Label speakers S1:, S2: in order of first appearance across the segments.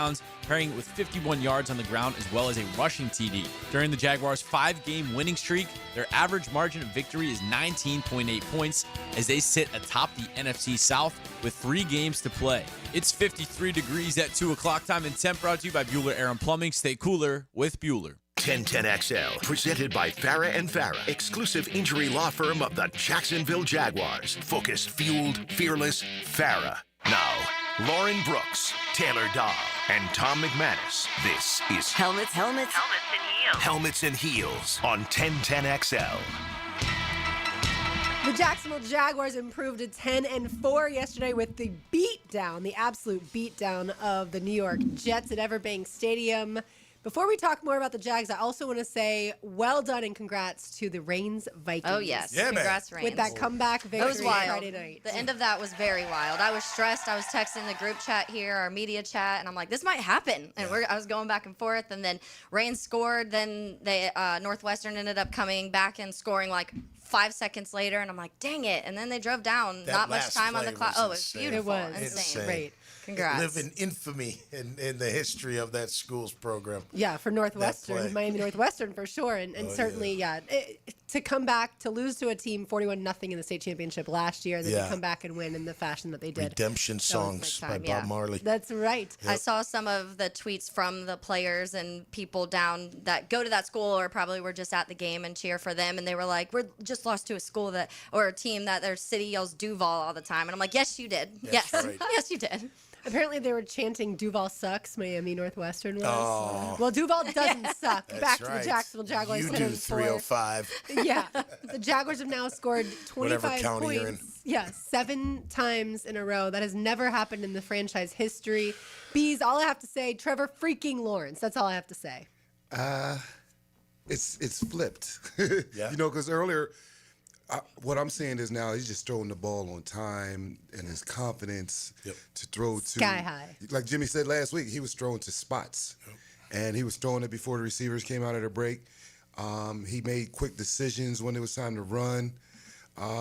S1: touchdowns, pairing with 51 yards on the ground as well as a rushing TD. During the Jaguars' 5-game winning streak, their average margin of victory is 19.8 points as they sit atop the NFC South with 3 games to play. It's 53 degrees at 2 o'clock time, and temp brought to you by Bueller Air and Plumbing. Stay cooler with Bueller.
S2: 1010XL, presented by Farah and Farah, exclusive injury law firm of the Jacksonville Jaguars. Focused, fueled, fearless, Farah. Now, Lauren Brooks, Taylor Dahl, and Tom McManus. This is
S3: Helmets and Heels.
S2: Helmets and Heels on 1010XL.
S4: The Jacksonville Jaguars improved to 10-4 yesterday with the beatdown, the absolute beatdown of the New York Jets at Everbank Stadium. Before we talk more about the Jags, I also want to say well done and congrats to the Reigns Vikings.
S5: Oh, yes.
S6: Yeah,
S5: Congrats, Reigns.
S4: With that comeback victory
S5: That was wild.
S4: Friday night.
S5: The end of that was very wild. I was stressed. I was texting the group chat here, our media chat, and I'm like, this might happen. And I was going back and forth, and then Reigns scored. Then Northwestern ended up coming back and scoring like 5 seconds later, and I'm like, dang it. And then they drove down.
S6: That
S5: Not much
S6: last
S5: time on
S6: play
S5: the clock.
S6: was
S5: Oh, it was
S6: insane.
S5: beautiful.
S4: It was.
S5: Insane.
S4: Great.
S5: Congrats.
S6: Live in infamy in the history of that school's program.
S4: Yeah, for
S6: play.
S4: Northwestern, Miami Northwestern for sure. And certainly, to come back, to lose to a team 41-0 in the state championship last year, and then to come back and win in the fashion that they did.
S6: Redemption songs by Bob Marley.
S4: That's right.
S5: I saw some of the tweets from the players and people down that go to that school or probably were just at the game and cheer for them. And they were like, we're just lost to a school or a team that their city yells Duval all the time. And I'm like, yes, you did. Yes.
S6: Right.
S5: Yes, you did.
S4: Apparently, they were chanting "Duval sucks." Miami Northwestern was.
S6: Oh.
S4: Well, Duval doesn't suck.
S6: That's
S4: Back to
S6: right.
S4: the Jacksonville Jaguars.
S6: You do
S4: 10-4.
S6: 305.
S4: Yeah, the Jaguars have now scored 25
S6: Whatever county you're in.
S4: points. Yeah, 7 times in a row. That has never happened in the franchise history. Bees, all I have to say, Trevor freaking Lawrence. That's all I have to say.
S7: It's flipped.
S6: Yeah.
S7: Because earlier, what I'm saying is now he's just throwing the ball on time and his confidence to throw to
S4: Sky high.
S7: Like Jimmy said last week, he was throwing to spots, and he was throwing it before the receivers came out of the break. He made quick decisions when it was time to run.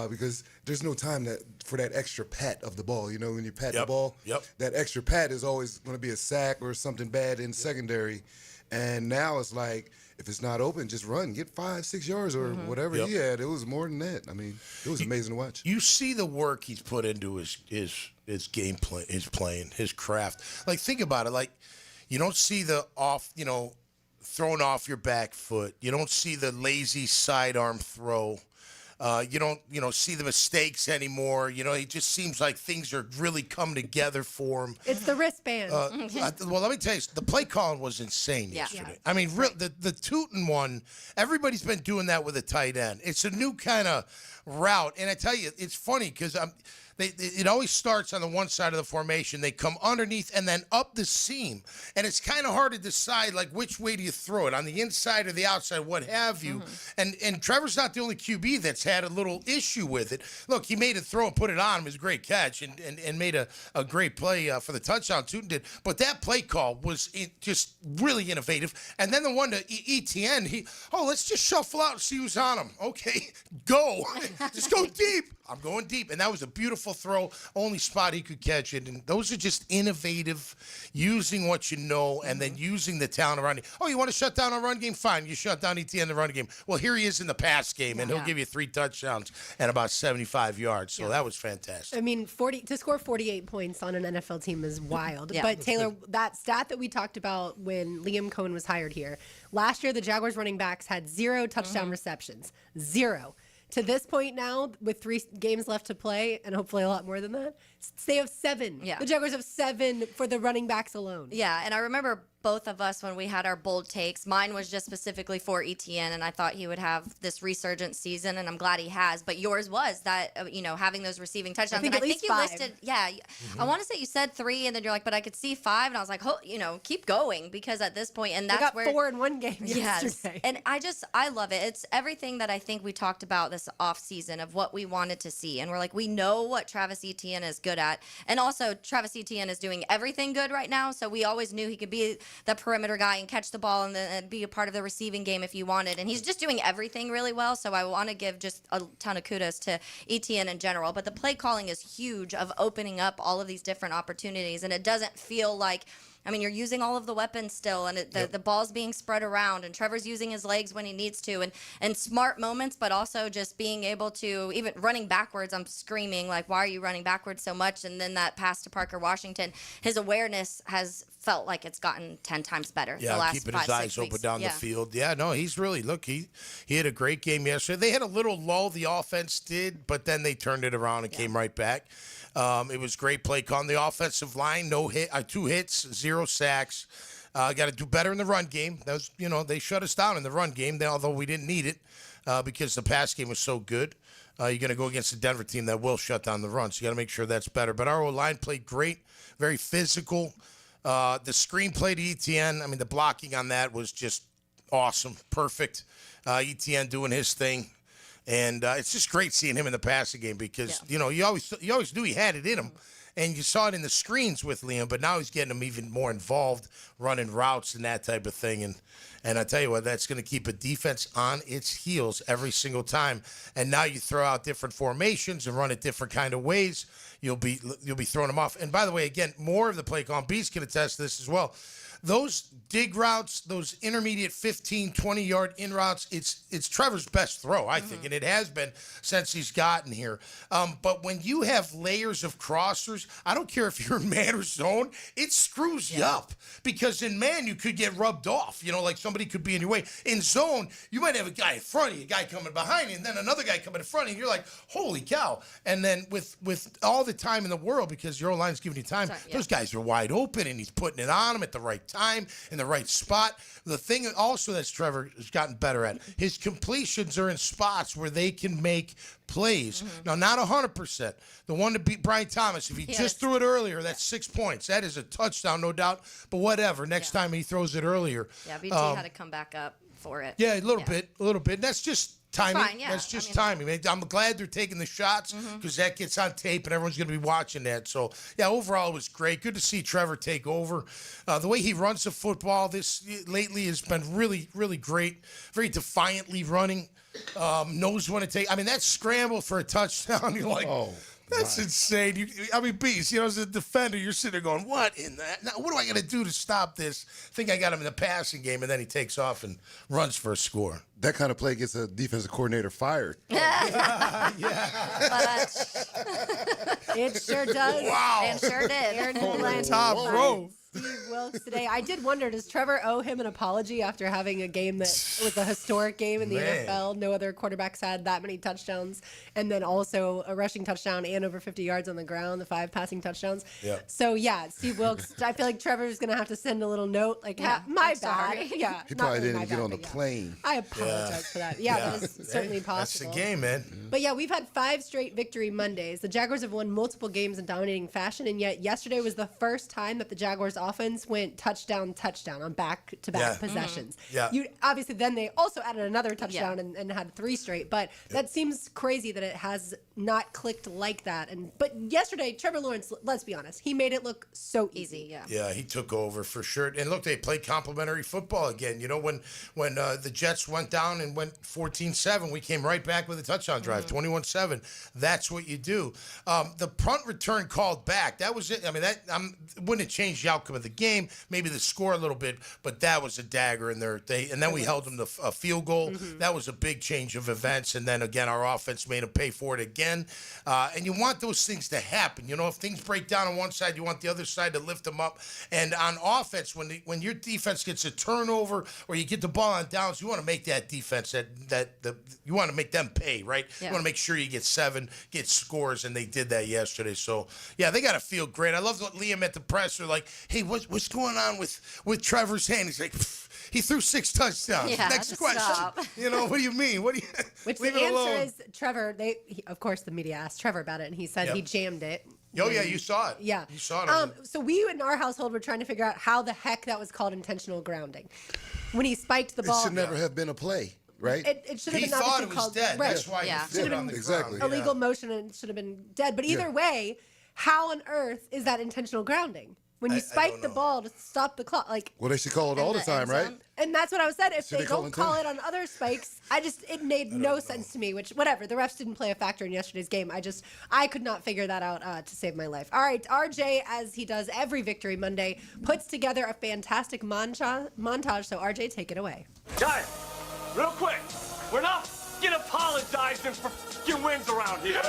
S7: Because there's no time for that extra pat of the ball. When you pat the ball, that extra pat is always going to be a sack or something bad in secondary. And now it's like, if it's not open, just run. Get 5-6 yards or whatever he had. It was more than that. I mean, it was amazing to watch.
S6: You see the work he's put into his game play, his playing, his craft. Like, think about it. Like, you don't see the thrown off your back foot. You don't see the lazy sidearm throw. You don't see the mistakes anymore. It just seems like things are really coming together for him.
S4: It's the wristband.
S6: Well, let me tell you, the play calling was insane yesterday.
S4: Yeah.
S6: I mean, the Tootin one, everybody's been doing that with a tight end. It's a new kind of route. And I tell you, it's funny because it always starts on the one side of the formation. They come underneath and then up the seam. And it's kind of hard to decide, like, which way do you throw it, on the inside or the outside, what have you. And Trevor's not the only QB that's had a little issue with it. Look, he made a throw and put it on him. It was a great catch and made a great play for the touchdown Tootin did. But that play call was just really innovative. And then the one to Etienne, let's just shuffle out and see who's on him. Okay, go. Just go deep. I'm going deep. And that was a beautiful throw, only spot he could catch it. And those are just innovative, using what you know and then using the talent around you. Oh, you want to shut down a run game? Fine. You shut down Etienne in the run game. Well, here he is in the pass game, and he'll give you 3 touchdowns and about 75 yards. So that was fantastic.
S4: I mean, to score 48 points on an NFL team is wild. But, Taylor, that stat that we talked about when Liam Coen was hired here, last year the Jaguars running backs had 0 touchdown receptions. 0. To this point now, with 3 games left to play, and hopefully a lot more than that, they have 7.
S5: Yeah.
S4: The Jaguars have 7 for the running backs alone.
S5: Yeah, and I remember both of us when we had our bold takes. Mine was just specifically for Etienne, and I thought he would have this resurgent season, and I'm glad he has. But yours was that, having those receiving touchdowns.
S4: I think
S5: and
S4: at
S5: I
S4: least
S5: think you
S4: 5.
S5: listed, I want to say you said 3, and then you're like, but I could see 5, and I was like, keep going, because at this point, and
S4: They
S5: that's
S4: got
S5: where
S4: 4 in one game yesterday.
S5: And I love it. It's everything that I think we talked about this off season of what we wanted to see, and we're like, we know what Travis Etienne is good at, and also Travis Etienne is doing everything good right now. So we always knew he could be the perimeter guy and catch the ball and be a part of the receiving game if you wanted. And he's just doing everything really well. So I want to give just a ton of kudos to Etienne in general. But the play calling is huge of opening up all of these different opportunities. And it doesn't feel like I mean, you're using all of the weapons still, and the ball's being spread around, and Trevor's using his legs when he needs to, and smart moments, but also just being able to, even running backwards, I'm screaming, like, why are you running backwards so much? And then that pass to Parker Washington, his awareness has felt like it's gotten 10 times better the last
S6: keeping
S5: 5,
S6: his eyes
S5: 6
S6: open
S5: weeks.
S6: down the field. Yeah, no, he's really, look, he had a great game yesterday. They had a little lull, the offense did, but then they turned it around and came right back. It was great play call on the offensive line. 2 hits, 0 sacks. Got to do better in the run game. That was, they shut us down in the run game, although we didn't need it because the pass game was so good. You're going to go against a Denver team that will shut down the run, so you got to make sure that's better. But our O-line played great, very physical. The screenplay to Etienne, I mean, the blocking on that was just awesome, perfect. Etienne doing his thing. And it's just great seeing him in the passing game because, you always knew he had it in him. And you saw it in the screens with Liam, but now he's getting him even more involved, running routes and that type of thing. And I tell you what, that's going to keep a defense on its heels every single time. And now you throw out different formations and run it different kind of ways. You'll be throwing them off. And by the way, again, more of the play call. Beast can attest to this as well. Those dig routes, those intermediate 15, 20-yard in routes, it's Trevor's best throw, I think, and it has been since he's gotten here. But when you have layers of crossers, I don't care if you're in man or zone, it screws you up. Because in man, you could get rubbed off, like somebody could be in your way. In zone, you might have a guy in front of you, a guy coming behind you, and then another guy coming in front of you, and you're like, holy cow. And then with all the time in the world, because your O-line's giving you time, those guys are wide open, and he's putting it on them at the right time, in the right spot. The thing also that Trevor has gotten better at, his completions are in spots where they can make plays. Now, not 100%. The one to beat Brian Thomas, if he just threw it earlier, that's 6 points. That is a touchdown, no doubt. But whatever, next time he throws it earlier.
S5: Yeah, BT had to come back up for it.
S6: Yeah, a little bit. That's just timing.
S5: Fine, yeah.
S6: That's just timing. I'm glad they're taking the shots because that gets on tape and everyone's going to be watching that. So, yeah, overall it was great. Good to see Trevor take over. The way he runs the football lately has been really, really great. Very defiantly running. Knows when to take. I mean, that scramble for a touchdown, you're like, that's insane. Beast, as a defender, you're sitting there going, what in that? Now, what do I got to do to stop this? I think I got him in the passing game, and then he takes off and runs for a score.
S7: That kind of play gets a defensive coordinator fired.
S4: It sure does.
S6: Wow.
S5: It sure did.
S6: Top row.
S4: Steve Wilkes today. I did wonder, does Trevor owe him an apology after having a game that was a historic game in the NFL? No other quarterbacks had that many touchdowns. And then also a rushing touchdown and over 50 yards on the ground, the 5 passing touchdowns.
S6: Yeah.
S4: So, Steve Wilkes, I feel like Trevor's going to have to send a little note, like, my bad.
S5: Sorry.
S4: Yeah,
S7: He probably didn't get on the plane.
S4: I apologize for that. That is certainly possible.
S6: That's the game, man.
S4: But we've had 5 straight victory Mondays. The Jaguars have won multiple games in dominating fashion, and yet yesterday was the first time that the Jaguars offense went touchdown on back-to-back possessions. Obviously, then they also added another touchdown and had 3 straight, but that seems crazy that it has not clicked like that. But yesterday, Trevor Lawrence, let's be honest, he made it look so easy.
S6: Yeah, he took over for sure. And look, they played complimentary football again. When the Jets went down and went 14-7, we came right back with a touchdown drive, 21-7. That's what you do. The punt return called back. That was it. I mean, wouldn't have changed the outcome of the game. Maybe the score a little bit, but that was a dagger in there. And then we held them to a field goal. That was a big change of events. And then again, our offense made them pay for it again. And you want those things to happen. If things break down on one side, you want the other side to lift them up. And on offense, when your defense gets a turnover or you get the ball on downs, you want to make that defense you want to make them pay, right? You want to make sure you get 7, get scores, and they did that yesterday. So they got to feel great. I love what Liam at the presser, like, hey, what's going on with Trevor's hand? He's like, he threw 6 touchdowns. Next question.
S5: Stop.
S6: What do you mean?
S4: Which the answer is Trevor. Of course, the media asked Trevor about it, and he said he jammed it.
S6: Oh, yeah, you saw it.
S4: Yeah.
S6: You saw it.
S4: So we in our household were trying to figure out how the heck that was called intentional grounding. When he spiked the ball.
S7: It should never have been a play, right?
S4: It should have
S6: He
S4: been
S6: thought
S4: obviously
S6: it was
S4: called
S6: dead.
S4: Right.
S6: That's why he threw it on the
S7: Exactly.
S6: ground.
S4: Illegal motion and it should have been dead. But either way, how on earth is that intentional grounding? When you spike the ball to stop the clock, like.
S7: Well, they should call it all the time, right?
S4: And that's what I was said. If
S7: Should
S4: they don't call it on other spikes, it made no sense to me. Which, whatever, the refs didn't play a factor in yesterday's game. I could not figure that out to save my life. All right, RJ, as he does every Victory Monday, puts together a fantastic montage. So RJ, take it away.
S3: Guys, real quick, we're not getting apologizing for f***ing wins around here.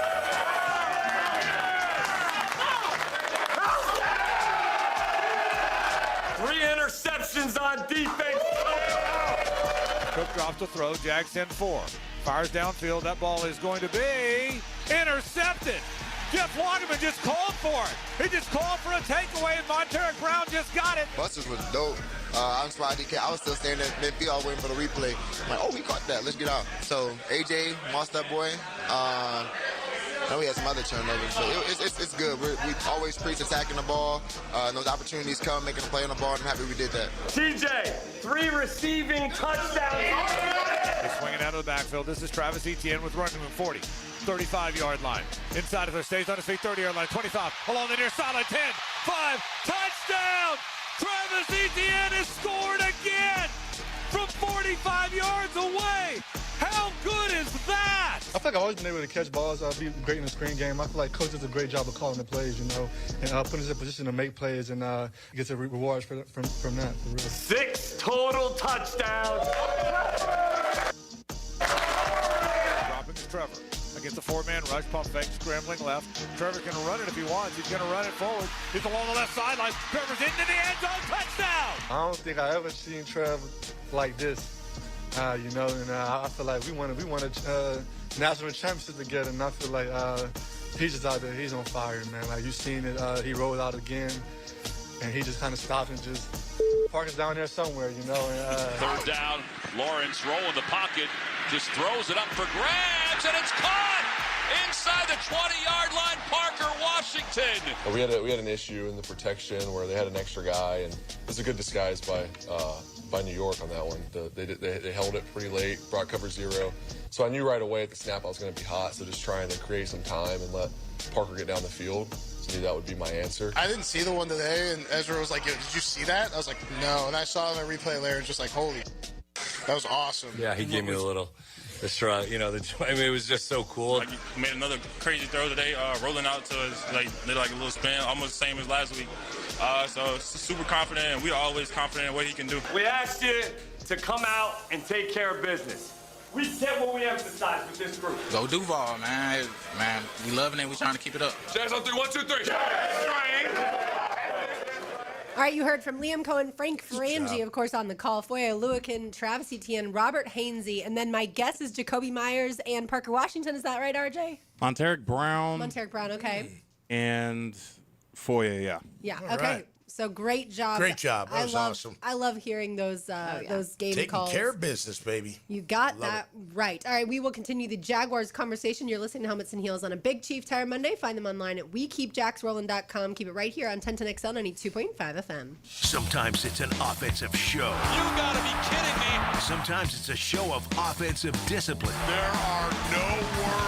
S3: 3 interceptions on defense.
S8: Cook drops the throw. Jags 10-4. Fires downfield. That ball is going to be intercepted. Jeff Waterman just called for it. He just called for a takeaway, and Monteric Brown just got it.
S9: Busters was dope. I'm surprised he I was still standing at midfield waiting for the replay. I'm like, oh, we caught that. Let's get out. So AJ, Monster Boy. I know we had some other turnovers, so it's good. We always preach attacking the ball. Those opportunities come, making a play on the ball, and I'm happy we did that.
S3: TJ, 3 receiving touchdowns.
S8: They're swinging out of the backfield. This is Travis Etienne with running room 40. 35-yard line. Inside of there, stays on his feet, 30-yard line, 25. Along the near sideline, 10, 5, touchdown! Travis Etienne has scored again from 45 yards away. How good is that?
S10: I feel like I've always been able to catch balls. I'll be great in the screen game. I feel like Coach does a great job of calling the plays, and putting us in a position to make plays, and gets a rewards from that, for real.
S3: 6 total touchdowns.
S8: Dropping is Trevor. Against the 4-man rush, pump fake, scrambling left. Trevor can run it if he wants. He's going to run it forward. He's along the left sideline. Trevor's into the end zone. Touchdown!
S10: I don't think I ever seen Trev like this. And I feel like we won a national championship together, and I feel like he's just out there. He's on fire, man. Like, you seen it. He rolled out again, and he just kind of stopped and just park us down there somewhere, And,
S11: Third down, Lawrence rolling the pocket, just throws it up for grabs, and it's caught inside the 20-yard line. Parker Washington.
S12: We had an issue in the protection where they had an extra guy, and it was a good disguise by New York on that one. They held it pretty late, brought cover 0. So I knew right away at the snap I was going to be hot, so just trying to create some time and let Parker get down the field. So I knew that would be my answer.
S13: I didn't see the one today, and Ezra was like, "Yo, did you see that?" I was like, "No," and I saw it on the replay later, just like, holy, that was awesome.
S14: Yeah, he gave me a little shrug. It was just so cool.
S11: Like, he made another crazy throw today, rolling out to us, did a little spin, almost the same as last week. So super confident, and we are always confident in what he can do.
S3: We asked you to come out and take care of business. We get what we emphasize with this group.
S15: Go Duval, man. Man, we loving it. We trying to keep it up.
S11: Jags on 3, 1, 2, 3.
S4: All right, you heard from Liam Coen, Frank Frangie, of course, on the call, Foye Oluokun, Travis Etienne, Robert Hainsey, and then my guess is Jacoby Myers and Parker Washington. Is that right, RJ?
S16: Monteric Brown.
S4: Monteric Brown, okay.
S16: And Foye, yeah.
S4: Yeah,
S6: All
S4: okay.
S6: right.
S4: So great job.
S6: Great job. That was awesome.
S4: I love hearing those game calls.
S6: Taking care of business, baby.
S4: You got that right. All right, we will continue the Jaguars conversation. You're listening to Helmets and Heels on a Big Chief Tire Monday. Find them online at wekeepjacksrolling.com. Keep it right here on 1010XL 92.5 FM.
S2: Sometimes it's an offensive show.
S11: You gotta be kidding me.
S2: Sometimes it's a show of offensive discipline.
S11: There are no words.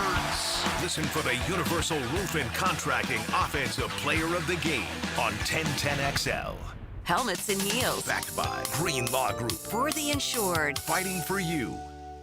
S2: Listen for the Universal Roof and Contracting Offensive Player of the Game on 1010XL.
S17: Helmets and Heels.
S2: Backed by Green Law Group.
S17: For the insured.
S2: Fighting for you.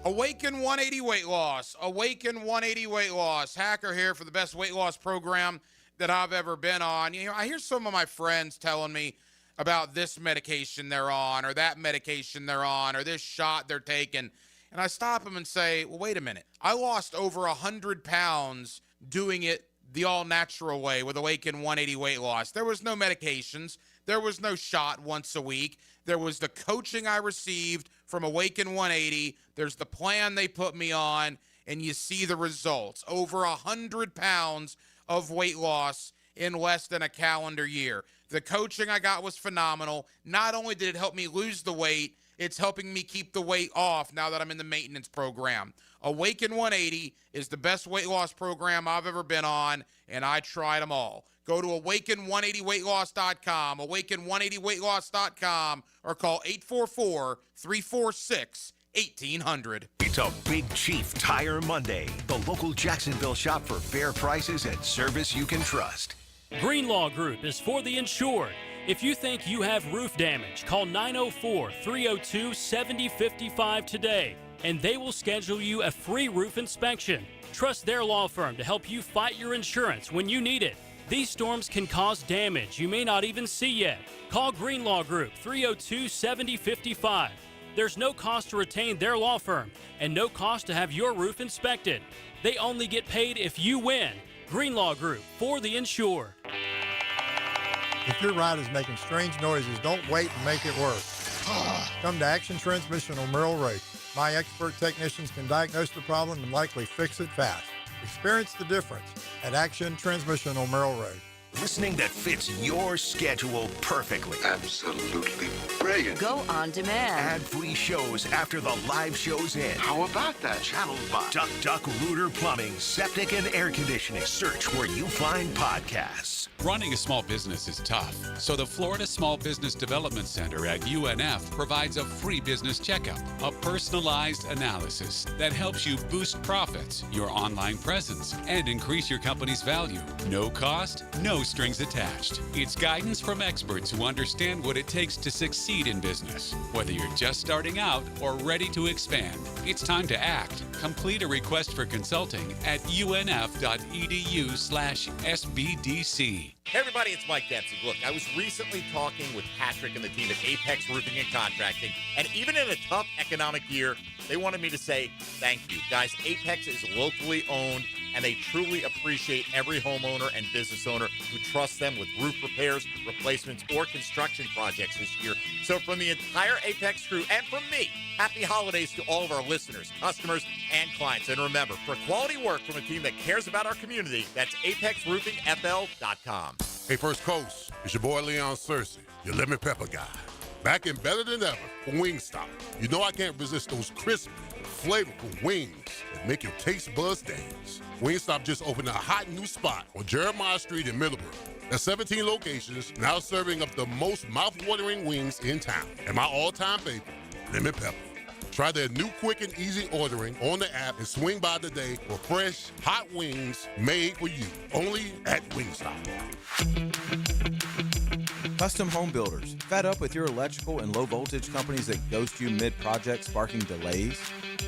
S18: Awaken 180 weight loss. Awaken 180 weight loss. Hacker here for the best weight loss program that I've ever been on. I hear some of my friends telling me about this medication they're on, or that medication they're on, or this shot they're taking. And I stop them and say, well, wait a minute. I lost over 100 pounds doing it the all-natural way with Awaken 180 weight loss. There was no medications. There was no shot once a week. There was the coaching I received from Awaken 180. There's the plan they put me on, and you see the results. Over 100 pounds of weight loss in less than a calendar year. The coaching I got was phenomenal. Not only did it help me lose the weight, it's helping me keep the weight off now that I'm in the maintenance program. Awaken 180 is the best weight loss program I've ever been on, and I tried them all. Go to awaken180weightloss.com, awaken180weightloss.com, or call 844-346-1800.
S2: It's a Big Chief Tire Monday. The local Jacksonville shop for fair prices and service you can trust.
S19: Green Law Group is for the insured. If you think you have roof damage, call 904-302-7055 today, and they will schedule you a free roof inspection. Trust their law firm to help you fight your insurance when you need it. These storms can cause damage you may not even see yet. Call Greenlaw Group 302-7055. There's no cost to retain their law firm and no cost to have your roof inspected. They only get paid if you win. Greenlaw Group, for the insured.
S20: If your ride is making strange noises, don't wait and make it worse. Come to Action Transmission on Merrill Road. My expert technicians can diagnose the problem and likely fix it fast. Experience the difference at Action Transmission on Merrill Road.
S2: Listening that fits your schedule perfectly.
S17: Absolutely brilliant. Go on demand.
S2: Ad-free shows after the live shows end. How about that? Channel 5. Duck Rooter Plumbing, Septic and Air Conditioning. Search where you find podcasts.
S21: Running a small business is tough, so the Florida Small Business Development Center at UNF provides a free business checkup, a personalized analysis that helps you boost profits, your online presence, and increase your company's value. No cost, no strings attached. It's guidance from experts who understand what it takes to succeed in business. Whether you're just starting out or ready to expand, it's time to act. Complete a request for consulting at unf.edu/SBDC.
S22: Hey everybody, it's Mike Dempsey. Look, I was recently talking with Patrick and the team at Apex Roofing and Contracting, and even in a tough economic year, they wanted me to say thank you. Guys, Apex is locally owned, and they truly appreciate every homeowner and business owner who trusts them with roof repairs, replacements, or construction projects this year. So from the entire Apex crew and from me, happy holidays to all of our listeners, customers, and clients. And remember, for quality work from a team that cares about our community, that's ApexRoofingFL.com.
S23: Hey, First Coast, it's your boy Leon Searcy, your lemon pepper guy. Back and better than ever for Wingstop. You know I can't resist those crisp, flavorful wings that make your taste buds dance. Wingstop just opened a hot new spot on Jeremiah Street in Middleborough. There's 17 locations now serving up the most mouth-watering wings in town. And my all-time favorite, lemon pepper. Try their new quick and easy ordering on the app and swing by today for fresh, hot wings made for you. Only at Wingstop.
S24: Custom home builders, fed up with your electrical and low voltage companies that ghost you mid-project, sparking delays?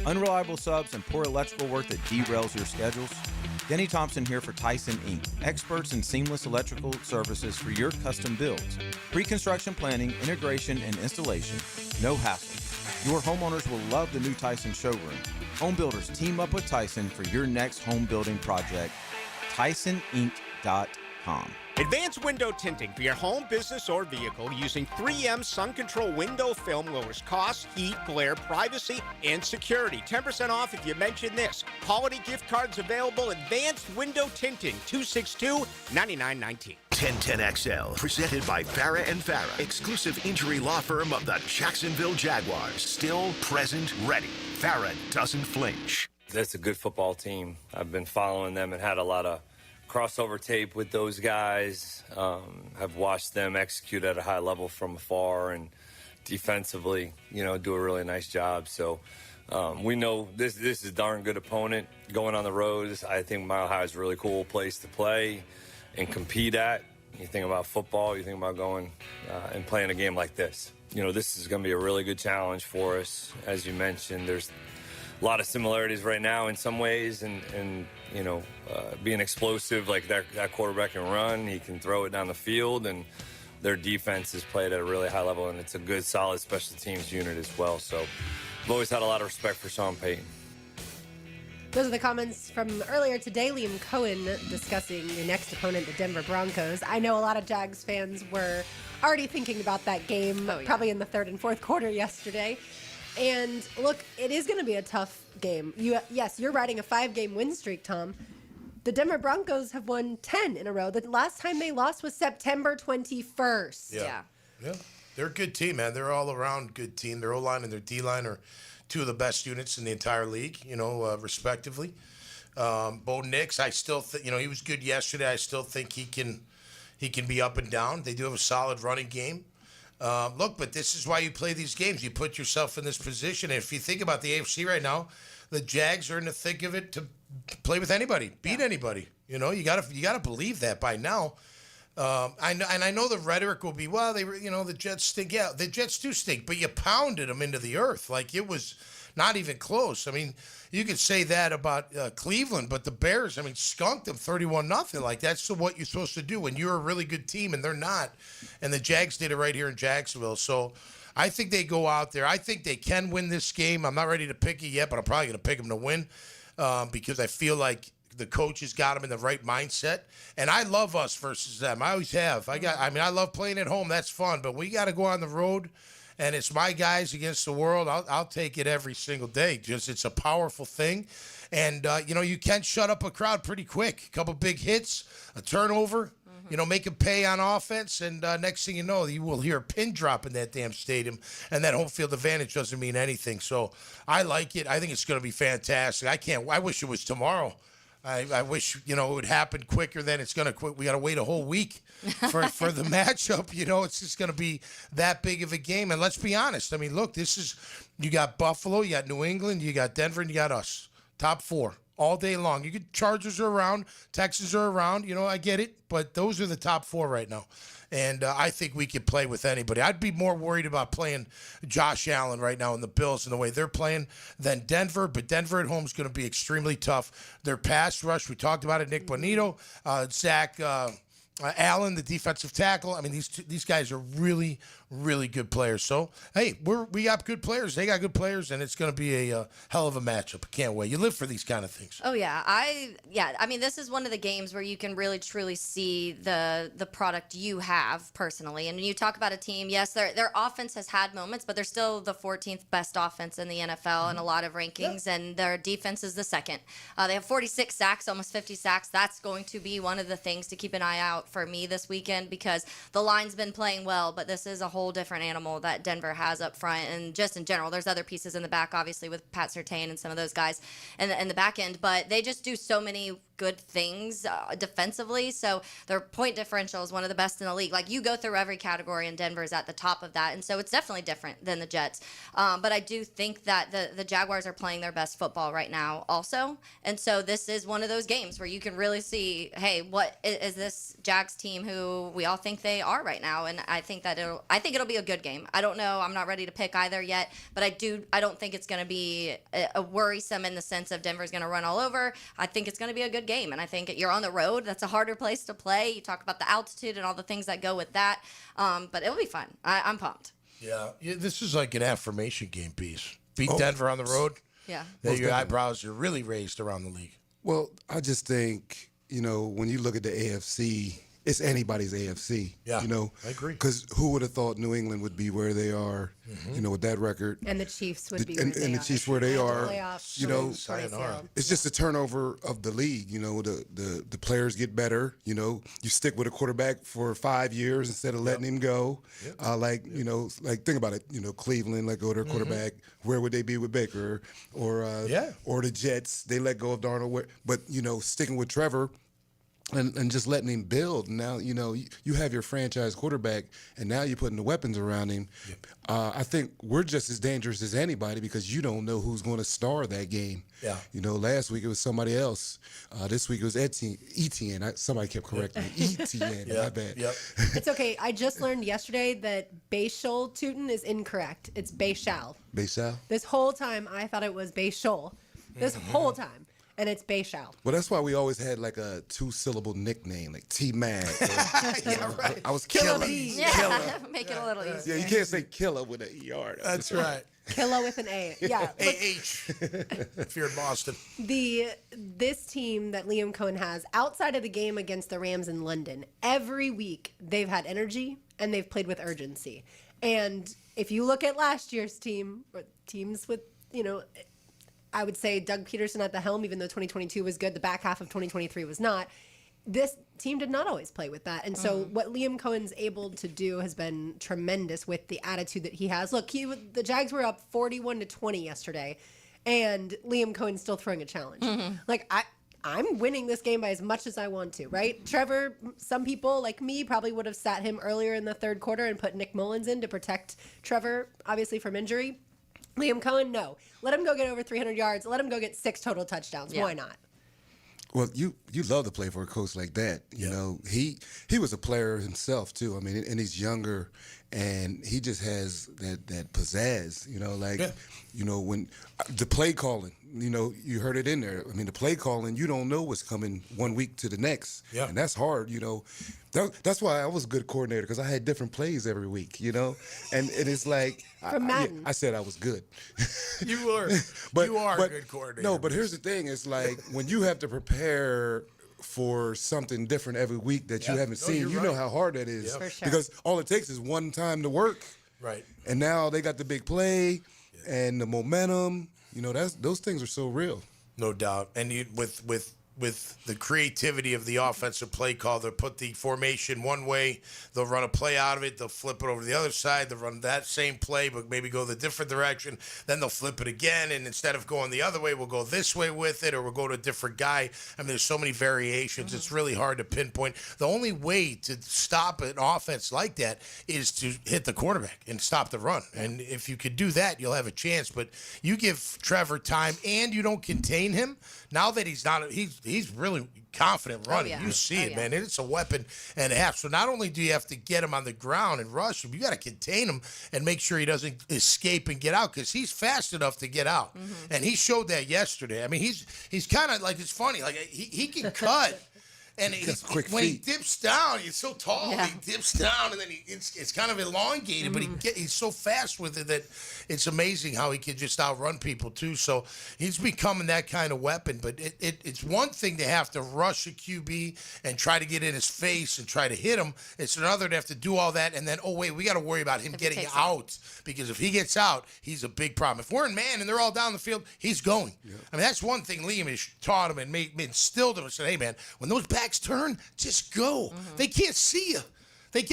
S24: Unreliable subs and poor electrical work that derails your schedules? Denny Thompson here for Tyson Inc., experts in seamless electrical services for your custom builds. Pre-construction planning, integration, and installation, no hassle. Your homeowners will love the new Tyson showroom. Home builders team up with Tyson for your next home building project. TysonInc.com.
S25: Advanced window tinting for your home, business, or vehicle using 3M Sun Control window film lowers cost, heat, glare, privacy, and security. 10% off if you mention this. Holiday gift cards available. Advanced window tinting, 262-9919.
S2: 1010XL, presented by Farah and Farah, exclusive injury law firm of the Jacksonville Jaguars. Still present, ready. Farah doesn't flinch.
S14: That's a good football team. I've been following them and had a lot of crossover tape with those guys. I've watched them execute at a high level from afar and defensively, do a really nice job. So we know this is a darn good opponent going on the road. I think Mile High is a really cool place to play and compete at. You think about football, you think about going and playing a game like this. This is going to be a really good challenge for us. As you mentioned, there's a lot of similarities right now in some ways, and being explosive, like that quarterback can run, he can throw it down the field, and their defense is played at a really high level, and it's a good, solid special teams unit as well. So I've always had a lot of respect for Sean Payton.
S4: Those are the comments from earlier today. Liam Coen discussing your next opponent, the Denver Broncos. I know a lot of Jags fans were already thinking about that game, probably in the third and fourth quarter yesterday. And look, it is going to be a tough game. Yes, you're riding a 5-game win streak, Tom. The Denver Broncos have won 10 in a row. The last time they lost was September 21st.
S6: Yeah. They're a good team, man. They're all around good team. Their O-line and their D-line are two of the best units in the entire league, respectively. Bo Nix, I still think, he was good yesterday. I still think he can be up and down. They do have a solid running game. Look, but this is why you play these games. You put yourself in this position. And if you think about the AFC right now, the Jags are in the thick of it to play with anybody, beat anybody. You gotta believe that by now. I know the rhetoric will be, well, the Jets stink. Yeah, the Jets do stink, but you pounded them into the earth. Like, it was not even close. I mean, you could say that about Cleveland, but the Bears, skunked them 31-0. Like, that's what you're supposed to do when you're a really good team, and they're not. And the Jags did it right here in Jacksonville. So I think they go out there. I think they can win this game. I'm not ready to pick it yet, but I'm probably going to pick them to win because I feel like the coaches got them in the right mindset. And I love us versus them. I always have. I love playing at home. That's fun. But we got to go on the road, and it's my guys against the world. I'll take it every single day. Just it's a powerful thing. And, you can shut up a crowd pretty quick. A couple big hits, a turnover, make them pay on offense. And next thing you know, you will hear a pin drop in that damn stadium. And that home field advantage doesn't mean anything. So I like it. I think it's going to be fantastic. I wish it was tomorrow. I wish, it would happen quicker than it's going to. We got to wait a whole week for the matchup. It's just going to be that big of a game. And let's be honest. Look, you got Buffalo, you got New England, you got Denver, and you got us. Top 4 all day long. You get Chargers are around, Texans are around. I get it. But those are the top 4 right now. And I think we could play with anybody. I'd be more worried about playing Josh Allen right now and the Bills and the way they're playing than Denver. But Denver at home is going to be extremely tough. Their pass rush, we talked about it, Nick Bonito, Zach Allen, the defensive tackle. These guys are really, really good players. So, hey, we got good players. They got good players, and it's going to be a hell of a matchup. I can't wait. You live for these kind of things.
S1: Oh, yeah. This is one of the games where you can really, truly see the product you have personally. And when you talk about a team, yes, their offense has had moments, but they're still the 14th best offense in the NFL in a lot of rankings, and their defense is the second. They have 46 sacks, almost 50 sacks. That's going to be one of the things to keep an eye out for me this weekend because the line's been playing well, but this is a whole different animal that Denver has up front. And just in general, there's other pieces in the back, obviously, with Pat Surtain and some of those guys in the back end, but they just do so many good things defensively. So their point differential is one of the best in the league. Like, you go through every category, and Denver's at the top of that. And so it's definitely different than the Jets. But I do think that the Jaguars are playing their best football right now also. And so this is one of those games where you can really see, hey, what is this Jags team who we all think they are right now? And I think it'll be a good game. I don't know. I'm not ready to pick either yet, but I don't think it's going to be a worrisome in the sense of Denver's going to run all over. I think it's going to be a good game, and I think you're on the road. That's a harder place to play. You talk about the altitude and all the things that go with that, but it'll be fun. I'm pumped.
S6: Yeah, this is like an affirmation game piece. Beat Denver on the road.
S1: Yeah.
S6: Your eyebrows are really raised around the league.
S5: Well, I just think, when you look at the AFC, it's anybody's AFC.
S6: Yeah,
S5: I
S6: agree.
S5: Because who would have thought New England would be where they are, with that record.
S4: And the Chiefs would be
S5: and the Chiefs where they are.
S6: Sayonara.
S5: It's just a turnover of the league. The players get better. You stick with a quarterback for 5 years instead of letting him go. Yep. Think about it. Cleveland let go of their quarterback. Where would they be with Baker? Or the Jets, they let go of Darnold. But sticking with Trevor. And just letting him build. Now, you have your franchise quarterback, and now you're putting the weapons around him. Yep. I think we're just as dangerous as anybody because you don't know who's going to star that game.
S6: Yeah.
S5: Last week it was somebody else. This week it was Etienne. Somebody kept correcting me. Etienne. My bad.
S6: Yep.
S4: It's okay. I just learned yesterday that Bayshul Tootin is incorrect. It's Bayshal.
S5: Bayshal?
S4: This whole time I thought it was Bayshul. This whole time. And it's Bayshal.
S5: Well, that's why we always had like a 2-syllable nickname, like T-Mag.
S6: Yeah, right.
S5: I was Killer.
S1: Yeah, make it a little easier.
S5: Yeah, you can't say Killer with an ER.
S6: That's right.
S4: Killer with an A. Yeah.
S6: A-H. If you're in Boston.
S4: This team that Liam Coen has, outside of the game against the Rams in London, every week they've had energy and they've played with urgency. And if you look at last year's team, or teams with, I would say Doug Peterson at the helm, even though 2022 was good, the back half of 2023 was not. This team did not always play with that. And so what Liam Cohen's able to do has been tremendous with the attitude that he has. Look, the Jags were up 41-20 yesterday, and Liam Cohen's still throwing a challenge. Like, I'm winning this game by as much as I want to, right? Trevor, some people like me probably would have sat him earlier in the third quarter and put Nick Mullins in to protect Trevor, obviously from injury. Liam Coen, no. Let him go get over 300 yards. Let him go get 6 total touchdowns. Yeah. Why not?
S5: Well, you love to play for a coach like that. You know, he was a player himself too. I mean, and he's younger, and he just has that pizzazz. You know, like you know when the play calling. You know, you heard it in there. I mean, the play calling, you don't know what's coming one week to the next, and that's hard. You know, that's why I was a good coordinator because I had different plays every week. You know, and it's like I said I was good.
S6: You were, but you are a good coordinator.
S5: No, but here's the thing: it's like when you have to prepare for something different every week that you haven't seen, you know how hard that is.
S4: For sure.
S5: Because all it takes is one time to work,
S6: right?
S5: And now they got the big play and the momentum. You know, those things are so real.
S6: No doubt. And with the creativity of the offensive play call, they'll put the formation one way, they'll run a play out of it, they'll flip it over to the other side, they'll run that same play, but maybe go the different direction, then they'll flip it again, and instead of going the other way, we'll go this way with it, or we'll go to a different guy. I mean, there's so many variations, it's really hard to pinpoint. The only way to stop an offense like that is to hit the quarterback and stop the run. And if you could do that, you'll have a chance, but you give Trevor time and you don't contain him, now that he's really confident running. You see it, man. It's a weapon and a half. So not only do you have to get him on the ground and rush him, you got to contain him and make sure he doesn't escape and get out because he's fast enough to get out. And he showed that yesterday. I mean, he's kind of like, it's funny. Like he can cut. And when he dips down, he's so tall. He dips down, and then it's kind of elongated, but he's so fast with it that it's amazing how he can just outrun people too. So he's becoming that kind of weapon. But it's one thing to have to rush a QB and try to get in his face and try to hit him. It's another to have to do all that, and then we got to worry about him getting out because if he gets out, he's a big problem. If we're in man and they're all down the field, he's going. I mean, that's one thing Liam has taught him and instilled him and said, "Hey, man, when those backs turn, just go. They can't see you.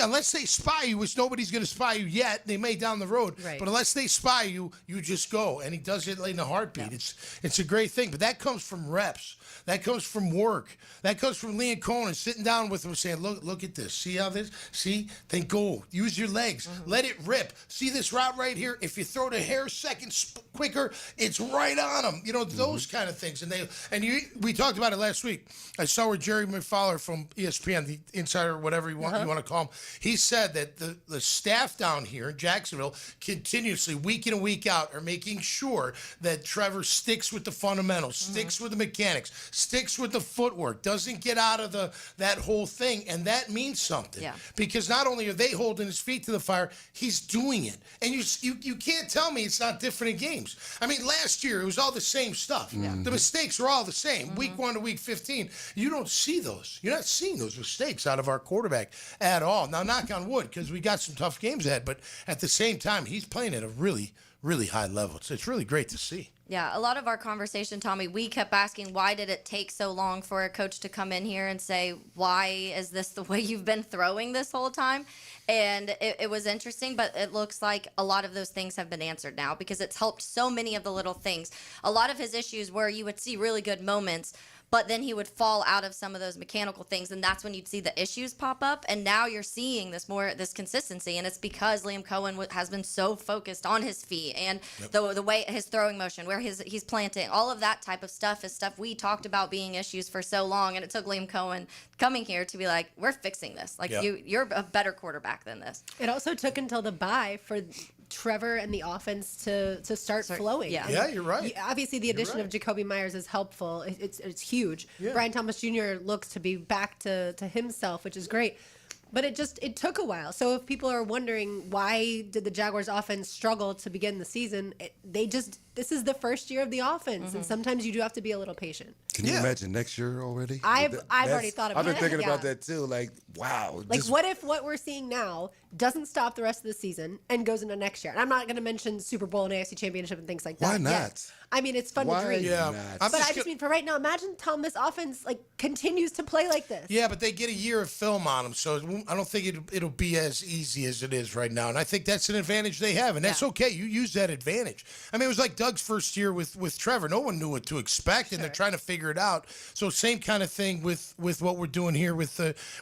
S6: Unless they spy you, which nobody's going to spy you yet. They may down the road, but unless they spy you, you just go." And he does it in a heartbeat. It's a great thing, but that comes from reps. That comes from work. That comes from Liam Coen sitting down with him and saying, look at this. See how this? See? Then go. Use your legs. Let it rip. See this route right here? If you throw it a hair second quicker, it's right on them. You know, those kind of things. We talked about it last week. I saw where Jerry McFowler from ESPN, the insider, whatever you want to call him, he said that the staff down here in Jacksonville continuously, week in and week out, are making sure that Trevor sticks with the fundamentals, sticks with the mechanics, sticks with the footwork, doesn't get out of that whole thing, and that means something. Because not only are they holding his feet to the fire, he's doing it. And you can't tell me it's not different in games. I mean, last year it was all the same stuff. The mistakes were all the same. Week 1 to week 15, you don't see those. You're not seeing those mistakes out of our quarterback at all. Now, knock on wood, because we got some tough games ahead, but at the same time, he's playing at a really, really high level. So it's really great to see.
S1: Yeah, a lot of our conversation, Tommy, we kept asking, why did it take so long for a coach to come in here and say, why is this the way you've been throwing this whole time? And it was interesting, but it looks like a lot of those things have been answered now because it's helped so many of the little things. A lot of his issues where you would see really good moments, but then he would fall out of some of those mechanical things, and that's when you'd see the issues pop up. And now you're seeing this consistency, and it's because Liam Coen has been so focused on his feet and the way his throwing motion, where he's planting, all of that type of stuff is stuff we talked about being issues for so long, and it took Liam Coen coming here to be like, we're fixing this. Like you're a better quarterback than this.
S4: It also took until the bye for Trevor and the offense to start flowing.
S6: Yeah, you're right.
S4: Obviously, the addition of Jacoby Myers is helpful. It's huge. Brian Thomas Jr. looks to be back to himself, which is great. But it took a while. So if people are wondering why did the Jaguars offense struggle to begin the season, this is the first year of the offense, and sometimes you do have to be a little patient.
S5: Can you imagine next year already?
S4: I've already thought about it.
S5: I've been thinking about that too. Like, wow.
S4: Like, what if what we're seeing now doesn't stop the rest of the season and goes into next year? And I'm not going to mention Super Bowl and AFC Championship and things like that.
S5: Why not?
S4: Yet. I mean, it's fun to dream.
S5: Yeah,
S4: but I just mean for right now, imagine Tom, this offense continues to play like this.
S6: Yeah, but they get a year of film on them, so I don't think it'll be as easy as it is right now. And I think that's an advantage they have, and that's okay. You use that advantage. I mean, it was like Doug's first year with Trevor. No one knew what to expect, and they're trying to figure it out. So same kind of thing with what we're doing here with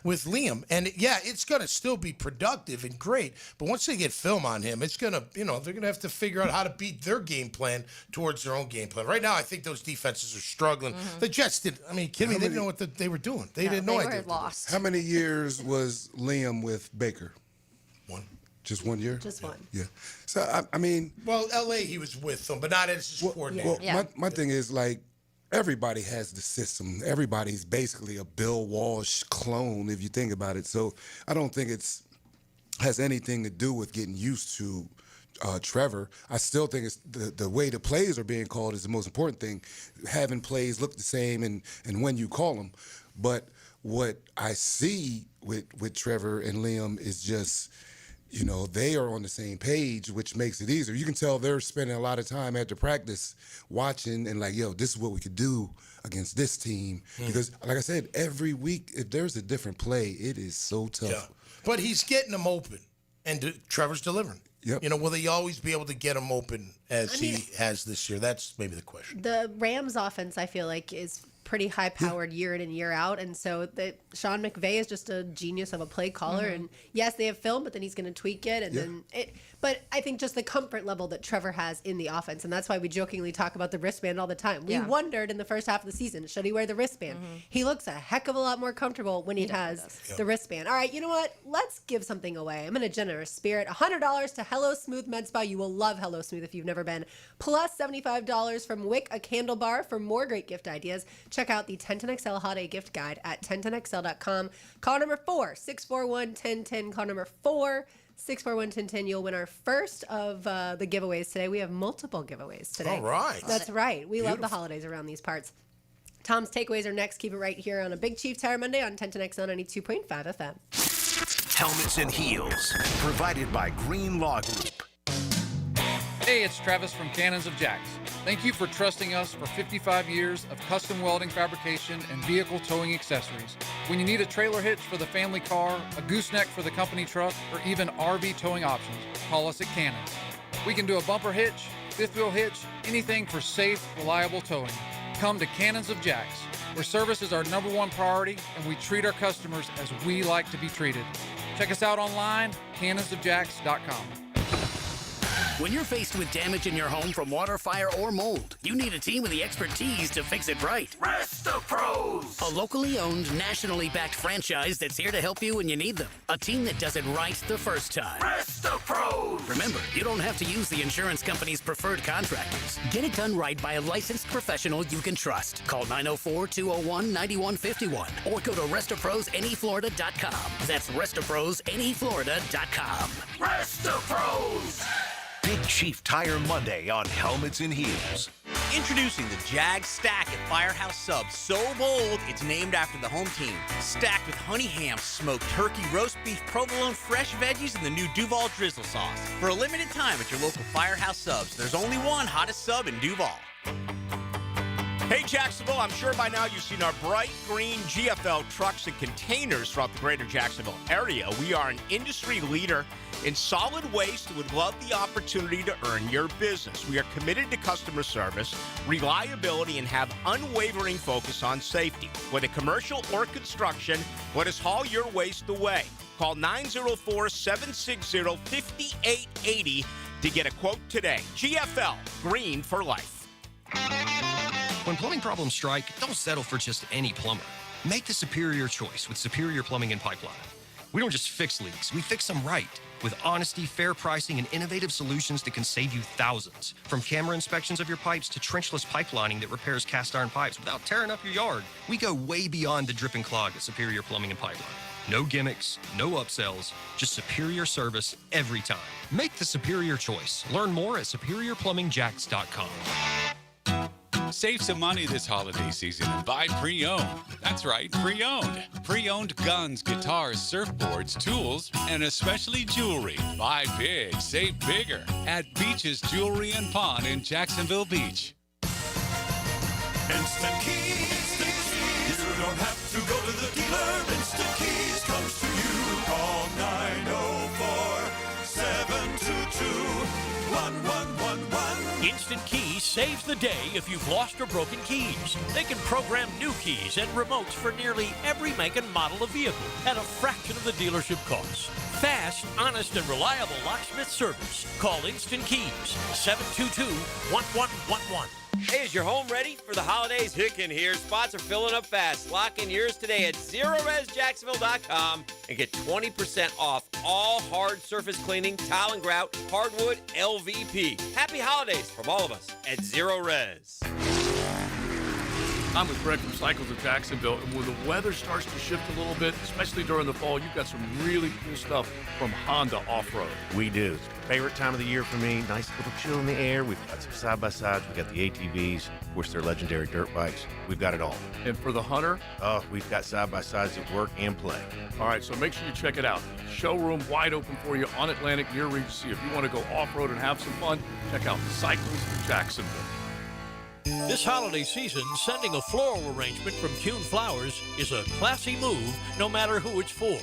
S6: Liam. And yeah, it's going to still be productive. given, great. But once they get film on him, it's going to, they're going to have to figure out how to beat their game plan towards their own game plan. Right now, I think those defenses are struggling. The Jets did. I mean, kidding me? They didn't know what they were doing. They didn't know idea.
S1: Lost.
S5: How many years was Liam with Baker?
S6: One.
S5: Just 1 year?
S4: Just one.
S5: Yeah. So, I mean.
S6: Well, L.A., he was with them, but not as his coordinator.
S5: Well, my thing is, like, everybody has the system. Everybody's basically a Bill Walsh clone, if you think about it. So I don't think it's has anything to do with getting used to Trevor. I still think it's the way the plays are being called is the most important thing. Having plays look the same and when you call them. But what I see with Trevor and Liam is just, they are on the same page, which makes it easier. You can tell they're spending a lot of time after practice watching and like, yo, this is what we could do against this team. Because, like I said, every week, if there's a different play, it is so tough.
S6: Yeah. But he's getting them open, and Trevor's delivering.
S5: Yep.
S6: Will he always be able to get them open as he has this year? That's maybe the question.
S4: The Rams offense, I feel like, is pretty high-powered year in and year out, and so Sean McVay is just a genius of a play caller. And yes, they have film, but then he's going to tweak it, and then it. But I think just the comfort level that Trevor has in the offense, and that's why we jokingly talk about the wristband all the time. We wondered in the first half of the season, should he wear the wristband? He looks a heck of a lot more comfortable when he has the wristband. All right, you know what? Let's give something away. I'm in a generous spirit. $100 to Hello Smooth Med Spa. You will love Hello Smooth if you've never been. Plus $75 from Wick, a candle bar. For more great gift ideas, check out the 1010XL Holiday Gift Guide at 1010XL.com. Call number 4-641-1010. Call number 4-641-1010. You'll win our first of the giveaways today. We have multiple giveaways today.
S6: All right.
S4: That's right. We love the holidays around these parts. Tom's takeaways are next. Keep it right here on a Big Chief Tire Monday on 1010XL 92.5 FM.
S2: Helmets and Heels, provided by Green Law Group.
S7: Hey, it's Travis from Cannons of Jacks. Thank you for trusting us for 55 years of custom welding fabrication and vehicle towing accessories. When you need a trailer hitch for the family car, a gooseneck for the company truck, or even RV towing options, call us at Cannons. We can do a bumper hitch, fifth wheel hitch, anything for safe, reliable towing. Come to Cannons of Jacks, where service is our #1 priority and we treat our customers as we like to be treated. Check us out online, cannonsofjacks.com.
S8: When you're faced with damage in your home from water, fire, or mold, you need a team with the expertise to fix it right.
S2: RestoPros!
S8: A locally owned, nationally backed franchise that's here to help you when you need them. A team that does it right the first time.
S2: RestoPros!
S8: Remember, you don't have to use the insurance company's preferred contractors. Get it done right by a licensed professional you can trust. Call 904-201-9151 or go to RestoProsAnyFlorida.com. That's RestoProsAnyFlorida.com.
S2: RestoPros! Big Chief Tire Monday on Helmets and Heels.
S9: Introducing the Jag Stack at Firehouse Subs. So bold, it's named after the home team. Stacked with honey ham, smoked turkey, roast beef, provolone, fresh veggies, and the new Duval drizzle sauce. For a limited time at your local Firehouse Subs, there's only one hottest sub in Duval.
S25: Hey, Jacksonville, I'm sure by now you've seen our bright green GFL trucks and containers throughout the greater Jacksonville area. We are an industry leader in solid waste and would love the opportunity to earn your business. We are committed to customer service, reliability, and have unwavering focus on safety. Whether commercial or construction, let us haul your waste away. Call 904-760-5880 to get a quote today. GFL, green for life.
S10: When plumbing problems strike, don't settle for just any plumber. Make the superior choice with Superior Plumbing and Pipeline. We don't just fix leaks, we fix them right. With honesty, fair pricing, and innovative solutions that can save you thousands. From camera inspections of your pipes to trenchless pipelining that repairs cast iron pipes without tearing up your yard. We go way beyond the drip and clog at Superior Plumbing and Pipeline. No gimmicks, no upsells, just superior service every time. Make the superior choice. Learn more at SuperiorPlumbingJacks.com.
S21: Save some money this holiday season and buy pre-owned. That's right, pre-owned. Pre-owned guns, guitars, surfboards, tools, and especially jewelry. Buy big, save bigger at Beach's Jewelry and Pawn in Jacksonville Beach.
S12: Instant Keys. You don't have to go to the dealer. Instant Keys comes to you. Call 904-722-1111.
S25: Instant Keys
S3: saves the day if you've lost or broken keys. They can program new keys and remotes for nearly every make and model of vehicle at a fraction of the dealership cost. Fast, honest, and reliable locksmith service. Call Instant Keys, 722-1111.
S11: Hey, is your home ready for the holidays? Hicken here. Spots are filling up fast. Lock in yours today at ZeroResJacksonville.com and get 20% off all hard surface cleaning, tile and grout, hardwood, LVP. Happy holidays from all of us at Zero Res.
S13: I'm with Greg from Cycles of Jacksonville, and when the weather starts to shift a little bit, especially during the fall, you've got some really cool stuff from Honda Off-Road.
S15: We do. It's the favorite time of the year for me. Nice little chill in the air. We've got some side-by-sides. We've got the ATVs. Of course, they're legendary dirt bikes. We've got it all.
S13: And for the hunter?
S15: Oh, we've got side-by-sides that work and play.
S13: All right, so make sure you check it out. Showroom wide open for you on Atlantic near Regency. If you want to go off-road and have some fun, check out Cycles of Jacksonville.
S3: This holiday season, sending a floral arrangement from Coen Flowers is a classy move, no matter who it's for.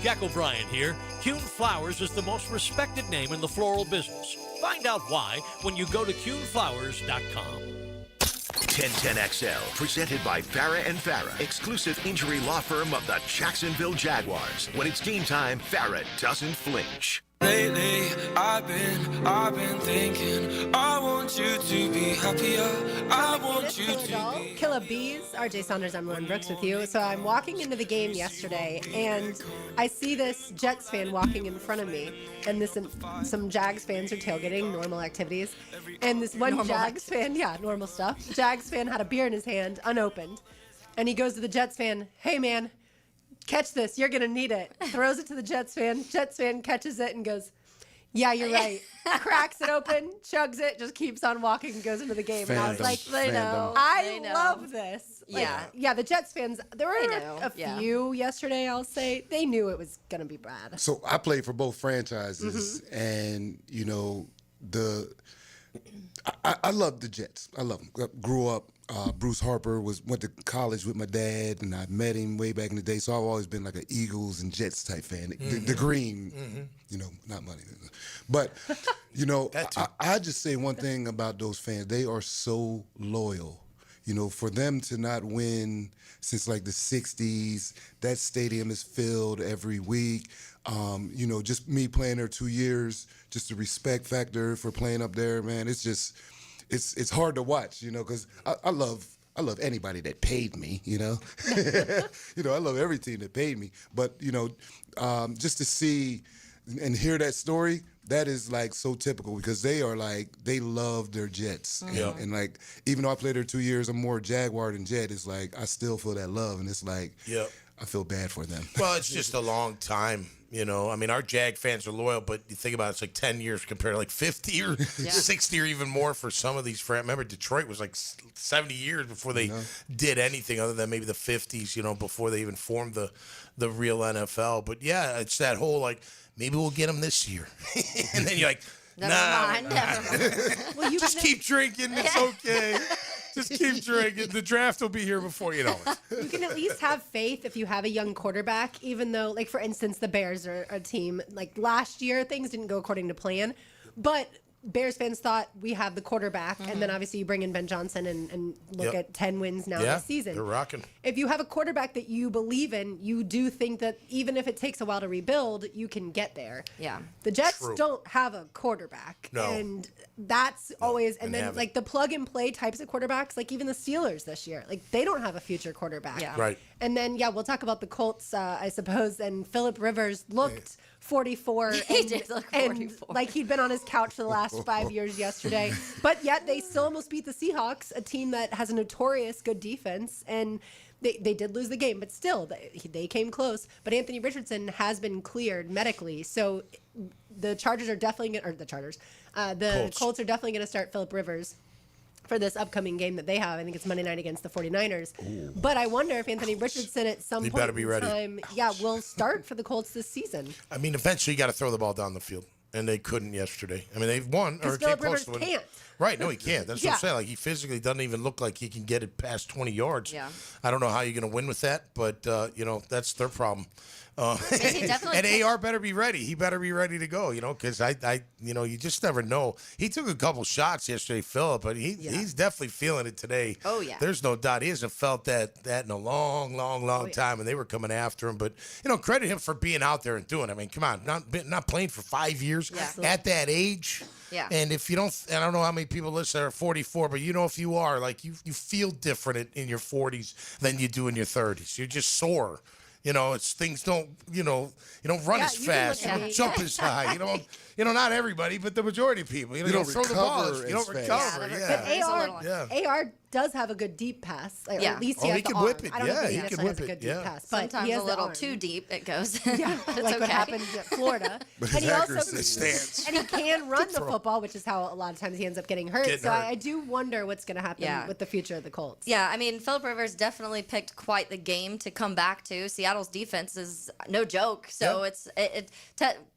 S3: Jack O'Brien here. Coen Flowers is the most respected name in the floral business. Find out why when you go to CoenFlowers.com.
S2: 1010XL, presented by Farah and Farah, exclusive injury law firm of the Jacksonville Jaguars. When it's game time, Farah doesn't flinch.
S16: Lately, I've been thinking, I want you to be happier. I want you to be.
S4: Killa Bees, RJ Saunders, I'm Lauren Brooks with you. So I'm walking into the game yesterday, and I see this Jets fan walking in front of me, and some Jags fans are tailgating, normal activities. And this one Jags fan, normal stuff. Jags fan had a beer in his hand, unopened, and he goes to the Jets fan, "Hey man, catch this, you're gonna need it." Throws it to the Jets fan. Jets fan catches it and goes, "Yeah, you're right." Cracks it open, chugs it, just keeps on walking and goes into the game. And I was like, I love this. Yeah, the Jets fans, there were a few yesterday, I'll say. They knew it was going to be bad.
S5: So I played for both franchises, and, I love the Jets. I love them. Grew up. Bruce Harper went to college with my dad, and I met him way back in the day. So I've always been like an Eagles and Jets type fan. The green, not money. But, I just say one thing about those fans. They are so loyal. For them to not win since like the 60s, that stadium is filled every week. Just me playing there 2 years, just the respect factor for playing up there, man, it's just... It's hard to watch, because I love anybody that paid me, I love every team that paid me. But, just to see and hear that story, that is like so typical because they love their Jets.
S6: Mm-hmm.
S5: And like, even though I played there 2 years, I'm more Jaguar than Jet. It's like, I still feel that love. And it's like, I feel bad for them.
S6: Well, it's just a long time. I mean, our Jag fans are loyal, but you think about it, it's like 10 years compared to like 50 or 60 or even more for some of these friends. Remember, Detroit was like 70 years before they did anything other than maybe the 50s, before they even formed the real NFL. But yeah, it's that whole like, maybe we'll get them this year. And then you're like,
S1: Never mind.
S4: Well,
S6: just keep drinking. It's okay. Just keep drinking. The draft will be here before you know it.
S4: You can at least have faith if you have a young quarterback, even though, like, for instance, the Bears are a team. Like, last year, things didn't go according to plan. But Bears fans thought we have the quarterback, and then obviously you bring in Ben Johnson and look at 10 wins now this season.
S6: They're rocking.
S4: If you have a quarterback that you believe in, you do think that even if it takes a while to rebuild, you can get there.
S1: Yeah.
S4: The Jets don't have a quarterback.
S6: No.
S4: And that's always, and
S6: and
S4: then
S6: haven't.
S4: like the plug and play types of quarterbacks, like even the Steelers this year, like they don't have a future quarterback.
S1: Yeah.
S6: Right.
S4: And then, we'll talk about the Colts, I suppose. And Phillip Rivers looked 44.
S1: He did look 44.
S4: Like he'd been on his couch for the last 5 years yesterday. But yet they still almost beat the Seahawks, a team that has a notorious good defense. And they did lose the game, but still, they came close. But Anthony Richardson has been cleared medically. So the Chargers are definitely going to, or the Chargers, the Colts are definitely going to start Phillip Rivers for this upcoming game that they have. I think it's Monday night against the 49ers. Ooh. But I wonder if Anthony Richardson at some point
S6: better be ready.
S4: in time, will start for the Colts this season.
S6: I mean, eventually you got to throw the ball down the field, and they couldn't yesterday. I mean, they've won or came
S4: Phillip
S6: close
S4: Rivers
S6: to winning.
S4: can't.
S6: Right? No, he can't. That's what I'm saying. Like he physically doesn't even look like he can get it past 20 yards.
S1: Yeah.
S6: I don't know how you're going to win with that, but that's their problem.
S1: he definitely
S6: and AR better be ready. He better be ready to go, because you just never know. He took a couple shots yesterday, Phillip, but he's definitely feeling it today.
S1: Oh, yeah.
S6: There's no doubt. He hasn't felt that in a long time, and they were coming after him. But, credit him for being out there and doing it. I mean, come on, not playing for 5 years at that age.
S1: Yeah.
S6: And if you don't, I don't know how many people listen are 44, but if you are, like, you feel different in your 40s than you do in your 30s. You're just sore. It's things don't, you don't run as fast. You don't jump as high. Not everybody, but the majority of people. You don't throw the ball. You don't recover.
S4: But AR does have a good deep pass. Like,
S1: Yeah.
S4: At least he has
S6: he
S4: the
S6: can
S4: arm.
S6: whip it.
S4: I don't
S6: Yeah,
S4: think
S6: he
S4: he
S6: can
S4: necessarily
S6: whip
S4: has a good
S6: it.
S4: deep
S6: Yeah.
S4: pass. But
S1: Sometimes
S4: he has
S1: a
S4: the
S1: little
S4: arm.
S1: too deep it goes.
S4: Yeah,
S1: But it's
S4: like what
S1: okay.
S4: happened at Florida.
S5: But
S4: And
S5: his
S4: he
S5: accuracy
S4: also
S5: is-
S4: and he can run the football, which is how a lot of times he ends up getting hurt.
S6: Getting
S4: So
S6: hurt.
S4: I do wonder what's going to happen with the future of the Colts.
S1: Yeah, I mean, Phillip Rivers definitely picked quite the game to come back to. Seattle's defense is no joke. So it's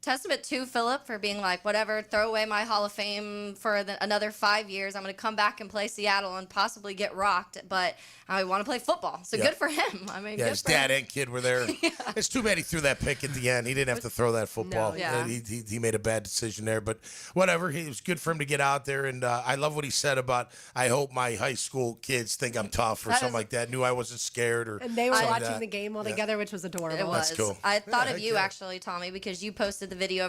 S1: testament to Phillip for being like, whatever, throw away my Hall of Fame for another 5 years. I'm going to come back and play Seattle and possibly get rocked, but I want to play football. So good for him. I mean, good
S6: his
S1: for
S6: dad
S1: him.
S6: and kid were there. It's too bad he threw that pick at the end. He didn't have to throw that football.
S1: No, yeah.
S6: He made a bad decision there, but whatever. It was good for him to get out there, and I love what he said about, I hope my high school kids think I'm tough or something like that, knew I wasn't scared.
S4: And they were watching the game all together, which was adorable.
S1: It was.
S6: That's cool.
S1: I thought of you actually, Tommy, because you posted the video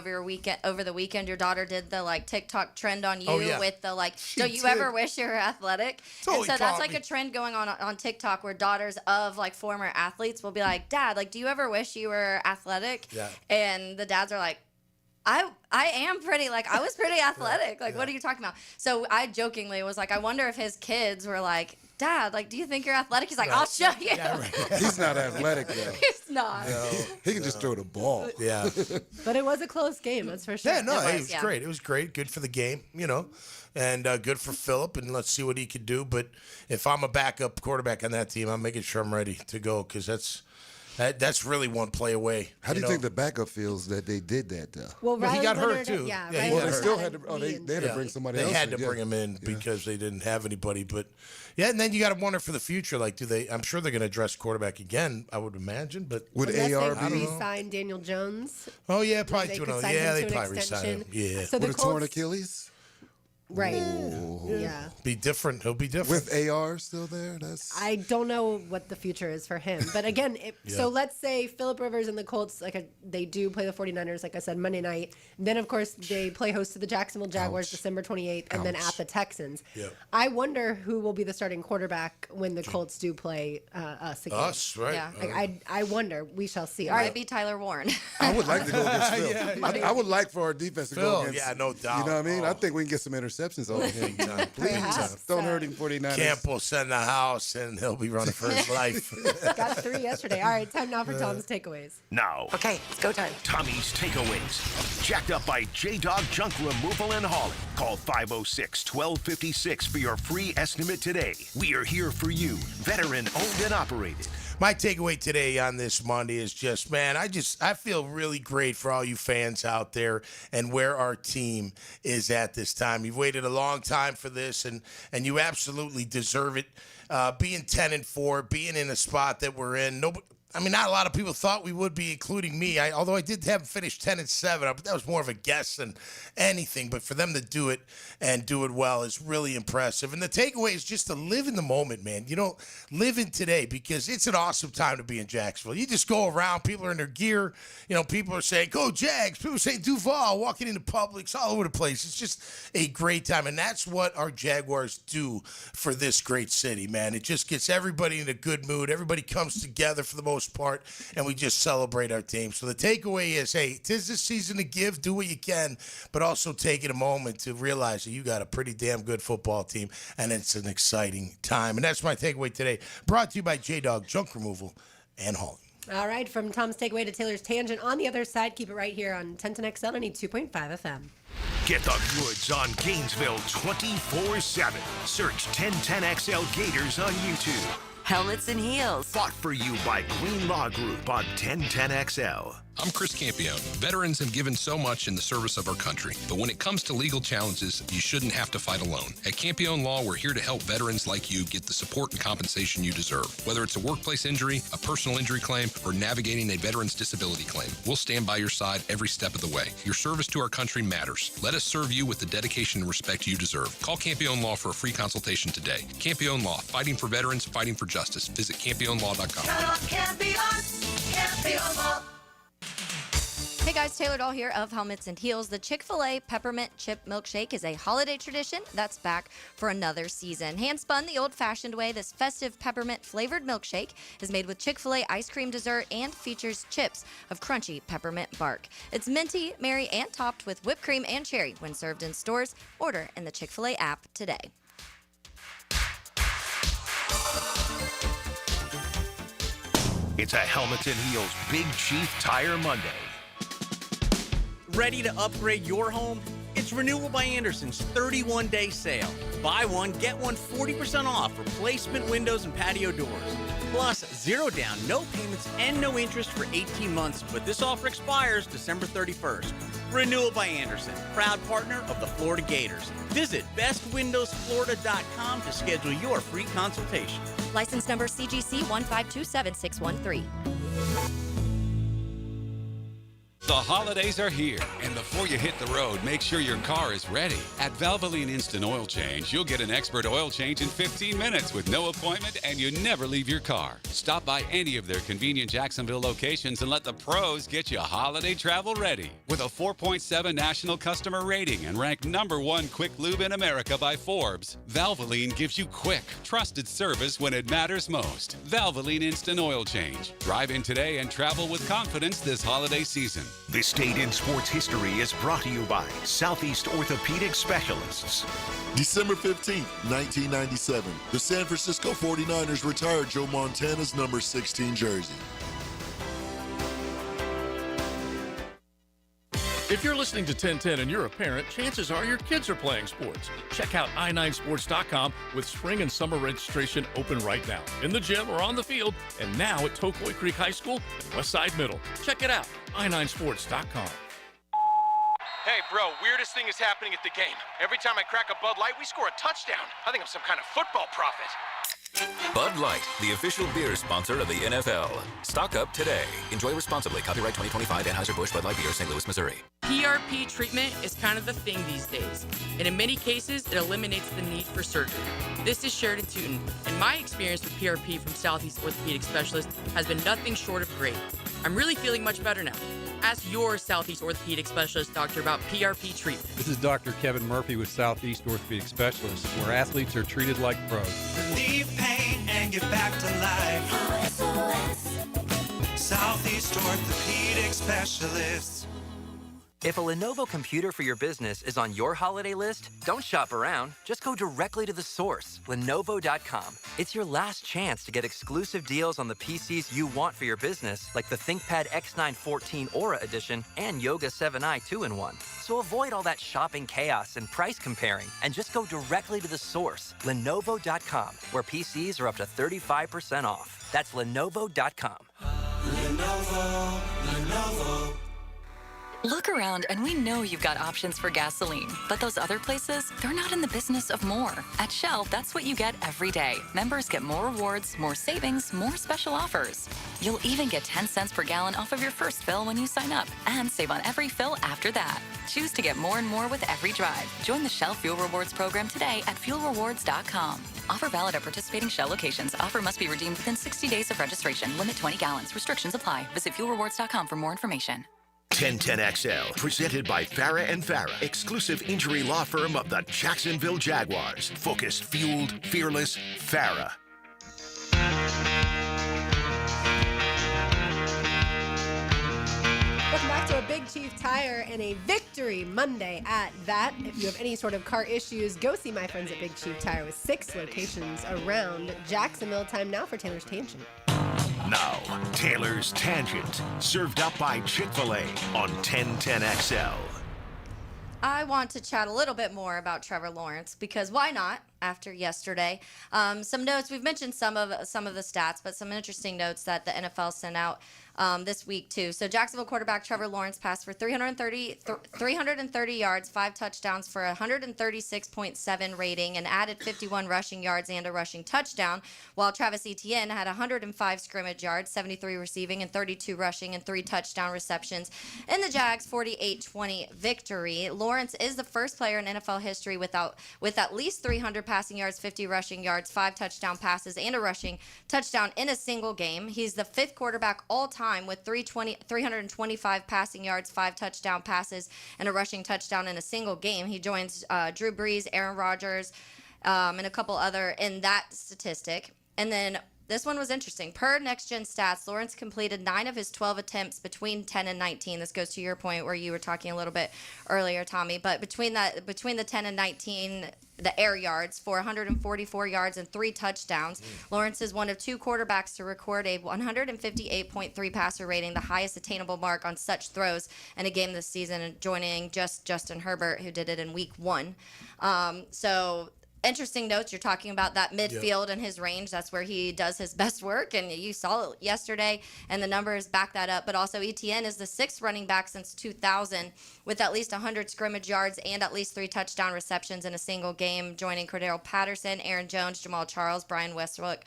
S1: over the weekend. Your daughter did the TikTok trend on you with the don't you ever wish you were athletic?
S6: Totally
S1: and so that's
S6: caught me.
S1: a trend going on TikTok where daughters of former athletes will be like, Dad, do you ever wish you were athletic?
S6: Yeah.
S1: And the dads are like, I am pretty, I was pretty athletic. What are you talking about? So I jokingly was like, I wonder if his kids were like, Dad, do you think you're athletic? He's like, I'll show you.
S6: Yeah, right.
S5: He's not athletic, though.
S1: He's not.
S5: He can just throw the ball.
S6: Yeah.
S4: But it was a close game, that's for sure.
S6: Yeah, no, it was great. It was great. Good for the game, and good for Phillip, and let's see what he could do. But if I'm a backup quarterback on that team, I'm making sure I'm ready to go because that's really one play away.
S5: How do you think the backup feels that they did that, though?
S4: Well,
S6: he got
S4: Leonard,
S6: hurt, too.
S4: Yeah,
S6: Yeah, he
S4: Riley
S6: got hurt.
S5: They still
S4: Leonard
S5: had to. They had to bring somebody
S6: They
S5: else.
S6: had to bring him in because they didn't have anybody. But and then you got to wonder for the future. Do they? I'm sure they're going to address quarterback again. I would imagine. But
S5: would
S4: Unless
S5: AR
S4: they
S5: be?
S4: re-sign Daniel Jones.
S6: Oh yeah, probably
S4: They
S6: to
S4: could
S6: another.
S4: sign
S6: Yeah,
S4: him
S6: they
S4: to an
S6: probably resign him.
S4: extension.
S6: Yeah,
S4: So the
S5: With a torn
S4: Colts-
S5: Achilles?
S4: Right.
S5: Oh.
S4: Yeah.
S6: be different. He'll be different.
S5: With AR still there?
S4: I don't know what the future is for him. But again, so let's say Phillip Rivers and the Colts, they do play the 49ers, like I said, Monday night. Then, of course, they play host to the Jacksonville Jaguars December 28th, and then at the Texans.
S6: Yep.
S4: I wonder who will be the starting quarterback when the Colts do play us again.
S6: Us, right?
S1: Yeah.
S4: I wonder. We shall see.
S1: It might be Tyler Warren.
S5: I would like to go against Phil.
S6: Yeah.
S5: I would like for our defense to
S6: Phil,
S5: go against.
S6: yeah, no doubt.
S5: You know what I mean?
S6: Oh.
S5: I think we can get some interceptions over him. Please,
S4: Perhaps.
S5: don't hurt him, 49ers.
S6: Camp will send the house, and he'll be running for his life.
S4: Got 3 yesterday. All right, time now for Tom's takeaways.
S2: Now,
S17: Okay, it's go time.
S2: Tommy's takeaways. Jacked up by J-Dog Junk Removal and Hauling. Call 506-1256 for your free estimate today. We are here for you. Veteran owned and operated.
S6: My takeaway today on this Monday is just, man, I feel really great for all you fans out there and where our team is at this time. You've waited a long time for this, and you absolutely deserve it. Being 10-4, being in a spot that we're in, not a lot of people thought we would be, including me. Although I did have finished 10-7, but that was more of a guess than anything. But for them to do it and do it well is really impressive. And the takeaway is just to live in the moment, man. Live in today because it's an awesome time to be in Jacksonville. You just go around, people are in their gear. People are saying, "Go Jags." People say Duval, walking into Publix, all over the place. It's just a great time, and that's what our Jaguars do for this great city, man. It just gets everybody in a good mood. Everybody comes together for the most part, and we just celebrate our team. So the takeaway is, hey, 'tis the season to give, do what you can, but also taking a moment to realize that you got a pretty damn good football team, and it's an exciting time. And that's my takeaway today, brought to you by J-Dog Junk Removal and Hauling.
S4: All right, from Tom's takeaway to Taylor's tangent. On the other side, keep it right here on 1010XL and 2.5 FM.
S2: Get the goods on Gainesville 24/7. Search 1010XL Gators on YouTube.
S17: Helmets and heels.
S2: Bought for you by Green Law Group on 1010XL.
S17: I'm Chris Campione. Veterans have given so much in the service of our country, but when it comes to legal challenges, you shouldn't have to fight alone. At Campione Law, we're here to help veterans like you get the support and compensation you deserve. Whether it's a workplace injury, a personal injury claim, or navigating a veteran's disability claim, we'll stand by your side every step of the way. Your service to our country matters. Let us serve you with the dedication and respect you deserve. Call Campione Law for a free consultation today. Campione Law, fighting for veterans, fighting for justice. Visit CampioneLaw.com.
S1: Campione Law. Hey guys, Taylor Doll here of Helmets and Heels. The Chick-fil-A Peppermint Chip Milkshake is a holiday tradition that's back for another season. Hand-spun the old-fashioned way, this festive peppermint-flavored milkshake is made with Chick-fil-A ice cream dessert and features chips of crunchy peppermint bark. It's minty, merry, and topped with whipped cream and cherry when served in stores. Order in the Chick-fil-A app today.
S2: It's a Helmets and Heels Big Chief Tire Monday.
S9: Ready to upgrade your home? It's Renewal by Anderson's 31-day sale. Buy one, get one 40% off replacement windows and patio doors. Plus, 0 down, no payments, and no interest for 18 months. But this offer expires December 31st. Renewal by Anderson, proud partner of the Florida Gators. Visit bestwindowsflorida.com to schedule your free consultation.
S1: License number CGC 1527613.
S21: The holidays are here, and before you hit the road, make sure your car is ready. At Valvoline Instant Oil Change, you'll get an expert oil change in 15 minutes with no appointment, and you never leave your car. Stop by any of their convenient Jacksonville locations and let the pros get you holiday travel ready. With a 4.7 national customer rating and ranked #1 quick lube in America by Forbes, Valvoline gives you quick, trusted service when it matters most. Valvoline Instant Oil Change. Drive in today and travel with confidence this holiday season.
S2: This date in sports history is brought to you by Southeast Orthopedic Specialists.
S18: December 15th, 1997, the San Francisco 49ers retired Joe Montana's number 16 jersey.
S13: If you're listening to 1010 and you're a parent, chances are your kids are playing sports. Check out i9sports.com with spring and summer registration open right now. In the gym or on the field, and now at Tokoi Creek High School and Westside Middle. Check it out, i9sports.com.
S19: Hey, bro, weirdest thing is happening at the game. Every time I crack a Bud Light, we score a touchdown. I think I'm some kind of football prophet.
S20: Bud Light, the official beer sponsor of the NFL. Stock up today. Enjoy responsibly. Copyright 2025 Anheuser-Busch Bud Light Beer, St. Louis, Missouri.
S22: PRP treatment is kind of the thing these days, and in many cases, it eliminates the need for surgery. This is Sheridan Tootin, and my experience with PRP from Southeast Orthopedic Specialist has been nothing short of great. I'm really feeling much better now. Ask your Southeast Orthopedic Specialist doctor about PRP treatment.
S26: This is Dr. Kevin Murphy with Southeast Orthopedic Specialists, where athletes are treated like pros.
S12: Relieve pain and get back to life. Southeast Orthopedic Specialists.
S27: If a Lenovo computer for your business is on your holiday list, don't shop around. Just go directly to the source, Lenovo.com. It's your last chance to get exclusive deals on the PCs you want for your business, like the ThinkPad X9 14 Aura Edition and Yoga 7i 2-in-1. So avoid all that shopping chaos and price comparing, and just go directly to the source, Lenovo.com, where PCs are up to 35% off. That's Lenovo.com.
S12: Lenovo.
S28: Look around and we know you've got options for gasoline, but those other places, they're not in the business of more. At Shell, that's what you get every day. Members get more rewards, more savings, more special offers. You'll even get 10 cents per gallon off of your first fill when you sign up, and save on every fill after that. Choose to get more and more with every drive. Join the Shell Fuel Rewards program today at fuelrewards.com. Offer valid at participating Shell locations. Offer must be redeemed within 60 days of registration. Limit 20 gallons. Restrictions apply. Visit fuelrewards.com for more information.
S2: 1010XL, presented by Farah and Farah, exclusive injury law firm of the Jacksonville Jaguars. Focused, fueled, fearless, Farah.
S4: Welcome back to a Big Chief Tire and a Victory Monday at that. If you have any sort of car issues, go see my friends at Big Chief Tire with 6 locations around Jacksonville. Time now for Taylor's Tangent.
S2: Now, Taylor's Tangent, served up by Chick-fil-A on 1010XL.
S1: I want to chat a little bit more about Trevor Lawrence, because why not? After yesterday, some notes. We've mentioned some of the stats, but some interesting notes that the NFL sent out this week too. So Jacksonville quarterback Trevor Lawrence passed for 330 yards, 5 touchdowns for a 136.7 rating, and added 51 rushing yards and a rushing touchdown, while Travis Etienne had 105 scrimmage yards, 73 receiving, and 32 rushing, and 3 touchdown receptions in the Jags' 48-20 victory. Lawrence is the first player in NFL history with at least 300 passing yards, 50 rushing yards, 5 touchdown passes, and a rushing touchdown in a single game. He's the 5th quarterback all time with 325 passing yards, 5 touchdown passes, and a rushing touchdown in a single game. He joins Drew Brees, Aaron Rodgers, and a couple other in that statistic. And then this one was interesting. Per Next Gen Stats, Lawrence completed 9 of his 12 attempts between 10 and 19. This goes to your point where you were talking a little bit earlier, Tommy. But between the 10 and 19, the air yards for 144 yards and 3 touchdowns. Lawrence is one of 2 quarterbacks to record a 158.3 passer rating, the highest attainable mark on such throws in a game this season, joining just Justin Herbert, who did it in week 1. So interesting notes. You're talking about that midfield and his range. That's where he does his best work, and you saw it yesterday, and the numbers back that up. But also, Etienne is the 6th running back since 2000 with at least 100 scrimmage yards and at least 3 touchdown receptions in a single game, joining Cordero Patterson, Aaron Jones, Jamal Charles, Brian Westbrook,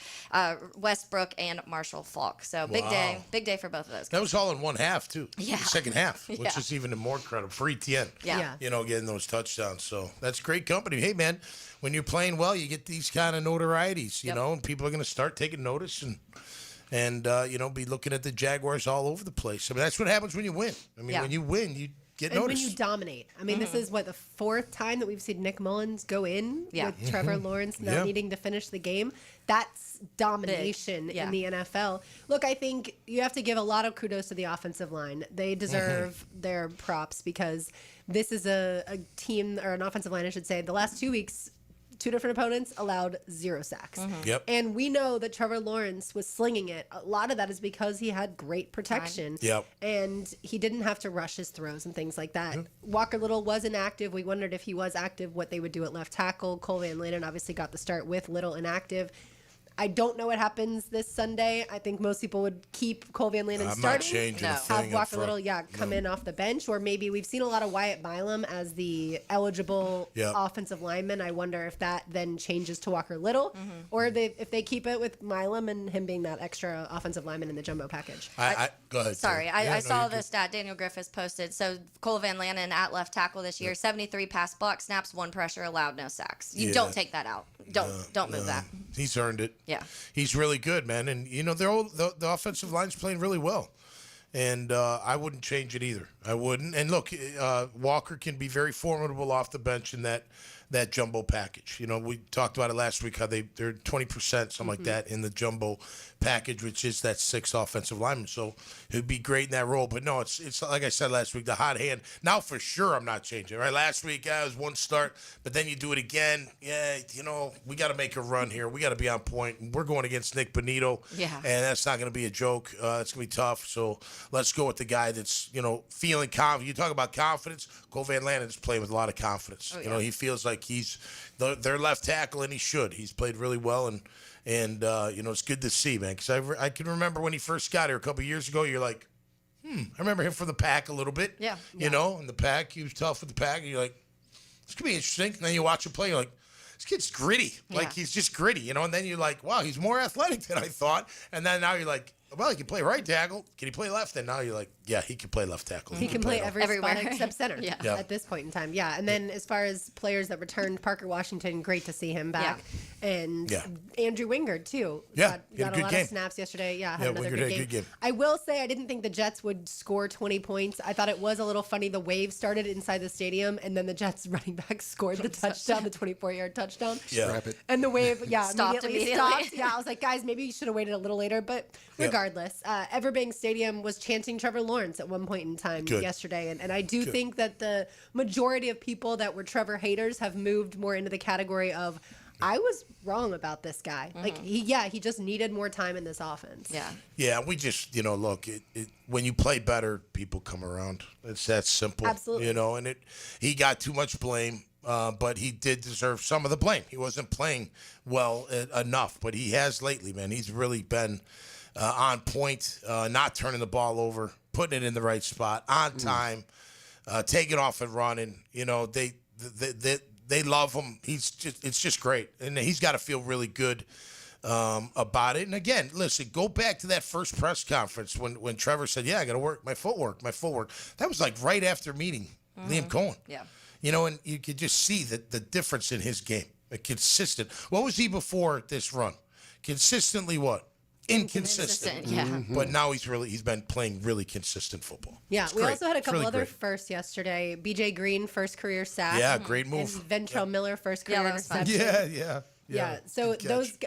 S1: and Marshall Faulk. So big day for both of those guys.
S6: That was all in one half, too.
S1: Yeah.
S6: The second half, which is even more credible for Etienne.
S1: Yeah.
S6: Getting those touchdowns. So that's great company. Hey, man, when you're playing well, you get these kind of notorieties, you know, and people are going to start taking notice and be looking at the Jaguars all over the place. I mean, that's what happens when you win. I mean, when you win, you get
S4: and
S6: noticed.
S4: when you dominate. I mean, this is, the 4th time that we've seen Nick Mullins go in with Trevor Lawrence not needing to finish the game. That's domination in the NFL. Look, I think you have to give a lot of kudos to the offensive line. They deserve their props because this is a team, or an offensive line, I should say, the last 2 weeks, 2 different opponents allowed 0 sacks.
S6: Yep.
S4: And we know that Trevor Lawrence was slinging it. A lot of that is because he had great protection.
S6: Yep.
S4: And he didn't have to rush his throws and things like that. Walker Little was inactive. We wondered if he was active, what they would do at left tackle. Cole Van Lannon obviously got the start with Little inactive. I don't know what happens this Sunday. I think most people would keep Cole Van Lannon starting.
S6: I'm not changing a thing
S4: Have
S6: up
S4: Walker
S6: front.
S4: Little, come in off the bench. Or maybe we've seen a lot of Wyatt Milam as the eligible offensive lineman. I wonder if that then changes to Walker Little. Or if they keep it with Milam and him being that extra offensive lineman in the jumbo package.
S6: Go ahead.
S1: Sorry, I saw the stat Daniel Griffiths posted. So Cole Van Lannon at left tackle this year, 73 pass block snaps, 1 pressure allowed, no sacks. You don't take that out. Don't move that.
S6: He's earned it.
S1: Yeah.
S6: He's really good, man. And, the offensive line's playing really well. And I wouldn't change it either. I wouldn't. And look, Walker can be very formidable off the bench in that jumbo package. We talked about it last week, how they're 20%, something like that, in the jumbo package, which is that 6 offensive linemen. So he'd be great in that role. But no, it's like I said last week, the hot hand. Now for sure I'm not changing. Right? Last week it was 1 start, but then you do it again. Yeah, we got to make a run here. We got to be on point. We're going against Nick Bonito.
S1: Yeah.
S6: And that's not going to be a joke. It's going to be tough. So let's go with the guy that's, feeling confident. You talk about confidence. Cole Van Lannon is playing with a lot of confidence. He feels like he's their left tackle, and he should. He's played really well, and it's good to see, man. Because I can remember when he first got here a couple years ago. You're like, I remember him for the Pack a little bit.
S1: Yeah.
S6: In the Pack, he was tough with the Pack. And you're like, this could be interesting. And then you watch him play, you're like, this kid's gritty. Like, he's just gritty, And then you're like, wow, he's more athletic than I thought. And then now you're like, well, he can play right tackle. Can he play left? And now you're like, yeah, he can play left tackle.
S4: He can play everywhere spot except center
S1: Yeah.
S4: at this point in time. Yeah. And then as far as players that returned, Parker Washington, great to see him back. And Andrew Wingard, too.
S6: Yeah,
S4: Got a lot of snaps yesterday. Yeah, had another good game. I will say I didn't think the Jets would score 20 points. I thought it was a little funny. The wave started inside the stadium, and then the Jets running back scored the touchdown, the 24-yard touchdown.
S6: Yeah.
S4: And the wave,
S1: Stopped immediately.
S4: stopped. Yeah, I was like, guys, maybe you should have waited a little later. But regardless, Everbank Stadium was chanting Trevor Lawrence at one point in time yesterday. And I do think that the majority of people that were Trevor haters have moved more into the category of, I was wrong about this guy. Like, he just needed more time in this offense.
S1: Yeah.
S6: Yeah, we just, look, when you play better, people come around. It's that simple.
S4: Absolutely.
S6: And he got too much blame. But he did deserve some of the blame. He wasn't playing well enough, but he has lately, man. He's really been on point, not turning the ball over, putting it in the right spot, on time, taking off and running. You know, they love him. It's just great, and he's got to feel really good about it. And again, listen, go back to that first press conference when Trevor said, "Yeah, I got to work my footwork." That was like right after meeting Liam Coen.
S1: Yeah.
S6: You know, and you could just see the difference in his game. A consistent. What was he before this run? Consistently what? Inconsistent.
S1: Yeah.
S6: But now he's been playing really consistent football.
S4: Yeah,
S6: It's
S4: we
S6: great.
S4: also had a
S6: It's
S4: couple
S6: really
S4: other
S6: great.
S4: firsts yesterday. BJ Green, first career sack.
S6: Yeah, great move.
S4: And Ventrell Miller, first career
S1: that was fun.
S4: interception.
S6: Yeah.
S4: So
S6: Good catch.
S4: those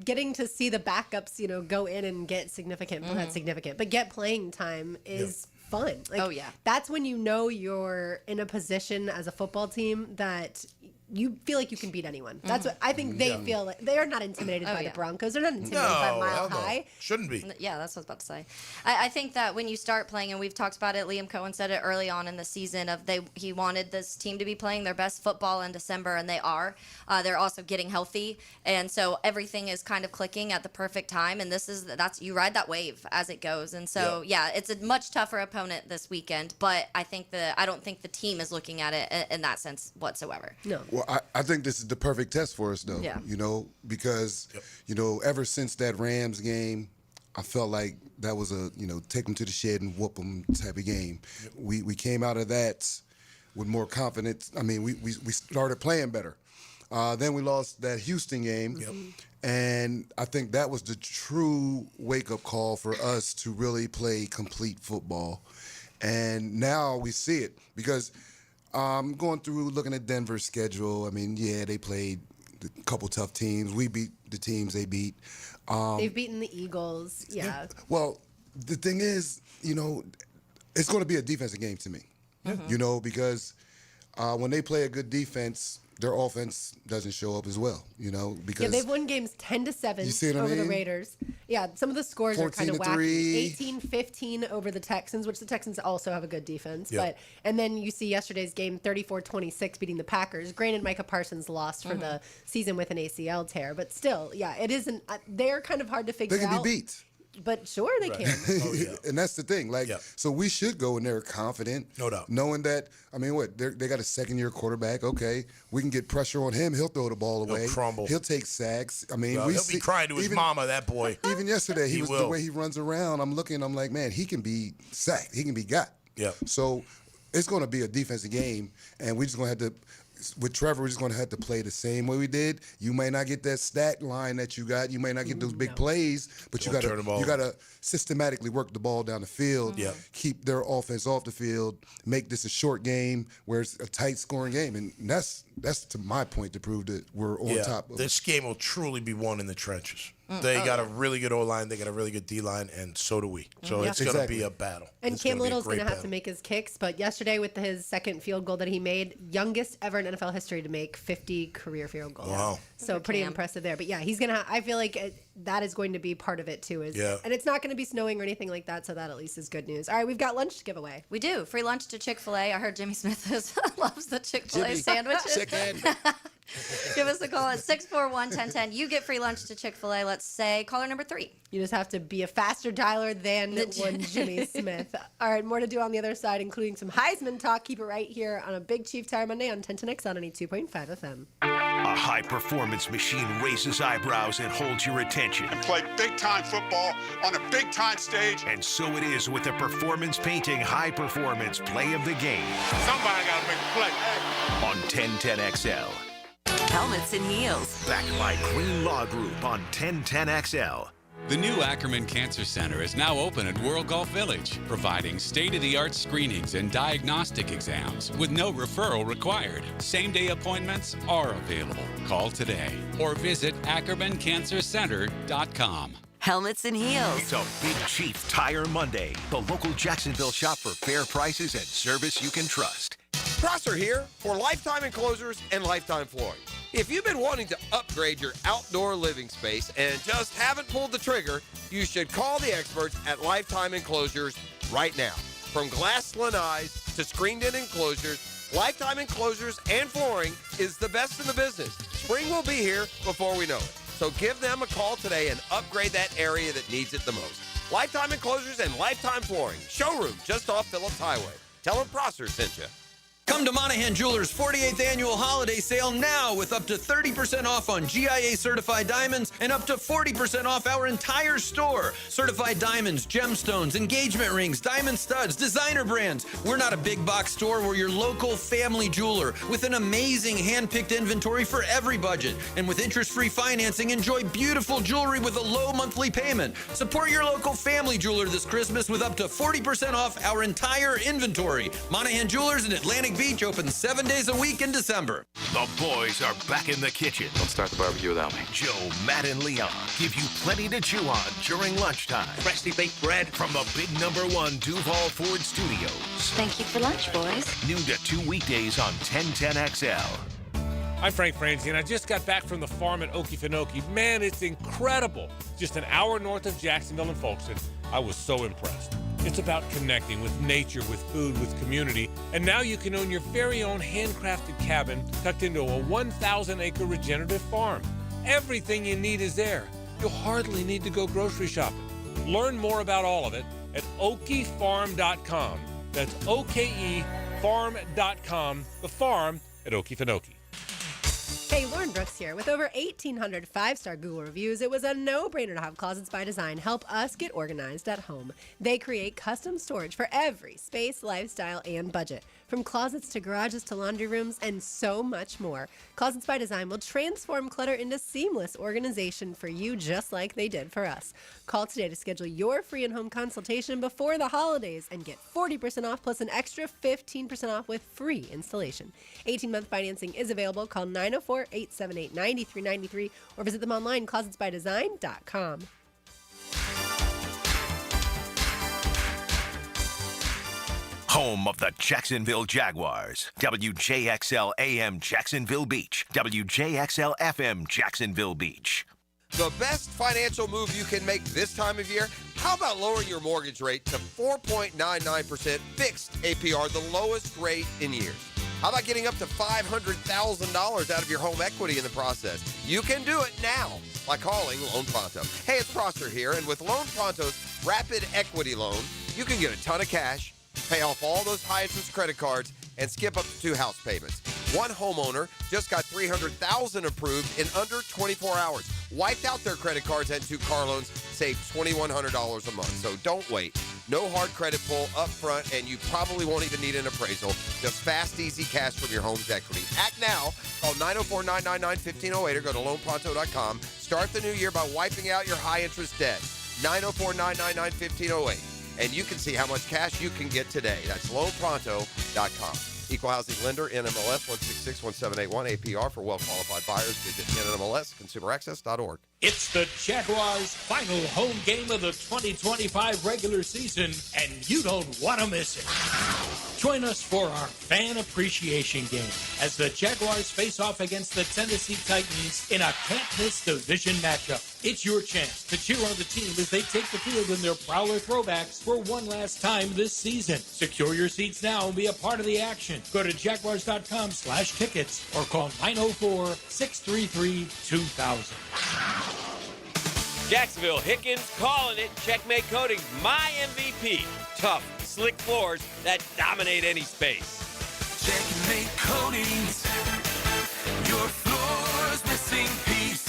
S4: getting to see the backups, go in and get significant, well, not significant, but get playing time is fun. Like,
S1: Oh, yeah.
S4: That's when you know you're in a position as a football team that you feel like you can beat anyone. That's what I think they feel. Like they are not intimidated by the Broncos. They're not intimidated by Mile
S6: hell no.
S4: High.
S6: Shouldn't be.
S1: Yeah, that's what I was about to say. I think that when you start playing, and we've talked about it, Liam Coen said it early on in the season, he wanted this team to be playing their best football in December, and they are. They're also getting healthy, and so everything is kind of clicking at the perfect time. And that's you ride that wave as it goes. And so it's a much tougher opponent this weekend, but I don't think the team is looking at it in that sense whatsoever.
S4: No.
S5: Well, I think this is the perfect test for us, though.
S1: Yeah.
S5: Because ever since that Rams game, I felt like that was a take them to the shed and whoop them type of game. We came out of that with more confidence. I mean, we started playing better. Then we lost that Houston game, and I think that was the true wake-up call for us to really play complete football. And now we see it because going through looking at Denver's schedule, I mean, they played a couple tough teams. We beat the teams they beat.
S4: They've beaten the Eagles. Yeah.
S5: Well, the thing is, it's going to be a defensive game to me. Because when they play a good defense, their offense doesn't show up as well, because
S4: they've won games 10-7
S5: You see what I
S4: over the
S5: mean?
S4: Raiders. Yeah, some of the scores are kind of
S5: 14-3.
S4: wacky. 18-15 over the Texans, which the Texans also have a good defense.
S6: Yeah.
S4: And then you see yesterday's game 34-26 beating the Packers. Granted, Micah Parsons lost for the season with an ACL tear, but still, it isn't. They're kind of hard to figure
S5: they
S4: out.
S5: can be beat.
S4: But sure, they can.
S5: And that's the thing. So we should go in there confident.
S6: No doubt.
S5: Knowing that, they got a second-year quarterback. Okay, we can get pressure on him. He'll throw the ball away.
S6: He'll crumble.
S5: He'll take sacks. I mean,
S6: He'll be crying to his mama, that boy.
S5: Even yesterday,
S6: He
S5: the
S6: will.
S5: way he runs around, I'm like, man, he can be sacked. He can be got.
S6: Yeah.
S5: So it's going to be a defensive game, and we're just going to have to. With Trevor, we're just going to have to play the same way we did. You may not get that stat line that you got. You may not get those big plays, but you got to systematically work the ball down the field. Keep their offense off the field. Make this a short game where it's a tight scoring game, and that's to my point to prove that we're on top of
S6: this game will truly be won in the trenches. They got a really good O-line. They got a really good D-line, and so do we. So it's going to be a battle.
S4: And
S6: It's
S4: Cam
S6: gonna be a
S4: Little's going
S6: great
S4: to have
S6: battle.
S4: to make his kicks, but yesterday with his second field goal that he made, youngest ever in NFL history to make 50 career field goals.
S6: Wow.
S4: So pretty impressive there. But yeah, he's going to I feel like that is going to be part of it too. And it's not going to be snowing or anything like that, so that at least is good news. All right, we've got lunch to give away.
S1: We do. Free lunch to Chick-fil-A. I heard Jimmy Smith loves the Chick-fil-A
S5: Jimmy.
S1: sandwiches.
S5: Chicken.
S1: Give us a call at 641-1010. You get free lunch to Chick-fil-A. Let's say caller number 3.
S4: You just have to be a faster dialer than one Jimmy Smith. All right, more to do on the other side, including some Heisman talk. Keep it right here on a Big Chief Tire Monday on 1010X on 92.5 FM.
S2: A high-performance machine raises eyebrows and holds your attention.
S7: Play big-time football on a big-time stage.
S2: And so it is with the Performance Painting High Performance Play of the Game.
S7: Somebody got to make a play.
S2: On 1010XL.
S8: Helmets and heels.
S2: Backed by Green Law Group on 1010XL.
S21: The new Ackerman Cancer Center is now open at World Golf Village, providing state-of-the-art screenings and diagnostic exams with no referral required. Same-day appointments are available. Call today or visit AckermanCancerCenter.com.
S8: Helmets and heels.
S2: It's a Big Chief Tire Monday. The local Jacksonville shop for fair prices and service you can trust.
S10: Prosser here for Lifetime Enclosures and Lifetime Flooring. If you've been wanting to upgrade your outdoor living space and just haven't pulled the trigger, you should call the experts at Lifetime Enclosures right now. From glass lanais to screened-in enclosures, Lifetime Enclosures and Flooring is the best in the business. Spring will be here before we know it. So give them a call today and upgrade that area that needs it the most. Lifetime Enclosures and Lifetime Flooring. Showroom just off Phillips Highway. Tell them Prosser sent you.
S3: Come to Monahan Jewelers' 48th annual holiday sale now with up to 30% off on GIA certified diamonds and up to 40% off our entire store. Certified diamonds, gemstones, engagement rings, diamond studs, designer brands. We're not a big box store. We're your local family jeweler with an amazing hand-picked inventory for every budget. And with interest-free financing, enjoy beautiful jewelry with a low monthly payment. Support your local family jeweler this Christmas with up to 40% off our entire inventory. Monahan Jewelers in Atlantic Beach open 7 days a week in December.
S2: The boys are back in the kitchen.
S20: Don't start the barbecue without me.
S2: Joe, Matt, and Leon give you plenty to chew on during lunchtime. Freshly baked bread from the big #1 Duval Ford Studios.
S28: Thank you for lunch, boys.
S2: Noon to 2 weekdays on 1010XL.
S11: I'm Frank Franzi, and I just got back from the farm at Okefenokee. Man, it's incredible. Just an hour north of Jacksonville and Folkestone. I was so impressed. It's about connecting with nature, with food, with community. And now you can own your very own handcrafted cabin tucked into a 1,000-acre regenerative farm. Everything you need is there. You'll hardly need to go grocery shopping. Learn more about all of it at okefarm.com. That's O-K-E farm.com, the farm at Okefenokee.
S4: Hey, Lauren Brooks here. With over 1,800 five-star Google reviews, it was a no-brainer to have Closets by Design help us get organized at home. They create custom storage for every space, lifestyle, and budget. From closets to garages to laundry rooms and so much more. Closets by Design will transform clutter into seamless organization for you just like they did for us. Call today to schedule your free in-home consultation before the holidays and get 40% off plus an extra 15% off with free installation. 18-month financing is available. Call 904-878-9393 or visit them online, closetsbydesign.com.
S2: Home of the Jacksonville Jaguars. WJXL AM Jacksonville Beach. WJXL FM Jacksonville Beach.
S10: The best financial move you can make this time of year? How about lowering your mortgage rate to 4.99% fixed APR, the lowest rate in years? How about getting up to $500,000 out of your home equity in the process? You can do it now by calling Loan Pronto. Hey, it's Prosser here, and with Loan Pronto's Rapid Equity Loan, you can get a ton of cash, pay off all those high-interest credit cards, and skip up to 2 house payments. One homeowner just got $300,000 approved in under 24 hours. Wiped out their credit cards and 2 car loans, saved $2,100 a month. So don't wait. No hard credit pull up front, and you probably won't even need an appraisal. Just fast, easy cash from your home's equity. Act now. Call 904-999-1508 or go to loanpronto.com. Start the new year by wiping out your high-interest debt. 904-999-1508. And you can see how much cash you can get today. That's loanpronto.com. Equal housing lender, NMLS 1661781, APR for well-qualified buyers. Visit NMLS, consumeraccess.org.
S14: It's the Jaguars' final home game of the 2025 regular season, and you don't want to miss it. Join us for our fan appreciation game as the Jaguars face off against the Tennessee Titans in a can't-miss division matchup. It's your chance to cheer on the team as they take the field in their Prowler throwbacks for one last time this season. Secure your seats now and be a part of the action. Go to jaguars.com/tickets or call 904-633-2000.
S15: Jacksonville Hickens calling it. Checkmate Coating's my MVP. Tough, slick floors that dominate any space.
S12: Checkmate Coatings, your floor's missing piece.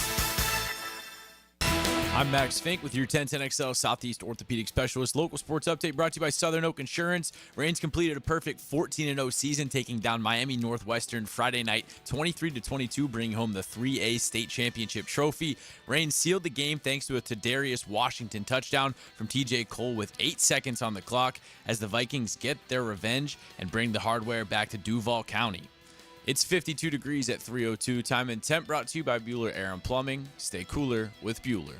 S16: I'm Max Fink with your 1010XL Southeast Orthopedic Specialist. Local sports update brought to you by Southern Oak Insurance. Reigns completed a perfect 14-0 season, taking down Miami Northwestern Friday night 23-22, bringing home the 3A state championship trophy. Reigns sealed the game thanks to a Tadarius Washington touchdown from TJ Cole with 8 seconds on the clock as the Vikings get their revenge and bring the hardware back to Duval County. It's 52 degrees at 3:02. Time and temp brought to you by Bueller Air and Plumbing. Stay cooler with Bueller.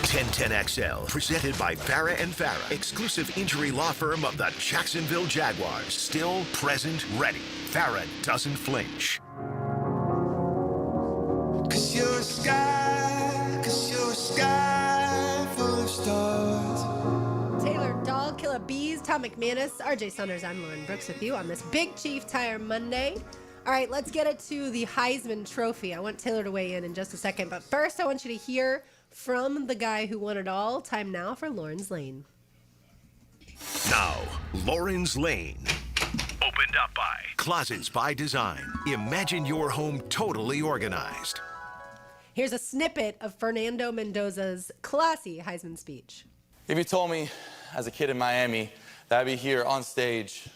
S2: 1010XL, presented by Farah and Farah, exclusive injury law firm of the Jacksonville Jaguars. Still, present, ready. Farah doesn't flinch.
S12: Cause you're a sky full of stars.
S4: Taylor Dahl, Killer Bees, Tom McManus, RJ Saunders. I'm Lauren Brooks with you on this Big Chief Tire Monday. All right, let's get it to the Heisman Trophy. I want Taylor to weigh in just a second, but first I want you to hear from the guy who won it all. Time now for Lauren's Lane.
S2: Now, Lauren's Lane. Opened up by Closets by Design. Imagine your home totally organized.
S4: Here's a snippet of Fernando Mendoza's classy Heisman speech.
S9: If you told me as a kid in Miami that I'd be here on stage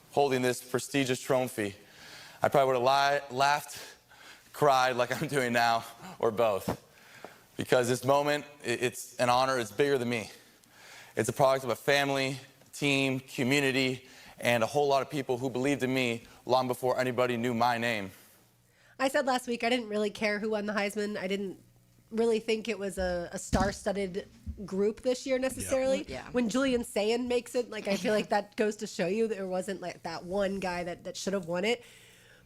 S9: holding this prestigious trophy, I probably would have laughed, cried like I'm doing now, or both. Because this moment, it's an honor, it's bigger than me. It's a product of a family, team, community, and a whole lot of people who believed in me long before anybody knew my name.
S4: I said last week I didn't really care who won the Heisman. I didn't really think it was a star-studded group this year necessarily.
S1: Yeah.
S4: When Julian Sayin makes it, like I feel like that goes to show you there wasn't like that one guy that should have won it.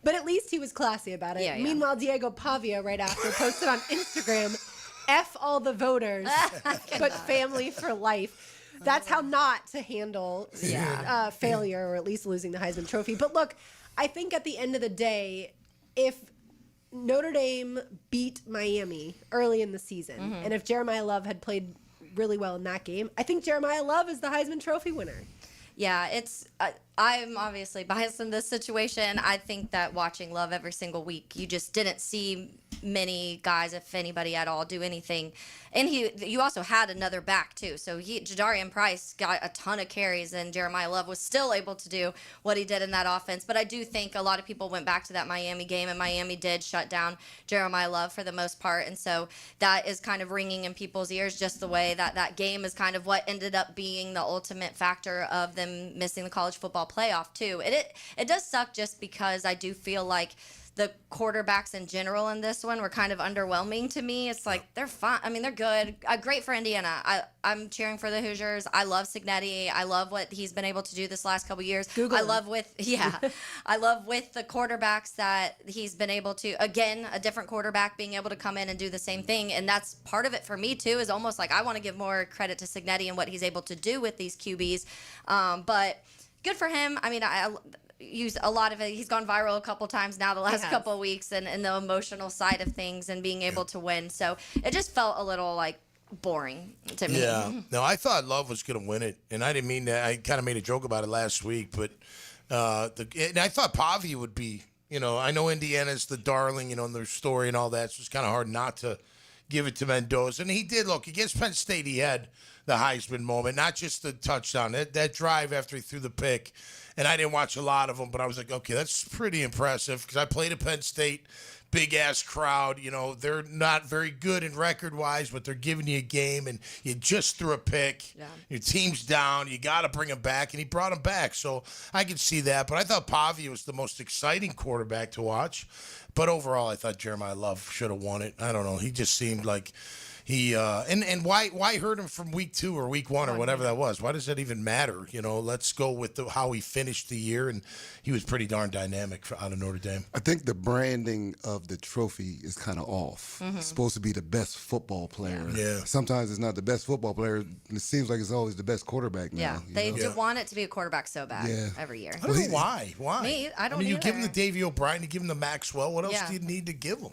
S4: But at least he was classy about it.
S1: Yeah, yeah.
S4: Meanwhile, Diego Pavia right after posted on Instagram, F all the voters, but family for life. That's how not to handle failure, or at least losing the Heisman Trophy. But look, I think at the end of the day, if Notre Dame beat Miami early in the season, and if Jeremiah Love had played really well in that game, I think Jeremiah Love is the Heisman Trophy winner.
S1: Yeah, it's. I'm obviously biased in this situation. I think that watching Love every single week, you just didn't see many guys, if anybody at all, do anything. And you also had another back too. So Jadarian Price got a ton of carries, and Jeremiah Love was still able to do what he did in that offense. But I do think a lot of people went back to that Miami game, and Miami did shut down Jeremiah Love for the most part. And so that is kind of ringing in people's ears, just the way that game is kind of what ended up being the ultimate factor of them missing the college football playoff too. It does suck just because I do feel like the quarterbacks in general in this one were kind of underwhelming to me. It's like they're fine. I mean, they're good. Great for Indiana. I'm cheering for the Hoosiers. I love Cignetti. I love what he's been able to do this last couple years. I love with the quarterbacks that he's been able to, again, a different quarterback being able to come in and do the same thing. And that's part of it for me too, is almost like I want to give more credit to Cignetti and what he's able to do with these QBs. But good for him. I mean, I use a lot of it. He's gone viral a couple times now the last couple of weeks, and the emotional side of things and being able to win. So it just felt a little like boring to me.
S6: Yeah. No, I thought Love was going to win it, and I didn't mean that. I kind of made a joke about it last week, but and I thought Pavia would be. I know Indiana's the darling, in their story and all that, so it's kind of hard not to give it to Mendoza. And he did. Look, against Penn State, he had the Heisman moment, not just the touchdown. That drive after he threw the pick. And I didn't watch a lot of them, but I was like, okay, that's pretty impressive, because I played at Penn State, big-ass crowd. They're not very good in record-wise, but they're giving you a game, and you just threw a pick. Yeah. Your team's down. You got to bring him back, and he brought him back. So I could see that. But I thought Pavia was the most exciting quarterback to watch. But overall, I thought Jeremiah Love should have won it. I don't know. He just seemed like he and why hurt him from week 2 or week 1 or whatever that was? Why does that even matter? Let's go with how he finished the year, and he was pretty darn dynamic out of Notre Dame.
S5: I think the branding of the trophy is kind of off. It's supposed to be the best football player.
S6: Yeah.
S5: Sometimes it's not the best football player. It seems like it's always the best quarterback now.
S1: Yeah, they do want it to be a quarterback so bad every year.
S6: I don't know why. Why?
S1: Me, I don't.
S6: You
S1: either.
S6: give him the Davey O'Brien, you give him the Maxwell. What else do you need to give him?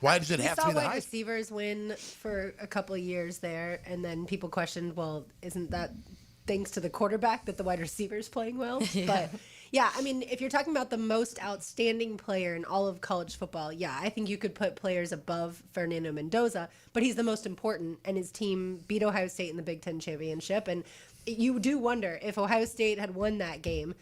S6: Why does it have to be the
S4: wide
S6: high?
S4: Receivers win for a couple of years there, and then people questioned, well, isn't that thanks to the quarterback that the wide receiver's playing well? But yeah, I mean, if you're talking about the most outstanding player in all of college football, I think you could put players above Fernando Mendoza, but he's the most important, and his team beat Ohio State in the Big Ten championship. And you do wonder, if Ohio State had won that game,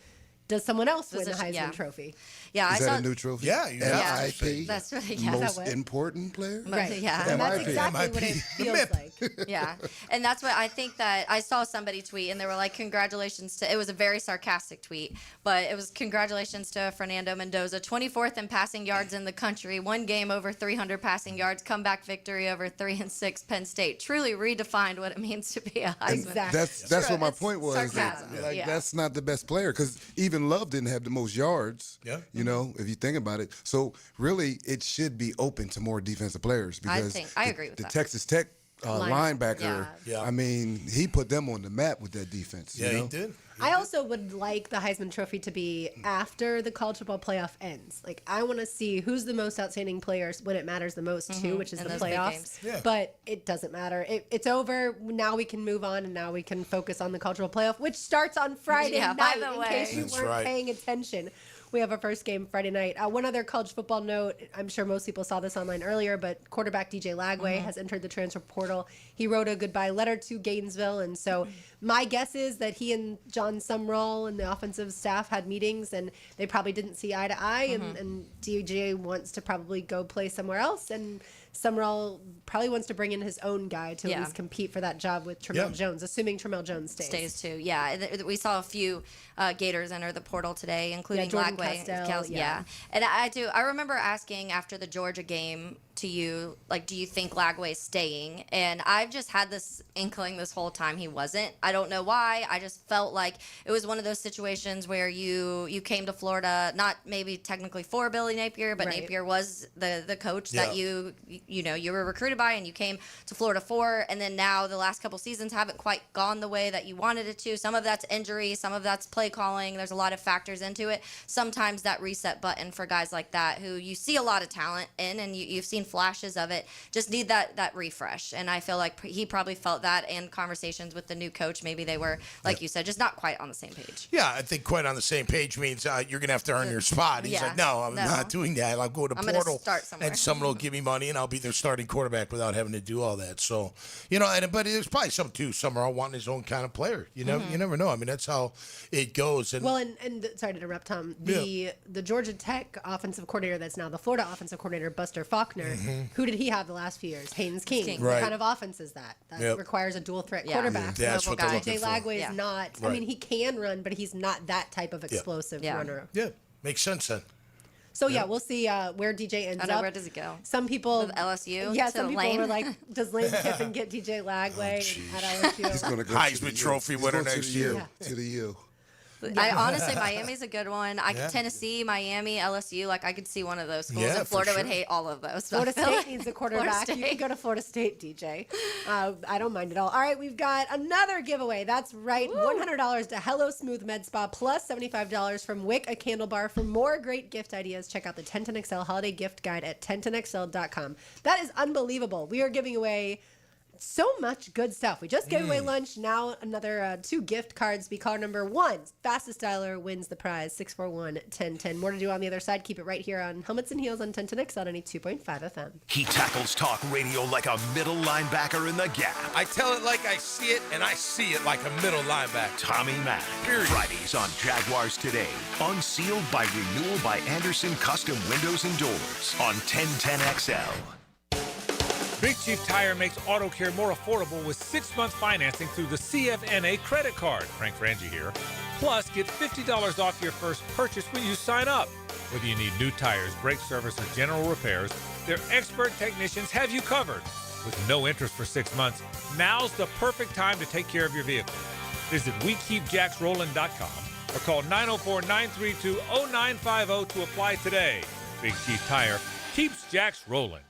S4: does someone else win the Heisman Trophy?
S1: Yeah,
S5: Is that a new trophy?
S6: Yeah,
S5: MIP.
S1: That's right.
S5: Most important player.
S4: Right.
S1: Yeah.
S4: And that's
S5: MIP.
S4: exactly what it feels like.
S1: Yeah, and that's what I think that I saw somebody tweet, and they were like, congratulations to, it was a very sarcastic tweet, but it was congratulations to Fernando Mendoza, 24th in passing yards in the country, one game over 300 passing yards, comeback victory over 3-6 Penn State. Truly redefined what it means to be a Heisman.
S5: Exactly. That's what my point was.
S1: Sarcasm.
S5: That's not the best player, because even Love didn't have the most yards.
S6: Yeah.
S5: If you think about it. So really, it should be open to more defensive players, because
S1: I agree with
S5: the
S1: that.
S5: Texas Tech linebacker.
S6: Yeah.
S5: I mean, he put them on the map with that defense.
S6: Yeah,
S5: you know?
S6: he did.
S4: I also would like the Heisman Trophy to be after the college football playoff ends. Like, I want to see who's the most outstanding players when it matters the most, too, which is
S1: in
S4: the
S1: those big
S4: playoffs.
S1: games.
S6: Yeah.
S4: But it doesn't matter. It's over. Now we can move on, and now we can focus on the college football playoff, which starts on Friday
S1: Yeah, by
S4: night,
S1: the
S4: in
S1: way.
S4: case you
S6: That's
S4: weren't
S6: right.
S4: paying attention. We have our first game Friday night. One other college football note. I'm sure most people saw this online earlier, but quarterback DJ Lagway has entered the transfer portal. He wrote a goodbye letter to Gainesville, and so my guess is that he and John Sumrall and the offensive staff had meetings, and they probably didn't see eye to eye, and DJ wants to probably go play somewhere else, and Sumrall probably wants to bring in his own guy to at least compete for that job with Tramel Jones, assuming Tramel Jones stays.
S1: Too. Yeah, we saw a few Gators enter the portal today, including
S4: Jordan
S1: Lagway.
S4: Castell,
S1: And I remember asking after the Georgia game to you, like, do you think Lagway's staying? And I've just had this inkling this whole time he wasn't. I don't know why. I just felt like it was one of those situations where you came to Florida, not maybe technically for Billy Napier, but
S4: Right.
S1: Napier was the coach that you were recruited by, and you came to Florida for, and then now the last couple seasons haven't quite gone the way that you wanted it to. Some of that's injury, some of that's play calling. There's a lot of factors into it. Sometimes that reset button for guys like that who you see a lot of talent in, and you've seen flashes of it, just need that refresh. And I feel like he probably felt that, and conversations with the new coach, maybe they were, like you said, just not quite on the same page.
S6: Yeah, I think quite on the same page means you're going to have to earn your spot. He's like, no, I'm not doing that. I'll go to
S1: I'm gonna
S6: portal
S1: start somewhere.
S6: and someone will give me money and I'll be their starting quarterback without having to do all that. So, but there's probably some too. Some are all wanting his own kind of player. You never know. I mean, that's how it goes. And
S4: Well, and sorry to interrupt, Tom. The Georgia Tech offensive coordinator that's now the Florida offensive coordinator, Buster Faulkner, who did he have the last few years? Haynes King.
S6: Right.
S4: What kind of offense is that? That requires a dual threat quarterback.
S6: That's what they're looking
S4: DJ
S6: for.
S4: Lagway is not. I
S6: Right.
S4: mean, he can run, but he's not that type of explosive runner.
S6: Yeah, makes sense then.
S4: So we'll see where DJ ends
S1: I know,
S4: up.
S1: where does he go?
S4: Some people
S1: With LSU?
S4: Yeah,
S1: To
S4: some people
S1: Lane?
S4: were like, "Does Lane Kiffin get DJ Lagway at LSU?"
S5: He's going to go
S6: Heisman Trophy winner next year.
S5: To the U.
S1: I honestly, Miami's a good one. Tennessee, Miami, LSU, like I could see one of those schools, and Florida would hate all of those.
S4: Florida
S1: I feel
S4: State
S1: like
S4: needs a
S1: Florida
S4: quarterback. You
S1: State.
S4: can go to Florida State, DJ. I don't mind at all. All right, we've got another giveaway. That's right, $100 to Hello Smooth Med Spa plus $75 from Wick, a candle bar. For more great gift ideas, check out the 1010XL Holiday Gift Guide at 1010XL.com. That is unbelievable. We are giving away so much good stuff. We just gave away lunch. Now another 2 gift cards. Be caller number 1. Fastest dialer wins the prize. 641-1010. More to do on the other side. Keep it right here on Helmets and Heels on 1010X on 92.5 FM.
S2: He tackles talk radio like a middle linebacker in the gap.
S6: I tell it like I see it, and I see it like a middle linebacker.
S2: Tommy Mack. Fridays on Jaguars Today. Unsealed by Renewal by Anderson Custom Windows and Doors on 1010XL.
S11: Big Chief Tire makes auto care more affordable with 6-month financing through the CFNA credit card. Frank Frangie here. Plus, get $50 off your first purchase when you sign up. Whether you need new tires, brake service, or general repairs, their expert technicians have you covered. With no interest for 6 months, now's the perfect time to take care of your vehicle. Visit WeKeepJacksRollin.com or call 904-932-0950 to apply today. Big Chief Tire keeps Jacks rolling.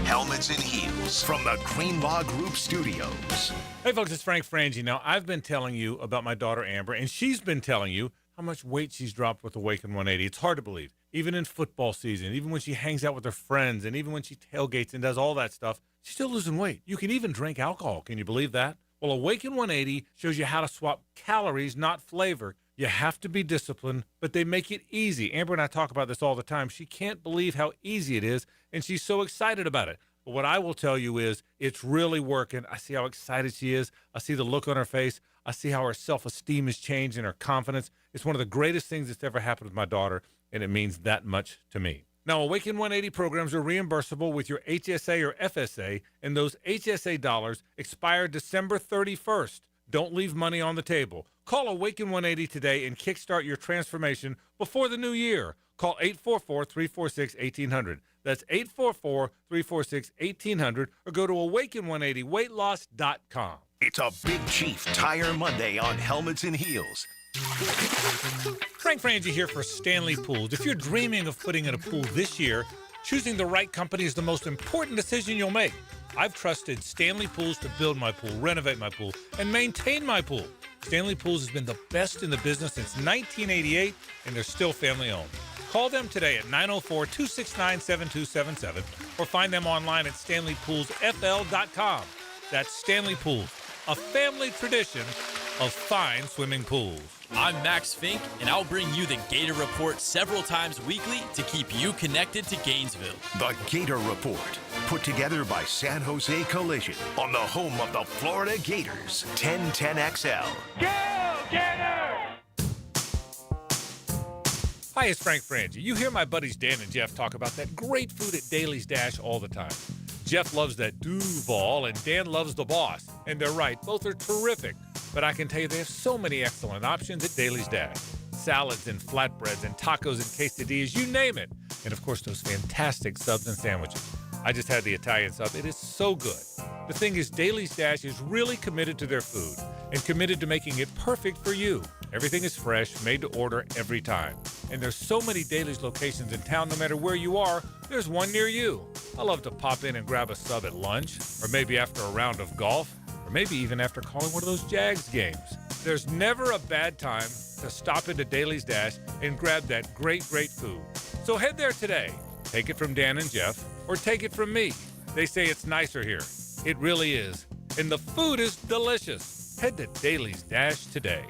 S2: Helmets and Heels from the Greenlaw Group Studios.
S11: Hey folks, it's Frank Frangie. Now, I've been telling you about my daughter Amber, and she's been telling you how much weight she's dropped with Awaken 180. It's hard to believe. Even in football season, even when she hangs out with her friends, and even when she tailgates and does all that stuff, she's still losing weight. You can even drink alcohol. Can you believe that? Well, Awaken 180 shows you how to swap calories, not flavor. You have to be disciplined, but they make it easy. Amber and I talk about this all the time. She can't believe how easy it is, and she's so excited about it. But what I will tell you is it's really working. I see how excited she is. I see the look on her face. I see how her self-esteem has changed and her confidence. It's one of the greatest things that's ever happened with my daughter, and it means that much to me. Now, Awaken 180 programs are reimbursable with your HSA or FSA, and those HSA dollars expire December 31st. Don't leave money on the table. Call Awaken 180 today and kickstart your transformation before the new year. Call 844-346-1800. That's 844-346-1800, or go to awaken180weightloss.com.
S2: It's a Big Chief Tire Monday on Helmets and Heels.
S11: Frank Frangie here for Stanley Pools. If you're dreaming of putting in a pool this year, Choosing the right company is the most important decision you'll make. I've trusted Stanley Pools to build my pool, renovate my pool, and maintain my pool. Stanley Pools has been the best in the business since 1988, and they're still family-owned. Call them today at 904-269-7277 or find them online at stanleypoolsfl.com. That's Stanley Pools, a family tradition of fine swimming pools.
S16: I'm Max Fink, and I'll bring you the Gator Report several times weekly to keep you connected to Gainesville.
S2: The Gator Report, put together by San Jose Collision on the home of the Florida Gators, 1010XL.
S11: Go, Gators! Hi, it's Frank Frangie. You hear my buddies Dan and Jeff talk about that great food at Daly's Dash all the time. Jeff loves that Duval, and Dan loves the Boss. And they're right, both are terrific. But I can tell you they have so many excellent options at Daly's Dash. Salads and flatbreads and tacos and quesadillas, you name it. And of course, those fantastic subs and sandwiches. I just had the Italian sub. It is so good. The thing is, Daly's Dash is really committed to their food and committed to making it perfect for you. Everything is fresh, made to order every time. And there's so many Daly's locations in town, no matter where you are, there's one near you. I love to pop in and grab a sub at lunch, or maybe after a round of golf, or maybe even after calling one of those Jags games. There's never a bad time to stop into Daly's Dash and grab that great food. So head there today. Take it from Dan and Jeff, or take it from me. They say it's nicer here. It really is. And the food is delicious. Head to Daly's Dash today.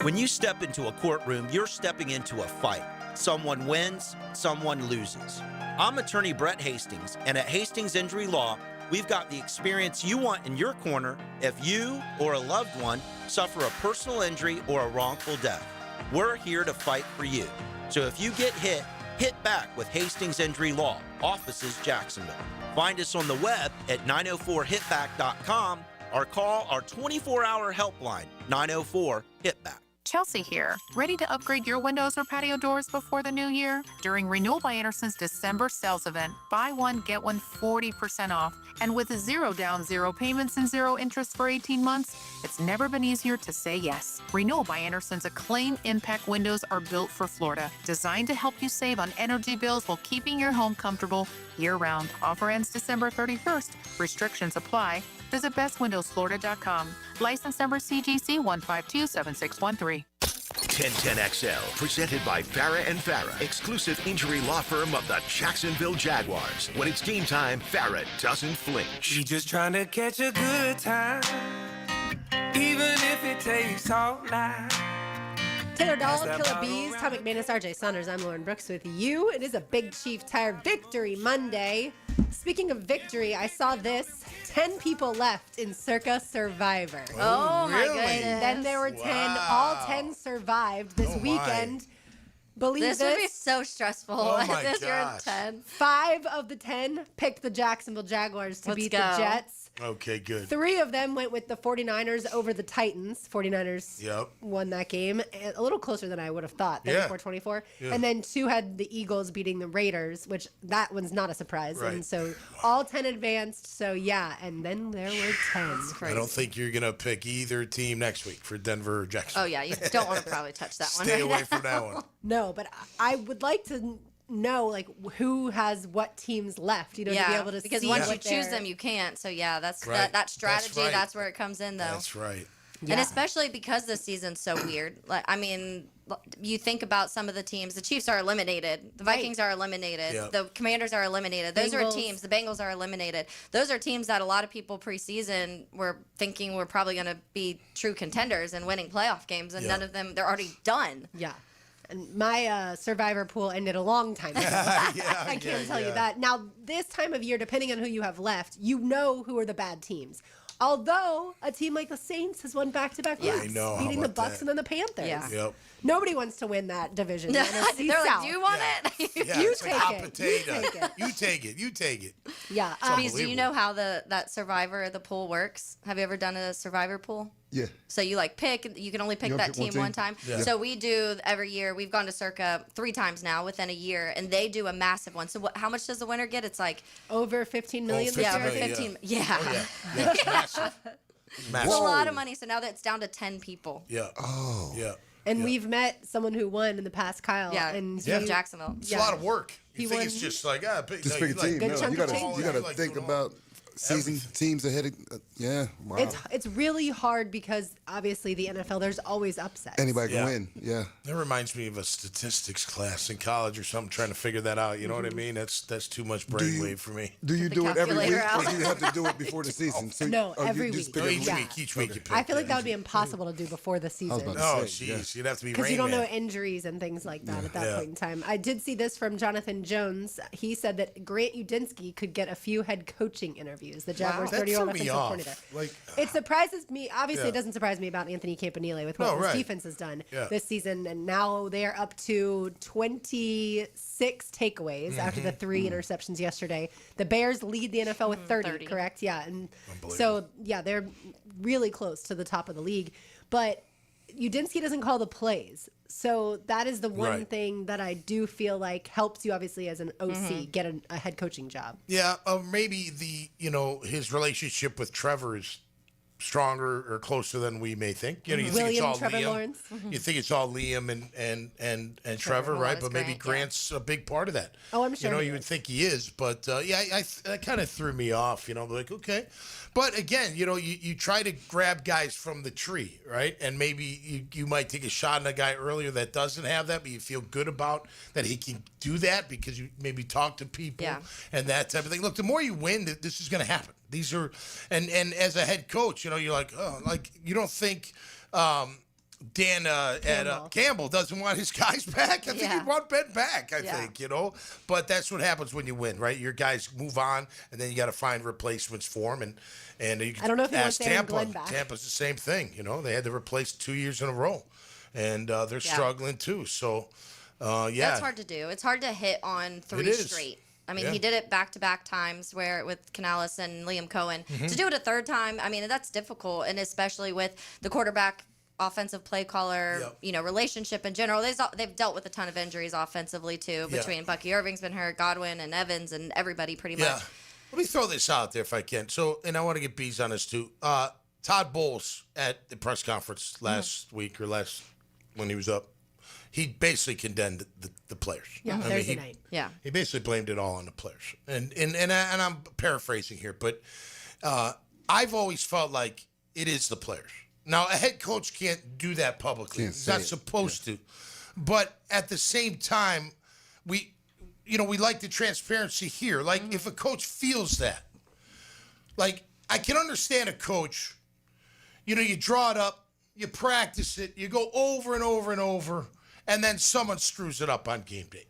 S13: When you step into a courtroom, you're stepping into a fight. Someone wins, someone loses. I'm attorney Brett Hastings, and at Hastings Injury Law, we've got the experience you want in your corner if you or a loved one suffer a personal injury or a wrongful death. We're here to fight for you. So if you get hit, hit back with Hastings Injury Law, offices Jacksonville. Find us on the web at 904hitback.com or call our 24-hour helpline, 904-HITBACK.
S17: Chelsea here. Ready to upgrade your windows or patio doors before the new year? During Renewal by Anderson's December sales event, buy one, get one 40% off. And with 0 down, 0 payments, and 0 interest for 18 months, it's never been easier to say yes. Renewal by Anderson's acclaimed impact windows are built for Florida, designed to help you save on energy bills while keeping your home comfortable year-round. Offer ends December 31st. Restrictions apply. Visit bestwindowsflorida.com. License number CGC 1527613.
S2: 1010XL, presented by Farah and Farah, exclusive injury law firm of the Jacksonville Jaguars. When it's game time, Farah doesn't flinch.
S18: We just trying to catch a good time, even if it takes all night.
S4: Taylor Dahl, Killer Bees, Tom McManus, RJ Saunders. I'm Lauren Brooks with you. It is a Big Chief Tire Victory Monday. Speaking of victory, I saw this. 10 people left in Circa Survivor.
S1: Oh, my goodness.
S4: And then there were 10. All 10 survived this weekend. Believe
S1: this would be so stressful.
S6: Oh my
S1: this year in
S6: gosh.
S1: 10.
S4: 5 of the 10 picked the Jacksonville Jaguars to beat the Jets.
S6: Okay, good.
S4: 3 of them went with the 49ers over the Titans. 49ers won that game. A little closer than I would have thought. 34-24. Yeah. And then 2 had the Eagles beating the Raiders, which that one's not a surprise.
S6: Right.
S4: And so all 10 advanced. So, yeah. And then there were 10.
S6: I don't think you're going to pick either team next week for Denver or Jacksonville.
S1: Oh, yeah. You don't want to probably touch that one.
S6: Stay
S1: right
S6: away
S1: now.
S6: from that one.
S4: No, but I would like to know like who has what teams left, to be able to
S1: because
S4: see
S1: once you
S4: what
S1: choose
S4: they're-
S1: them, you can't. So yeah, that's
S6: Right.
S1: that strategy.
S6: That's
S1: That's,
S6: right.
S1: where it comes in, though.
S6: That's right.
S1: And especially because this season's so weird. Like, I mean, you think about some of the teams. The Chiefs are eliminated. The Vikings are eliminated.
S6: Yep.
S1: The Commanders are eliminated. Those are
S4: Bengals.
S1: teams. The Bengals are eliminated. Those are teams that a lot of people preseason were thinking were probably going to be true contenders and winning playoff games, and none of them. They're already done.
S4: Yeah. And my Survivor pool ended a long time ago. I can't tell you that. Now, this time of year, depending on who you have left, you know who are the bad teams. Although a team like the Saints has won back-to-back weeks,
S6: I know.
S4: beating
S6: How
S4: the
S6: about
S4: Bucks
S6: that?
S4: and then the Panthers.
S1: Yeah.
S6: Yep.
S4: Nobody wants to win that division. The
S1: They're
S4: NFC
S1: like,
S4: South.
S1: do you want it?
S6: Yeah,
S4: You
S6: it's like
S4: take
S6: hot
S4: it.
S6: potato.
S4: You take it.
S6: You take it. You take it.
S4: Yeah.
S1: Bees, do you know how that Survivor, the pool works? Have you ever done a Survivor pool?
S5: Yeah.
S1: So you you can only pick
S5: You
S1: that
S5: only pick
S1: team
S5: one
S1: one time.
S5: Yeah.
S1: So we do every year. We've gone to Circa 3 times now within a year, and they do a massive one. So how much does the winner get? It's like
S4: over 15 million.
S6: 15
S1: yeah, over
S6: million,
S1: 15.
S6: yeah.
S1: Yeah.
S6: Oh, yeah. Yeah, it's massive.
S1: It's a lot of money. So now that's down to 10 people.
S6: Yeah.
S5: Oh.
S6: Yeah.
S4: And we've met someone who won in the past, Kyle.
S1: Yeah,
S4: and
S1: he's from Jacksonville.
S6: It's a lot of work. You
S4: He
S6: think
S4: won-
S6: it's just like,
S5: Just pick a team.
S4: Good
S5: No,
S4: chunk
S5: you
S4: of
S5: gotta
S4: change.
S5: you gotta think about season teams ahead. Yeah, wow.
S4: It's really hard because obviously the NFL, there's always upsets.
S5: Anybody can win. Yeah.
S6: That reminds me of a statistics class in college or something, trying to figure that out. You know what I mean? That's too much brainwave for me.
S5: Do you do it every week,
S4: calculator
S5: or do you have to do it before the season? So
S4: No,
S5: or you
S4: every
S5: just
S4: week.
S5: pick
S6: No,
S5: a
S6: each
S5: week?
S6: week. Each week you pick.
S4: I feel like that would be impossible to do before the season.
S5: about to
S6: Oh,
S5: say,
S6: jeez. You'd have to be
S4: Because
S6: Rain
S4: you don't know
S6: Man.
S4: injuries and things like that at that
S6: Yeah.
S4: point in time. I did see this from Jonathan Jones. He said that Grant Udinsky could get a few head coaching interviews. The Jaguars'
S6: That
S4: 30-year-old
S6: threw me
S4: offensive
S6: off.
S4: coordinator.
S6: Like,
S4: It surprises me. Obviously,
S6: Yeah.
S4: it doesn't surprise me about Anthony Campanile with what
S6: No,
S4: his
S6: right.
S4: defense has done
S6: Yeah.
S4: this season. And now they're up to 26 takeaways after the 3 interceptions yesterday. The Bears lead the NFL with 30, correct? Yeah. And so, yeah, they're really close to the top of the league. But Udinsky doesn't call the plays. So that is the one
S6: Right.
S4: thing that I do feel like helps you, obviously, as an OC, get a head coaching job.
S6: Yeah, maybe his relationship with Trevor is stronger or closer than we may think. You know, you think it's
S4: William
S6: all
S4: Trevor
S6: Liam.
S4: Lawrence.
S6: You think it's all Liam and Trevor, right? But maybe Grant's a big part of that.
S4: Oh, I'm sure
S6: You know,
S4: he
S6: you would
S4: is.
S6: think he is, but that kind of threw me off. You know, like okay, but again, you try to grab guys from the tree, right? And maybe you might take a shot on a guy earlier that doesn't have that, but you feel good about that he can do that because you maybe talk to people and that type of thing. Look, the more you win, this is going to happen. These are, and as a head coach, you're like, oh, like you don't think Dan Campbell doesn't want his guys back. I think he'd want Ben back. I think but that's what happens when you win, right? Your guys move on, and then you got to find replacements for them. And you can
S4: I don't know if he wants
S6: ask
S4: Aaron
S6: Tampa.
S4: Glenn back.
S6: Tampa's the same thing. They had to replace 2 years in a row, and they're struggling too. So,
S1: That's hard to do. It's hard to hit on 3
S6: is.
S1: straight. I mean,
S6: Yeah.
S1: he did it back-to-back times where with Canales and Liam Coen.
S6: Mm-hmm.
S1: To do it a third time, I mean, that's difficult, and especially with the quarterback offensive play caller, relationship in general. They've dealt with a ton of injuries offensively too, between Bucky Irving's been hurt, Godwin and Evans and everybody pretty much.
S6: Let me throw this out there if I can. So, and I want to get bees on this too. Todd Bowles at the press conference last week or when he was up, he basically condemned the players.
S4: Yeah, Thursday night.
S1: Yeah.
S6: He basically blamed it all on the players. And I'm paraphrasing here, but I've always felt like it is the players. Now, a head coach can't do that publicly. He's not supposed to. But at the same time, we like the transparency here. Like, if a coach feels that, like, I can understand a coach, you draw it up, you practice it, you go over and over and over, and then someone screws it up on game day.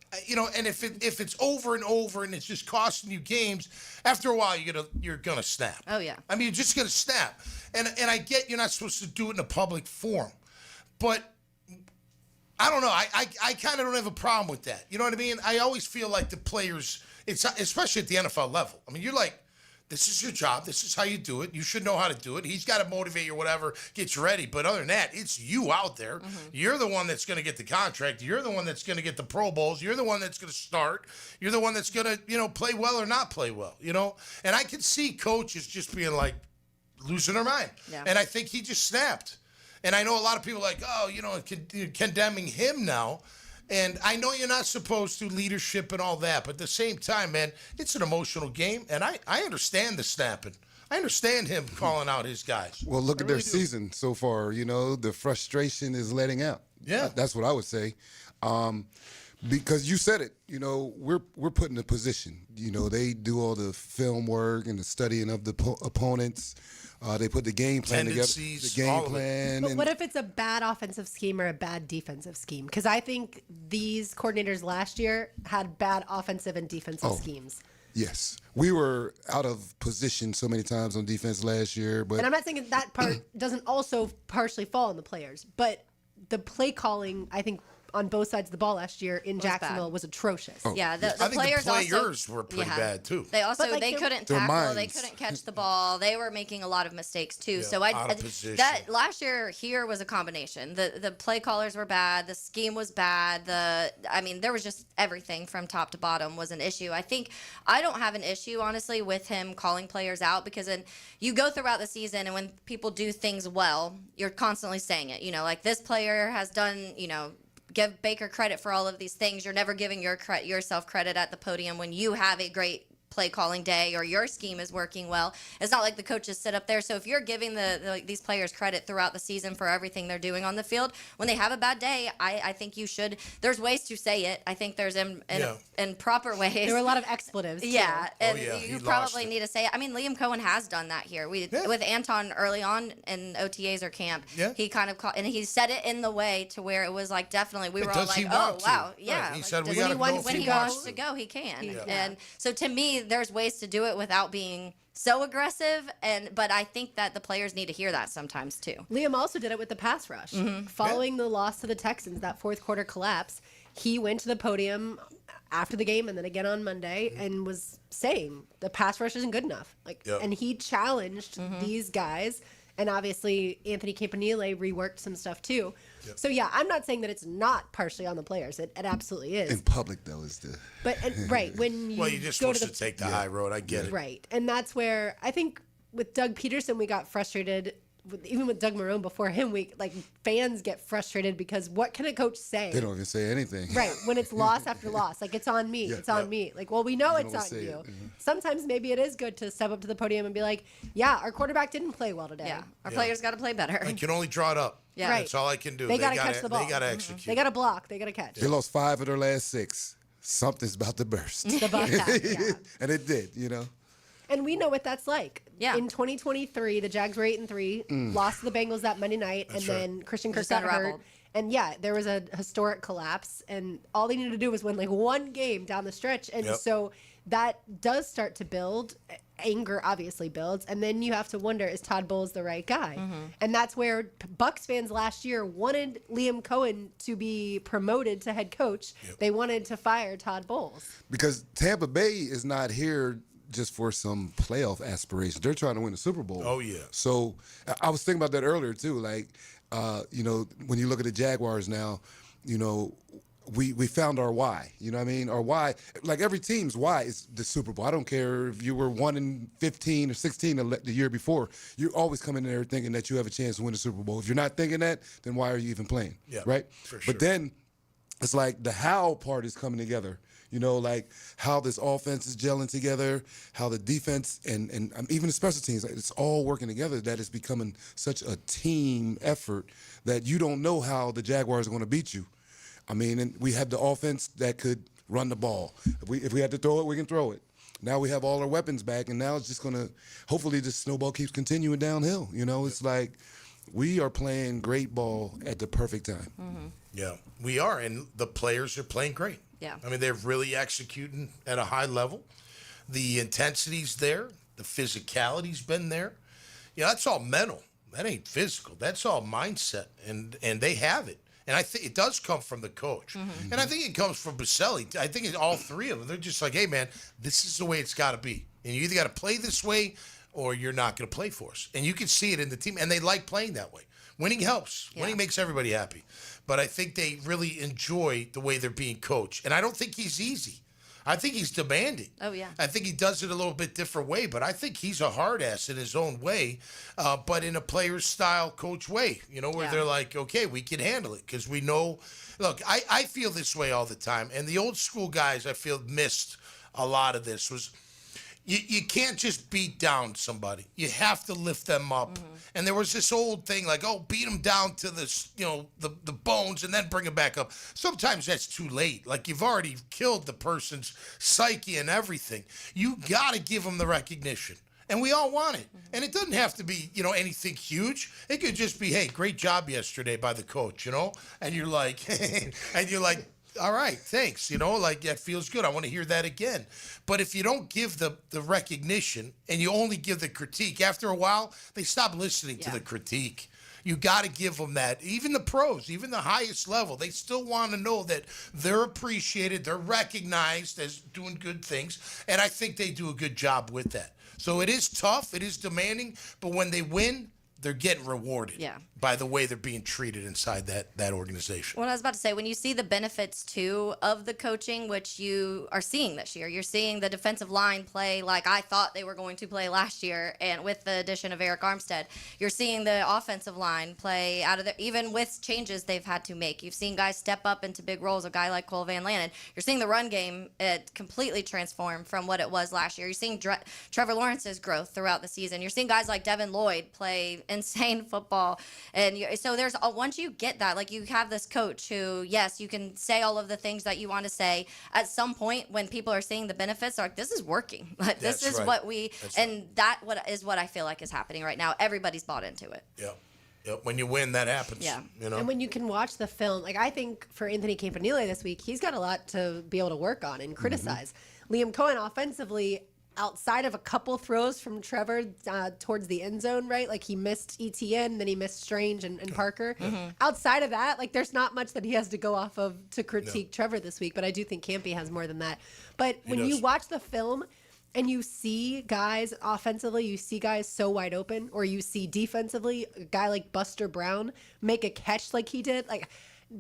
S6: And if it's over and over and it's just costing you games, after a while you're gonna snap.
S1: Oh yeah.
S6: I mean, you're just gonna snap. And I get you're not supposed to do it in a public forum, but I don't know. I kind of don't have a problem with that. You know what I mean? I always feel like the players, especially at the NFL level. I mean, you're like, this is your job. This is how you do it. You should know how to do it. He's got to motivate you or whatever, get you ready. But other than that, it's you out there.
S1: Mm-hmm.
S6: You're the one that's going to get the contract. You're the one that's going to get the Pro Bowls. You're the one that's going to start. You're the one that's going to, play well or not play well, And I can see coaches just being like losing their mind.
S1: Yeah.
S6: And I think he just snapped. And I know a lot of people are like, condemning him now. And I know you're not supposed to, leadership and all that, but at the same time, man, it's an emotional game, and I understand the snapping. I understand him calling out his guys.
S5: Well, look at their season so far. The frustration is letting out.
S6: Yeah.
S5: That's what I would say. Because you said it, we're put in a position. They do all the film work and the studying of the opponents. They put the game plan together.
S6: Tendencies,
S5: The game
S6: all of it.
S5: plan.
S4: But what if it's a bad offensive scheme or a bad defensive scheme? Because I think these coordinators last year had bad offensive and defensive schemes.
S5: Yes. We were out of position so many times on defense last year. But
S4: And I'm not saying that part doesn't also partially fall on the players, but the play calling, I think, on both sides of the ball last year in Jacksonville was atrocious.
S1: Yeah, the
S6: I think
S1: players
S6: the players
S1: also
S6: were pretty bad too.
S1: They also
S4: But, like,
S1: they
S4: they're-
S1: couldn't
S5: Their
S1: tackle, they
S5: minds.
S1: couldn't catch the ball. They were making a lot of mistakes too.
S6: Yeah,
S1: so
S6: out of position.
S1: that last year here was a combination. The play callers were bad, the scheme was bad. There was just everything from top to bottom was an issue. I don't have an issue honestly with him calling players out because you go throughout the season and when people do things well, you're constantly saying it. Like this player has done, give Baker credit for all of these things. You're never giving yourself credit at the podium when you have a great play calling day or your scheme is working well. It's not like the coaches sit up there. So if you're giving these players credit throughout the season for everything they're doing on the field, when they have a bad day, I think you should. There's ways to say it. I think there's in proper ways.
S4: There were a lot of expletives.
S1: Yeah,
S4: too.
S1: and
S6: he
S1: you
S6: lost
S1: probably
S6: it.
S1: need to say it. Liam Coen has done that here. With Anton early on in OTAs or camp.
S6: Yeah.
S1: He kind of caught, and he said it in the way to where it was like definitely we were all
S6: Does he
S1: like, oh
S6: want to?
S1: wow,
S6: Right.
S1: yeah.
S6: He
S1: Like,
S6: said we
S1: does
S6: gotta
S1: he want-
S6: go
S1: when
S6: if
S1: he
S6: he wants
S1: wants
S6: to.
S1: to go, he can.
S4: Yeah.
S1: And so to me, there's ways to do it without being so aggressive, but I think that the players need to hear that sometimes too.
S4: Liam also did it with the pass rush. Following the loss to the Texans, that fourth quarter collapse, he went to the podium after the game and then again on Monday and was saying the pass rush isn't good enough. And he challenged these guys. And obviously, Anthony Campanile reworked some stuff too.
S5: Yep.
S4: So yeah, I'm not saying that it's not partially on the players. It absolutely is.
S5: In public, though, is the.
S4: But right when you
S6: Well, you're just
S4: go
S6: supposed
S4: to
S6: to take the high road. I get it.
S4: Right. And that's where I think with Doug Peterson, we got frustrated. Even with Doug Marone before him, fans get frustrated because what can a coach say?
S5: They don't even say anything.
S4: Right. When it's loss after loss. Like, it's on me.
S5: Yeah.
S4: It's on me. Like, well, we know
S5: You
S4: it's
S5: don't
S4: on
S5: say
S4: you.
S5: it.
S4: Sometimes maybe it is good to step up to the podium and be like, yeah, our quarterback didn't play well today.
S1: Yeah, our players got to play better.
S6: I can only draw it up.
S1: Yeah.
S4: Right.
S6: That's all I can do.
S4: They got to catch the ball.
S6: They got to execute.
S4: They got to block. They got to catch.
S5: They lost 5 of their last 6. Something's about to burst.
S4: The buckeye, yeah.
S5: And it did,
S4: And we know what that's like.
S1: Yeah.
S4: In 2023, the Jags were 8-3, lost to the Bengals that Monday night,
S6: That's
S4: and then Christian Kirk
S1: Just
S4: got hurt.
S1: unraveled.
S4: And yeah, there was a historic collapse, and all they needed to do was win one game down the stretch. And
S6: Yep.
S4: so that does start to build. Anger obviously builds, and then you have to wonder: is Todd Bowles the right guy? And that's where Bucs fans last year wanted Liam Coen to be promoted to head coach. They wanted to fire Todd Bowles.
S5: Because Tampa Bay is not here just for some playoff aspirations. They're trying to win the Super Bowl.
S6: Oh, yeah.
S5: So I was thinking about that earlier too. Like, when you look at the Jaguars now, we found our why. You know what I mean? Our why, like every team's why is the Super Bowl. I don't care if you were 1-15 or 16 the year before. You're always coming in there thinking that you have a chance to win the Super Bowl. If you're not thinking that, then why are you even playing?
S6: Yeah,
S5: right?
S6: for sure.
S5: But then it's like the how part is coming together. Like how this offense is gelling together, how the defense and even the special teams, it's all working together, that it's becoming such a team effort that you don't know how the Jaguars are going to beat you. And we have the offense that could run the ball. If we had to throw it, we can throw it. Now we have all our weapons back, and now it's just going to, hopefully this snowball keeps continuing downhill. It's like we are playing great ball at the perfect time.
S6: Yeah, we are, and the players are playing great.
S1: Yeah.
S6: They're really executing at a high level. The intensity's there. The physicality's been there. That's all mental. That ain't physical. That's all mindset, and they have it. And I think it does come from the coach. And I think it comes from Baselli. I think all three of them, they're just like, hey, man, this is the way it's got to be. And you either got to play this way or you're not going to play for us. And you can see it in the team. And they like playing that way. Winning helps.
S1: Yeah.
S6: Winning makes everybody happy. But I think they really enjoy the way they're being coached. And I don't think he's easy. I think he's demanding.
S1: Oh, yeah.
S6: I think he does it a little bit different way, but I think he's a hard ass in his own way, but in a player's style coach way, where they're like, okay, we can handle it because we know. Look, I feel this way all the time. And the old school guys, I feel, missed a lot of this. You can't just beat down somebody. You have to lift them up. And there was this old thing like, beat them down to the bones and then bring them back up. Sometimes that's too late. Like you've already killed the person's psyche and everything. You got to give them the recognition. And we all want it. And it doesn't have to be, anything huge. It could just be, hey, great job yesterday by the coach, And you're like, all right, thanks. That feels good. I want to hear that again. But if you don't give the recognition and you only give the critique, after a while, they stop listening to the critique. You got to give them that. Even the pros, even the highest level, they still want to know that they're appreciated, they're recognized as doing good things, and I think they do a good job with that. So it is tough, it is demanding, but when they win, they're getting rewarded by the way they're being treated inside that organization.
S1: What I was about to say, when you see the benefits, too, of the coaching, which you are seeing this year, you're seeing the defensive line play like I thought they were going to play last year, and with the addition of Eric Armstead. You're seeing the offensive line play out of there, even with changes they've had to make. You've seen guys step up into big roles, a guy like Cole Van Lanen. You're seeing the run game completely transform from what it was last year. You're seeing Trevor Lawrence's growth throughout the season. You're seeing guys like Devin Lloyd play insane football. And so there's once you get that, like you have this coach who, yes, you can say all of the things that you want to say. At some point, when people are seeing the benefits, they're like, this is working. Like, this is what we, and that is what I feel like is happening right now. Everybody's bought into it.
S6: Yep. When you win, that happens.
S1: Yeah.
S6: You know?
S4: And when you can watch the film, like I think for Anthony Campanile this week, he's got a lot to be able to work on and criticize. Liam Coen offensively, outside of a couple throws from Trevor towards the end zone, right? Like he missed Etienne, then he missed Strange and Parker. Outside of that, like there's not much that he has to go off of to critique Trevor this week, but I do think Campy has more than that. But when you watch the film and you see guys offensively, you see guys so wide open, or you see defensively, a guy like Buster Brown make a catch like he did, like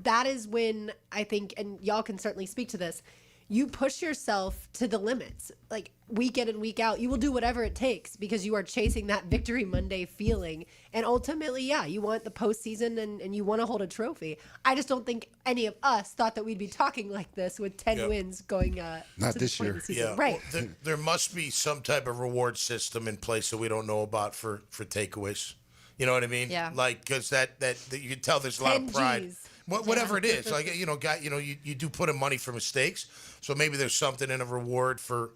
S4: that is when I think, and y'all can certainly speak to this, you push yourself to the limits. Like week in and week out, you will do whatever it takes because you are chasing that Victory Monday feeling. And ultimately, you want the postseason and you want to hold a trophy. I just don't think any of us thought that we'd be talking like this with 10 wins going
S5: not
S4: to
S5: this
S4: the point
S5: year.
S4: of the season. Right.
S6: Well, there must be some type of reward system in place that we don't know about for takeaways. You know what I mean?
S1: Yeah.
S6: Like, because that you can tell there's a lot of pride.
S4: Gs.
S6: Whatever it is, like you do put in money for mistakes, so maybe there's something in a reward for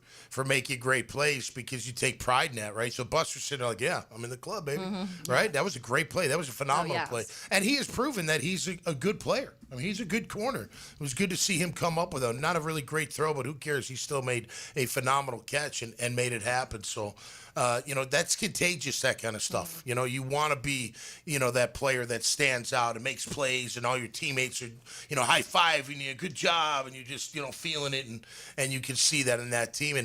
S6: making great plays because you take pride in that, right? So Buster's sitting there like, yeah, I'm in the club, baby, right? That was a great play. That was a phenomenal play, and he has proven that he's a good player. I mean, he's a good corner. It was good to see him come up with not a really great throw, but who cares? He still made a phenomenal catch and made it happen. So. That's contagious, that kind of stuff. You want to be, that player that stands out and makes plays and all your teammates are, high-fiving you, good job, and you're just, feeling it, and you can see that in that team.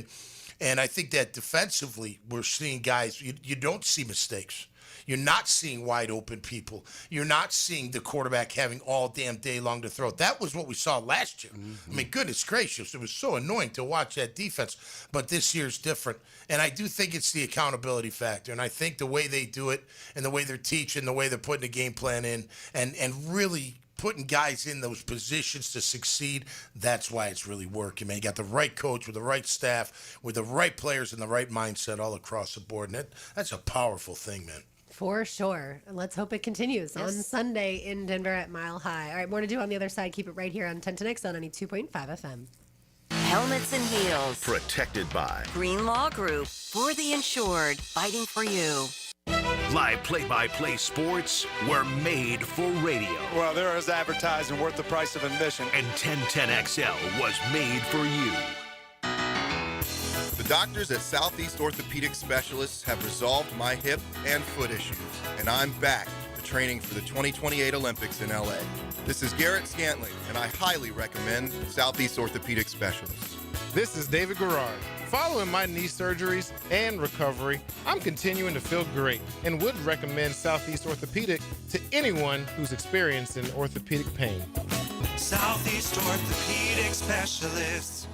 S6: And I think that defensively, we're seeing guys, you don't see mistakes. You're not seeing wide open people. You're not seeing the quarterback having all damn day long to throw. That was what we saw last year. I mean, goodness gracious, it was so annoying to watch that defense. But this year's different. And I do think it's the accountability factor. And I think the way they do it and the way they're teaching, the way they're putting the game plan in and really putting guys in those positions to succeed, that's why it's really working, man. You got the right coach with the right staff, with the right players and the right mindset all across the board. And that's a powerful thing, man.
S4: For sure. And let's hope it continues on Sunday in Denver at Mile High. All right, more to do on the other side. Keep it right here on 1010X on 92.5 FM.
S8: Helmets and heels.
S2: Protected by
S8: Green Law Group. For the insured. Fighting for you.
S2: Live play-by-play sports were made for radio.
S7: Well, there is advertising worth the price of admission.
S2: And 1010XL was made for you.
S19: The doctors at Southeast Orthopedic Specialists have resolved my hip and foot issues, and I'm back to training for the 2028 Olympics in LA. This is Garrett Scantley, and I highly recommend Southeast Orthopedic Specialists.
S22: This is David Garrard. Following my knee surgeries and recovery, I'm continuing to feel great and would recommend Southeast Orthopedic to anyone who's experiencing orthopedic pain.
S12: Southeast Orthopedic Specialists.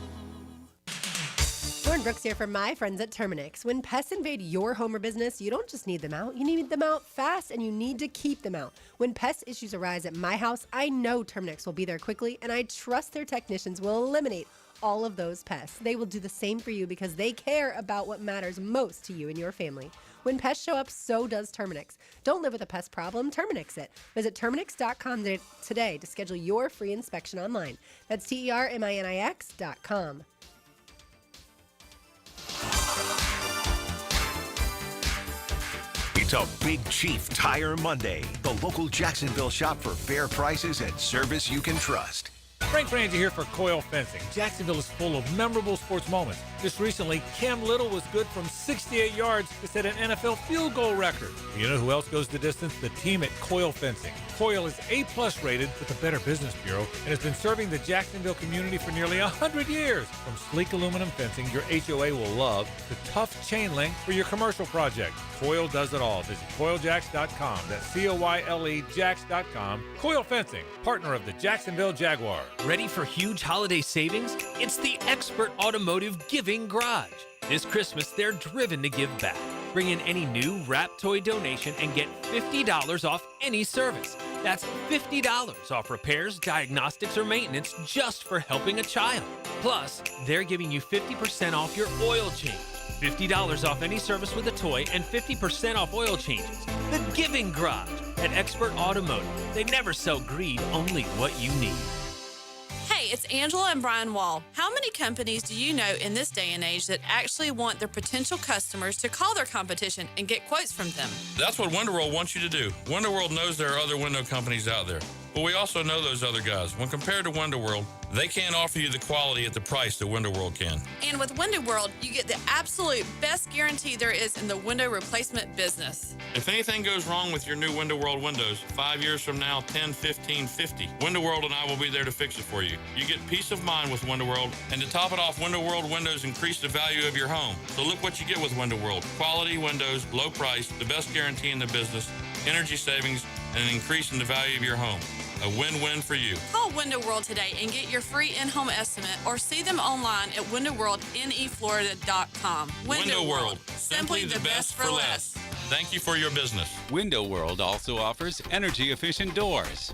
S4: Lauren Brooks here from my friends at Terminix. When pests invade your home or business, you don't just need them out, you need them out fast, and you need to keep them out. When pest issues arise at my house, I know Terminix will be there quickly, and I trust their technicians will eliminate all of those pests. They will do the same for you because they care about what matters most to you and your family. When pests show up, so does Terminix. Don't live with a pest problem, Terminix it. Visit Terminix.com today to schedule your free inspection online. That's TERMINIX.com.
S2: It's a Big Chief Tire Monday. The local Jacksonville shop for fair prices and service you can trust.
S11: Frank Frangie here for Coil Fencing. Jacksonville is full of memorable sports moments. Just recently, Cam Little was good from 68 yards to set an NFL field goal record. You know who else goes the distance? The team at Coen Fencing. Coen is A+ rated with the Better Business Bureau and has been serving the Jacksonville community for nearly 100 years. From sleek aluminum fencing your HOA will love to tough chain link for your commercial project. Coel does it all. Visit CoilJacks.com. That's COYLE Jacks.com. Coel Fencing, partner of the Jacksonville Jaguars.
S3: Ready for huge holiday savings? It's the Expert Automotive Giving Garage. This Christmas, they're driven to give back. Bring in any new wrap toy donation and get $50 off any service. That's $50 off repairs, diagnostics, or maintenance just for helping a child. Plus, they're giving you 50% off your oil change. $50 off any service with a toy and 50% off oil changes. The Giving Garage at Expert Automotive. They never sell greed, only what you need.
S20: Hey, it's Angela and Brian Wall. How many companies do you know in this day and age that actually want their potential customers to call their competition and get quotes from them?
S21: That's what WindoWorld wants you to do. WindoWorld knows there are other window companies out there, but we also know those other guys. When compared to WindoWorld, they can't offer you the quality at the price that WindoWorld can.
S20: And with Window World, you get the absolute best guarantee there is in the window replacement business.
S21: If anything goes wrong with your new WindoWorld windows, 5 years from now, 10, 15, 50, WindoWorld and I will be there to fix it for you. You get peace of mind with WindoWorld, and to top it off, WindoWorld windows increase the value of your home. So look what you get with WindoWorld. Quality windows, low price, the best guarantee in the business, energy savings, and an increase in the value of your home. A win-win for you.
S20: Call Window World today and get your free in-home estimate or see them online at windowworldneflorida.com.
S21: Window World. Simply the best for less. Thank you for your business.
S23: Window World also offers energy-efficient doors.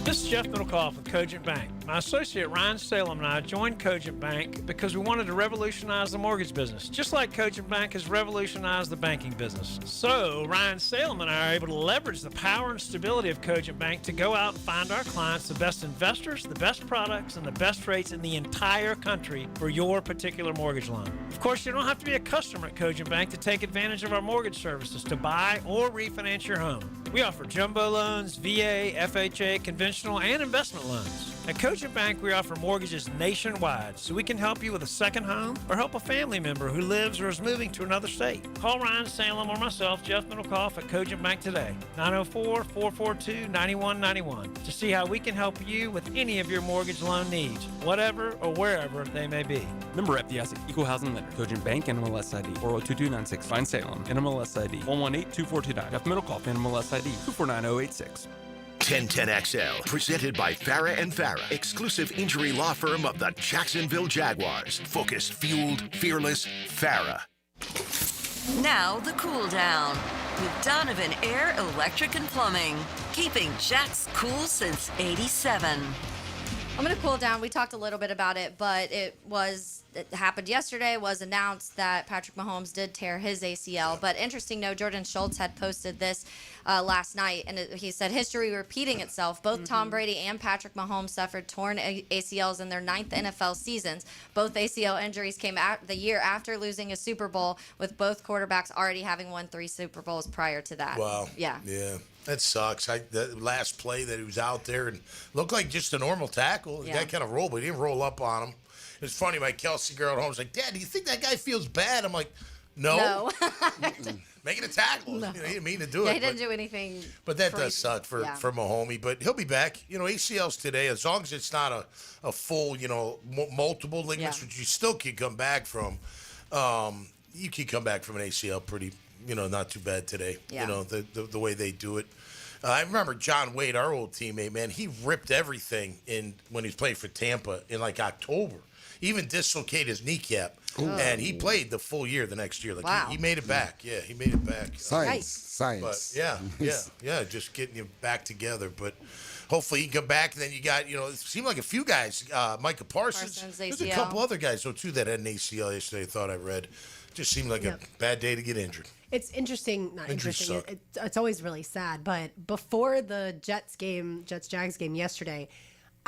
S24: This is Jeff Middlecoff with Cogent Bank. My associate Ryan Salem and I joined Cogent Bank because we wanted to revolutionize the mortgage business, just like Cogent Bank has revolutionized the banking business. So Ryan Salem and I are able to leverage the power and stability of Cogent Bank to go out and find our clients the best investors, the best products, and the best rates in the entire country for your particular mortgage loan. Of course, you don't have to be a customer at Cogent Bank to take advantage of our mortgage services to buy or refinance your home. We offer jumbo loans, VA, FHA, conventional, and investment loans. At Cogent Bank, we offer mortgages nationwide, so we can help you with a second home or help a family member who lives or is moving to another state. Call Ryan Salem or myself, Jeff Middlecoff, at Cogent Bank today, 904-442-9191, to see how we can help you with any of your mortgage loan needs, whatever or wherever they may be.
S25: Member FDIC, Equal Housing Lender, Cogent Bank, NMLS ID 402296, Ryan Salem, NMLS ID 1182429, Jeff Middlecoff, NMLS ID 249086.
S2: 1010XL, presented by Farah and Farah, exclusive injury law firm of the Jacksonville Jaguars. Focused, fueled, fearless, Farah.
S8: Now the cool down with Donovan Air, Electric and Plumbing, keeping Jack's cool since '87.
S1: I'm going to cool down. We talked a little bit about it, but it happened yesterday. It was announced that Patrick Mahomes did tear his ACL. But interesting note, Jordan Schultz had posted this last night, and he said history repeating itself. Both Tom Brady and Patrick Mahomes suffered torn ACLs in their 9th NFL seasons. Both ACL injuries came out the year after losing a Super Bowl, with both quarterbacks already having won 3 Super Bowls prior to that.
S6: Wow.
S1: Yeah.
S6: That sucks. The last play that he was out there and looked like just a normal tackle. The guy kind of rolled, but he didn't roll up on him. It's funny, my Kelsey girl at home was like, Dad, do you think that guy feels bad? I'm like, no. Making a tackle.
S1: No.
S6: He didn't mean to do it.
S1: He didn't do anything.
S6: But that does suck for Mahomie. But he'll be back. ACLs today, as long as it's not a full, multiple ligaments, which you still can come back from. You can come back from an ACL pretty, not too bad today.
S1: Yeah.
S6: The way they do it. I remember John Wade, our old teammate, man, he ripped everything when he was playing for Tampa in like October. Even dislocated his kneecap. Ooh. And he played the full year the next year. He made it back. Yeah, he made it back.
S5: Science.
S6: But yeah, just getting you back together. But hopefully he can come back. And then you got, it seemed like a few guys. Micah Parsons. There's a couple other guys, though, too, that had an ACL yesterday, I thought I read. Just seemed like a bad day to get injured.
S4: It's interesting, not interesting. It's always really sad. But before the Jets-Jags game yesterday,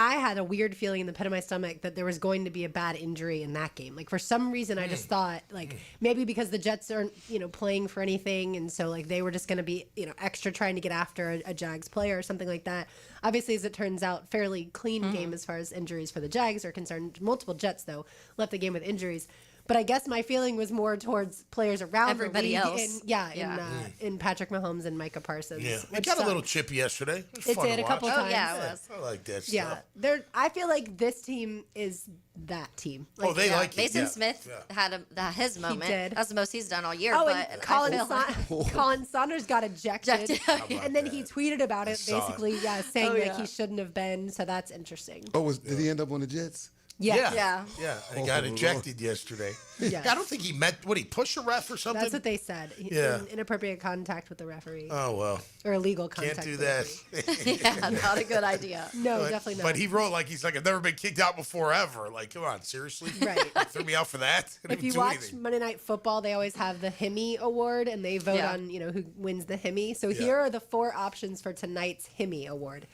S4: I had a weird feeling in the pit of my stomach that there was going to be a bad injury in that game. Like, for some reason, I just thought, like, maybe because the Jets aren't, playing for anything, and so, like, they were just going to be, extra trying to get after a Jags player or something like that. Obviously, as it turns out, fairly clean game as far as injuries for the Jags are concerned. Multiple Jets, though, left the game with injuries. But I guess my feeling was more towards players around
S1: Everybody
S4: the league.
S1: else.
S4: In Patrick Mahomes and Micah Parsons.
S6: Yeah, it
S4: which
S6: got a little
S4: sucked.
S6: chippy yesterday. It was
S4: It
S6: fun
S4: did
S6: to
S4: a couple
S6: watch.
S4: times.
S1: Yeah, it was.
S6: I like that
S4: Yeah,
S6: stuff.
S4: I feel like this team is that team.
S6: Oh, they like it.
S1: Mason
S6: Yeah.
S1: Smith had his moment.
S4: did.
S1: That's the most he's done all year.
S4: Oh,
S1: but
S4: and
S1: I feel like-
S4: Colin Saunders got ejected,
S1: Ejected.
S4: and then he tweeted about it,
S6: saw it.
S4: basically, saying
S1: Oh,
S4: like
S1: yeah.
S4: he shouldn't have been. So that's interesting.
S5: Oh, did he end up on the Jets?
S4: Yeah.
S6: Yeah. He got
S5: Oh,
S6: ejected yesterday.
S4: Yeah.
S6: I don't think he meant, what, he pushed a ref or something?
S4: That's what they said.
S6: Yeah.
S4: Inappropriate contact with the referee.
S6: Oh, well.
S4: Or illegal contact.
S6: Can't do
S4: with the
S6: that.
S4: referee.
S1: yeah, not a good idea.
S4: No,
S6: But-
S4: definitely not.
S6: But he wrote he's like, I've never been kicked out before ever. Like, come on, seriously?
S4: Right.
S6: Threw me out for that? I didn't
S4: If you
S6: do
S4: watch
S6: anything.
S4: Monday Night Football, they always have the Hemi Award, and they vote
S1: Yeah.
S4: on who wins the Hemi. So here are the 4 options for tonight's Hemi Award: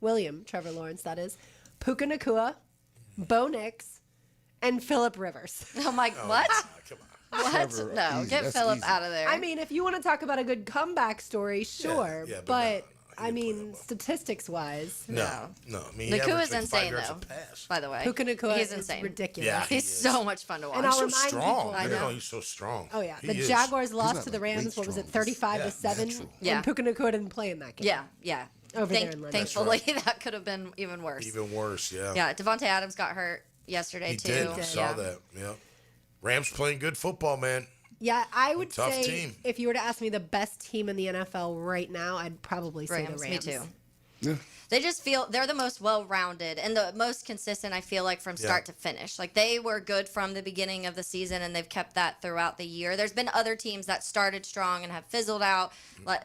S4: William Trevor Lawrence, that is, Puka Nakua, Bo Nix, and Phillip Rivers.
S1: Oh my, what?
S6: Come on.
S1: What?
S5: Trevor,
S1: No,
S5: easy.
S1: get
S5: That's
S1: Phillip
S5: easy.
S1: out of there.
S4: I mean, if you want to talk about a good comeback story, sure,
S6: yeah, but
S4: but
S6: no,
S4: I mean, statistics-wise,
S6: No. I mean, he
S1: Nakua's
S6: averaged like 5
S1: insane,
S6: yards
S1: though.
S6: a pass.
S1: By the way,
S4: Puka Nakua
S1: he's
S4: is
S1: insane.
S4: ridiculous.
S6: Yeah,
S1: He's so much fun to watch.
S4: And I'll
S6: He's so
S4: remind
S6: strong.
S4: people-
S6: I
S4: I
S6: know.
S4: know.
S6: He's so strong.
S4: Oh yeah,
S6: He
S4: the
S6: is.
S4: Jaguars lost
S5: not
S4: to the
S5: like
S4: Rams. What was it,
S5: strong.
S4: 35-7?
S5: natural.
S1: Yeah.
S4: And Puka Nakua didn't play in that game.
S1: Yeah.
S4: Over there in London.
S1: Thankfully, that could have been even worse.
S6: Even worse, yeah.
S1: Yeah, Devontae Adams got hurt yesterday
S6: He
S1: too.
S6: did. I saw that. Yeah. Rams playing good football, man.
S4: Yeah, I would
S6: Tough
S4: say
S6: team.
S4: if you were to ask me the best team in the NFL right now, I'd probably say the Rams.
S1: Me too.
S5: Yeah.
S1: They just feel they're the most well-rounded and the most consistent, I feel like, from start to finish. Like, they were good from the beginning of the season, and they've kept that throughout the year. There's been other teams that started strong and have fizzled out,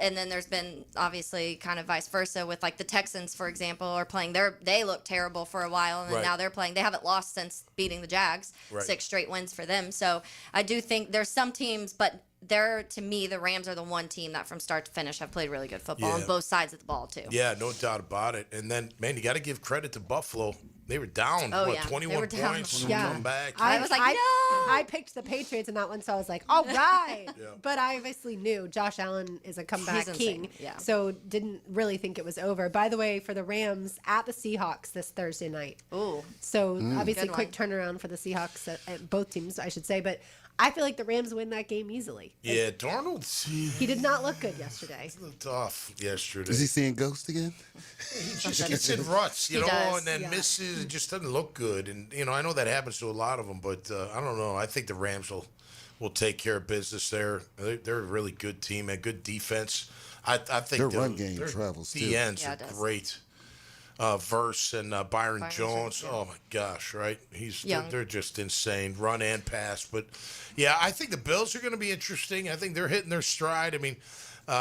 S1: and then there's been, obviously, kind of vice versa with, like, the Texans, for example, are playing. They looked terrible for a while, and then now they're playing. They haven't lost since beating the Jags.
S6: Right.
S1: 6 straight wins for them. So I do think there's some teams, but to me, the Rams are the one team that from start to finish have played really good football on both sides of the ball, too.
S6: Yeah, no doubt about it. And then, man, you got to give credit to Buffalo. They were down,
S1: Oh, yeah.
S6: 21
S1: They were down.
S6: points.
S4: Yeah.
S6: Come back.
S1: I was like, no!
S4: I picked the Patriots in that one, so I was like, all right.
S6: Yeah.
S4: But I obviously knew Josh Allen is a comeback
S1: He's
S4: king.
S1: insane, yeah.
S4: So didn't really think it was over. By the way, for the Rams, at the Seahawks this Thursday night.
S1: Ooh.
S4: So obviously
S1: Good
S4: quick turnaround for the Seahawks at both teams, I should say. But I feel like the Rams win that game easily.
S6: Yeah, Darnold.
S4: He did not look good yesterday.
S6: Looked off yesterday.
S5: Is he seeing ghosts again?
S6: He just gets in ruts, you
S1: He
S6: know,
S1: does,
S6: and then misses. It just doesn't look good. And, I know that happens to a lot of them, but I don't know. I think the Rams will take care of business there. They're a really good team and good defense. I think
S5: Their run game travels, too.
S6: The ends
S1: Yeah,
S6: are
S1: it does.
S6: great. Verse and Byron Jones. Yeah. Oh, my gosh, right? They're just insane, run and pass. But, yeah, I think the Bills are going to be interesting. I think they're hitting their stride. I mean,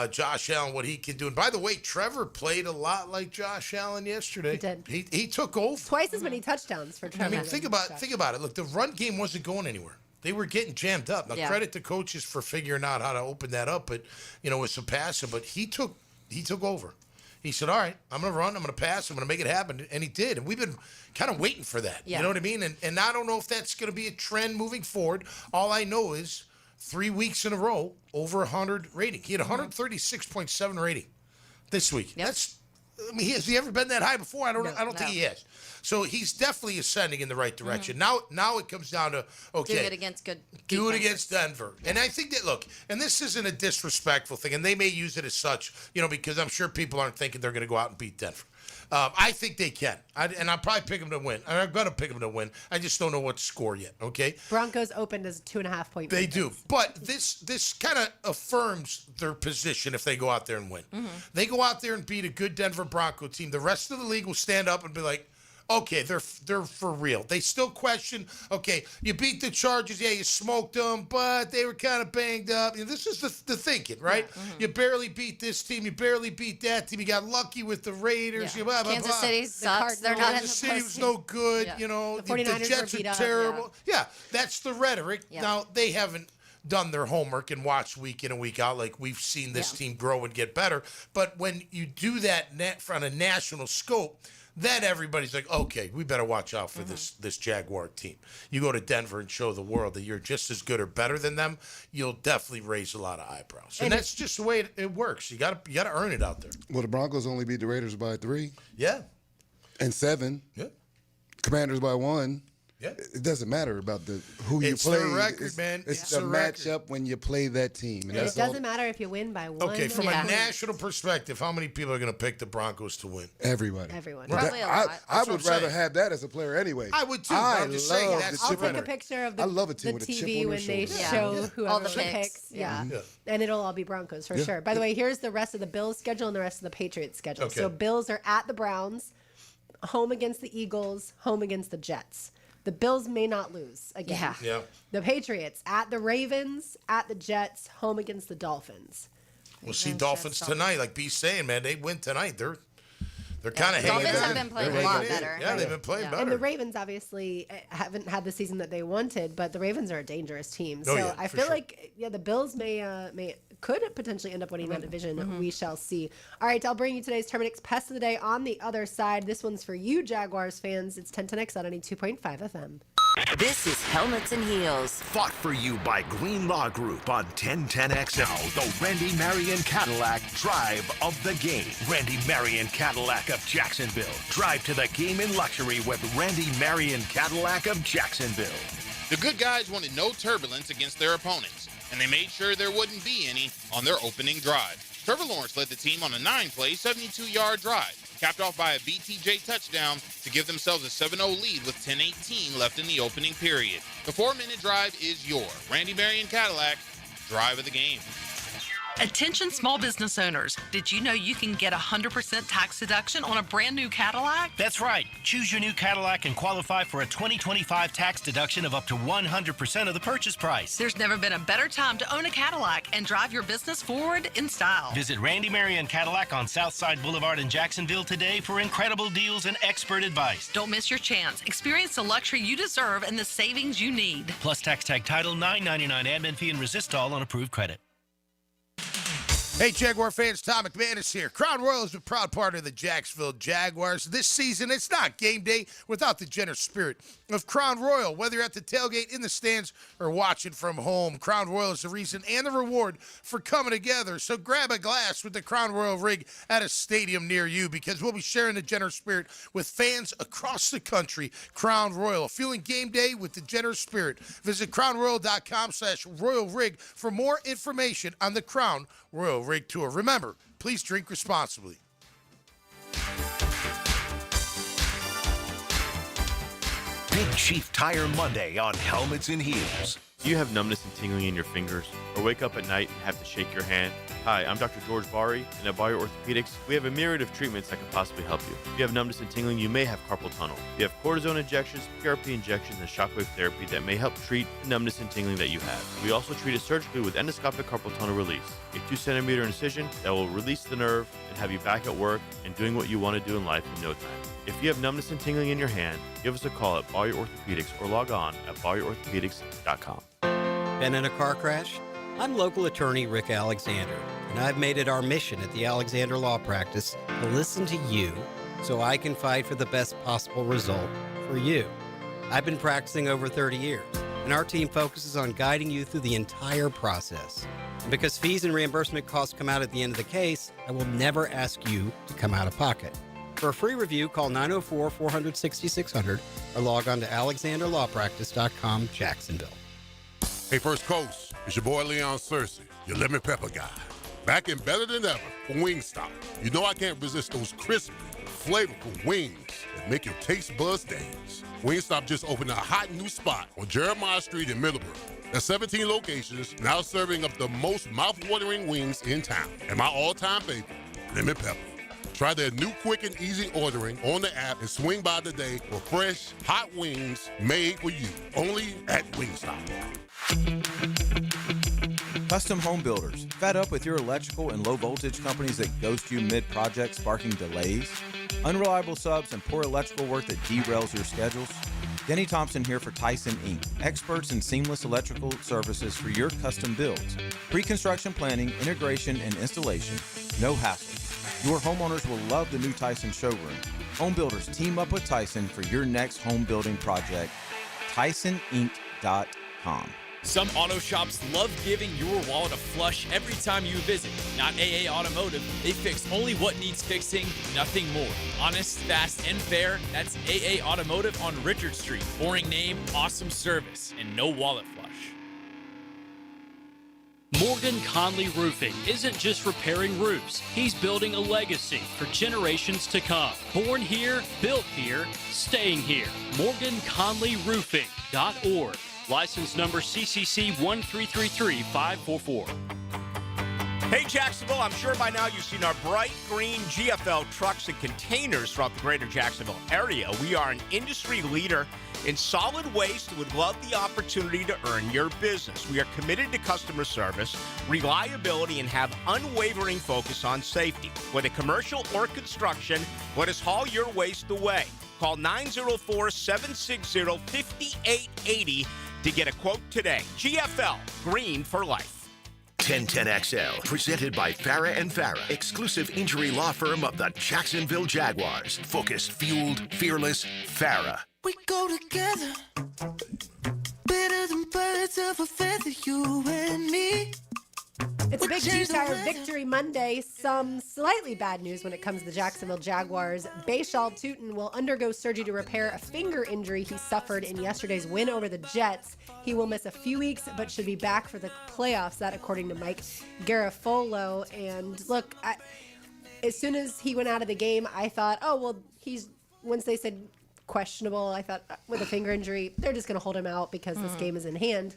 S6: Josh Allen, what he can do. And by the way, Trevor played a lot like Josh Allen yesterday.
S4: He did.
S6: He took over.
S4: Twice as many touchdowns for Trevor.
S6: I mean, think about it. Look, the run game wasn't going anywhere. They were getting jammed up. Now, credit to coaches for figuring out how to open that up, but with some passing. But he took over. He said, all right, I'm going to run, I'm going to pass, I'm going to make it happen. And he did. And we've been kind of waiting for that.
S1: Yeah.
S6: You know what I mean? And I don't know if that's going to be a trend moving forward. All I know is 3 weeks in a row, over 100 rating. He had 136.7 rating this week.
S1: Yep.
S6: Has he ever been that high before? I don't think he has. So he's definitely ascending in the right direction. Now it comes down to, okay.
S1: Do it against good
S6: Do it
S1: defenses.
S6: against Denver. And I think that, look, and this isn't a disrespectful thing, and they may use it as such, because I'm sure people aren't thinking they're going to go out and beat Denver. I think they can. And I'll probably pick them to win. I'm going to pick them to win. I just don't know what score yet, okay?
S4: Broncos opened as 2.5 point.
S6: They do. But this kind of affirms their position if they go out there and win. They go out there and beat a good Denver Bronco team. The rest of the league will stand up and be like, okay, they're for real. They still question, okay, you beat the Chargers, yeah, you smoked them, but they were kind of banged up. This is the thinking, right? Yeah. You barely beat this team, you barely beat that team, you got lucky with the Raiders.
S1: Yeah.
S6: Blah, blah,
S1: Kansas
S6: blah.
S1: City sucks. They're not in the
S6: Kansas City was
S1: postseason.
S6: no good,
S1: Yeah.
S4: The
S6: the
S4: 49ers
S6: Jets
S4: were beat
S6: are
S4: up.
S6: terrible. Yeah, that's the rhetoric.
S1: Yeah.
S6: Now, they haven't done their homework and watched week in and week out like we've seen this team grow and get better. But when you do that on a national scope, then everybody's like, okay, we better watch out for this Jaguar team. You go to Denver and show the world that you're just as good or better than them, you'll definitely raise a lot of eyebrows. And that's just the way it works. You got to earn it out there.
S5: Well, the Broncos only beat the Raiders by 3.
S6: Yeah.
S5: And 7.
S6: Yeah.
S5: Commanders by 1.
S6: Yeah.
S5: It doesn't matter about who you
S6: It's
S5: play.
S6: the record, man.
S5: It's the matchup when you play that team. And
S4: It doesn't matter if you win by 1.
S6: Okay, from a national perspective, how many people are going to pick the Broncos to win?
S5: Everybody.
S4: Everyone.
S1: Probably a lot.
S5: I would rather have that as a player anyway.
S6: I would too. I'm just saying
S4: I'll take a picture of the,
S5: I love a team
S4: the
S5: with a chip
S4: TV
S5: on
S4: when
S5: their
S4: they
S5: shoulder.
S4: show whoever
S1: All the
S4: the
S1: picks.
S4: picks. Yeah.
S6: Yeah.
S4: And it'll all be Broncos for sure. By the way, here's the rest of the Bills schedule and the rest of the Patriots schedule.
S6: Okay.
S4: So Bills are at the Browns, home against the Eagles, home against the Jets. The Bills may not lose again.
S6: Yeah.
S4: The Patriots at the Ravens, at the Jets, home against the Dolphins.
S6: We'll see Dolphins tonight. Like B's saying, man, they win tonight. They're kind of hanging
S1: Dolphins
S6: in.
S1: have been playing
S6: They're
S1: a lot
S6: hanging in.
S1: better.
S6: Yeah, they've been playing better.
S4: And the Ravens obviously haven't had the season that they wanted, but the Ravens are a dangerous team. So
S6: yeah,
S4: I
S6: for
S4: feel
S6: sure.
S4: like the Bills could potentially end up winning that division. We shall see. All right, I'll bring you today's Terminix Pest of the Day on the other side. This one's for you, Jaguars fans. It's 1010X on 92.5 FM.
S8: This is Helmets and Heels.
S2: Fought for you by Green Law Group on 1010X. Now, the Randy Marion Cadillac Drive of the Game. Randy Marion Cadillac of Jacksonville. Drive to the game in luxury with Randy Marion Cadillac of Jacksonville.
S9: The good guys wanted no turbulence against their opponents, and they made sure there wouldn't be any on their opening drive. Trevor Lawrence led the team on a 9-play, 72-yard drive, capped off by a BTJ touchdown to give themselves a 7-0 lead with 10:18 left in the opening period. The 4-minute drive is your Randy Marion Cadillac Drive of the Game.
S10: Attention small business owners. Did you know you can get 100% tax deduction on a brand new Cadillac?
S14: That's right. Choose your new Cadillac and qualify for a 2025 tax deduction of up to 100% of the purchase price.
S10: There's never been a better time to own a Cadillac and drive your business forward in style.
S14: Visit Randy Marion Cadillac on Southside Boulevard in Jacksonville today for incredible deals and expert advice.
S10: Don't miss your chance. Experience the luxury you deserve and the savings you need.
S14: Plus tax tag title, $9.99 admin fee and resistol on approved credit.
S6: Hey, Jaguar fans, Tom McManus here. Crown Royal is a proud part of the Jacksonville Jaguars. This season, it's not game day without the generous spirit of Crown Royal. Whether you're at the tailgate, in the stands, or watching from home, Crown Royal is the reason and the reward for coming together. So grab a glass with the Crown Royal rig at a stadium near you, because we'll be sharing the generous spirit with fans across the country. Crown Royal, feeling game day with the generous spirit. Visit crownroyal.com/Royal Rig for more information on the Crown Royal Rig Tour. Remember, please drink responsibly.
S2: Big Chief Tire Monday on Helmets and Heels.
S15: Do you have numbness and tingling in your fingers, or wake up at night and have to shake your hand? Hi, I'm Dr. George Bari, and at Bari Orthopedics, we have a myriad of treatments that can possibly help you. If you have numbness and tingling, you may have carpal tunnel. We have cortisone injections, PRP injections, and shockwave therapy that may help treat the numbness and tingling that you have. We also treat it surgically with endoscopic carpal tunnel release, a 2-centimeter incision that will release the nerve and have you back at work and doing what you want to do in life in no time. If you have numbness and tingling in your hand, give us a call at Bari Orthopedics or log on at bariorthopedics.com.
S16: Been in a car crash? I'm local attorney Rick Alexander, and I've made it our mission at the Alexander Law Practice to listen to you so I can fight for the best possible result for you. I've been practicing over 30 years, and our team focuses on guiding you through the entire process. And because fees and reimbursement costs come out at the end of the case, I will never ask you to come out of pocket. For a free review, call 904-400-6600 or log on to alexanderlawpractice.com, Jacksonville.
S26: Hey, First Coast, it's your boy Leon Searcy, your lemon pepper guy. Back and better than ever for Wingstop. You know I can't resist those crispy, flavorful wings that make your taste buds dance. Wingstop just opened a hot new spot on Jeremiah Street in Middleborough. There's 17 locations now serving up the most mouth-watering wings in town. And my all-time favorite, lemon pepper. Try their new quick and easy ordering on the app and swing by today for fresh, hot wings made for you. Only at Wingstop.
S27: Custom home builders, fed up with your electrical and low voltage companies that ghost you mid-project, sparking delays? Unreliable subs and poor electrical work that derails your schedules? Denny Thompson here for Tyson Inc., experts in seamless electrical services for your custom builds. Pre-construction planning, integration, and installation, no hassle. Your homeowners will love the new Tyson showroom. Home builders team up with Tyson for your next home building project. TysonInc.com.
S7: Some auto shops love giving your wallet a flush every time you visit. Not AA Automotive. They fix only what needs fixing, nothing more. Honest, fast, and fair. That's AA Automotive on Richard Street. Boring name, awesome service, and no wallet flush.
S12: Morgan Conley Roofing isn't just repairing roofs. He's building a legacy for generations to come. Born here, built here, staying here. MorganConleyRoofing.org. License number CCC 1333544.
S13: Hey Jacksonville, I'm sure by now you've seen our bright green GFL trucks and containers throughout the greater Jacksonville area. We are an industry leader in solid waste and would love the opportunity to earn your business. We are committed to customer service, reliability, and have unwavering focus on safety. Whether commercial or construction, let us haul your waste away. Call 904-760-5880 to get a quote today. GFL, green for life.
S2: 1010XL, presented by Farah and Farah, exclusive injury law firm of the Jacksonville Jaguars. Focused, fueled, fearless, Farah.
S17: We go together, better than birds of a feather, you and me.
S4: It's a big G-Tire Victory Monday. Some slightly bad news when it comes to the Jacksonville Jaguars. Bayshal Tootin will undergo surgery to repair a finger injury he suffered in yesterday's win over the Jets. He will miss a few weeks, but should be back for the playoffs, that according to Mike Garafolo. And look, as soon as he went out of the game, I thought, oh, well, once they said questionable, I thought with a finger injury, they're just going to hold him out because this game is in hand.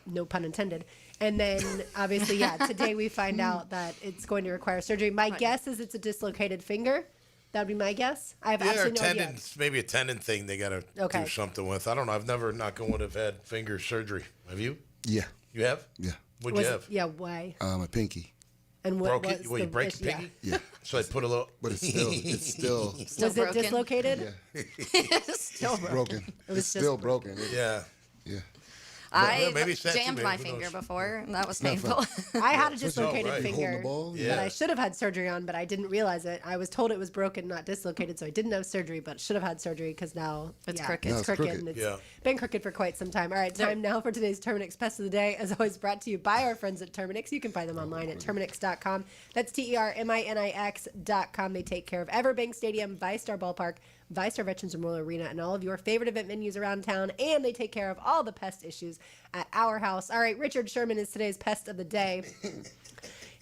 S4: No pun intended. And then, obviously, today we find out that it's going to require surgery. My guess is it's a dislocated finger. That would be my guess. I have absolutely no idea.
S6: Maybe a tendon thing they got to do something with. I don't know. I've never, knock on wood, have had finger surgery. Have you?
S5: Yeah.
S6: You have?
S5: Yeah.
S6: What'd you have?
S4: Yeah, why?
S5: My pinky.
S4: And what
S6: broke it? Well, you break your pinky?
S5: Yeah.
S6: So I put a little.
S5: But it's still.
S4: Was it dislocated?
S5: Yeah.
S4: Still
S5: broken.
S4: It was
S5: it's still broken.
S6: Yeah.
S5: Yeah.
S1: I
S6: maybe it's
S1: jammed my finger before, and that was painful.
S4: I had a dislocated finger
S5: Yeah.
S4: that I should have had surgery on, but I didn't realize it. I was told it was broken, not dislocated, so I didn't have surgery, but should have had surgery because now
S1: it's crooked.
S4: It's crooked, and it's been crooked for quite some time. All right, time now for today's Terminix Pest of the Day. As always, brought to you by our friends at Terminix. You can find them online at Terminix.com. That's TERMINIX.com. They take care of Everbank Stadium, ViStar Ballpark, ViStar Veterans Memorial Arena, and all of your favorite event venues around town, and they take care of all the pest issues at our house. All right, Richard Sherman is today's Pest of the Day.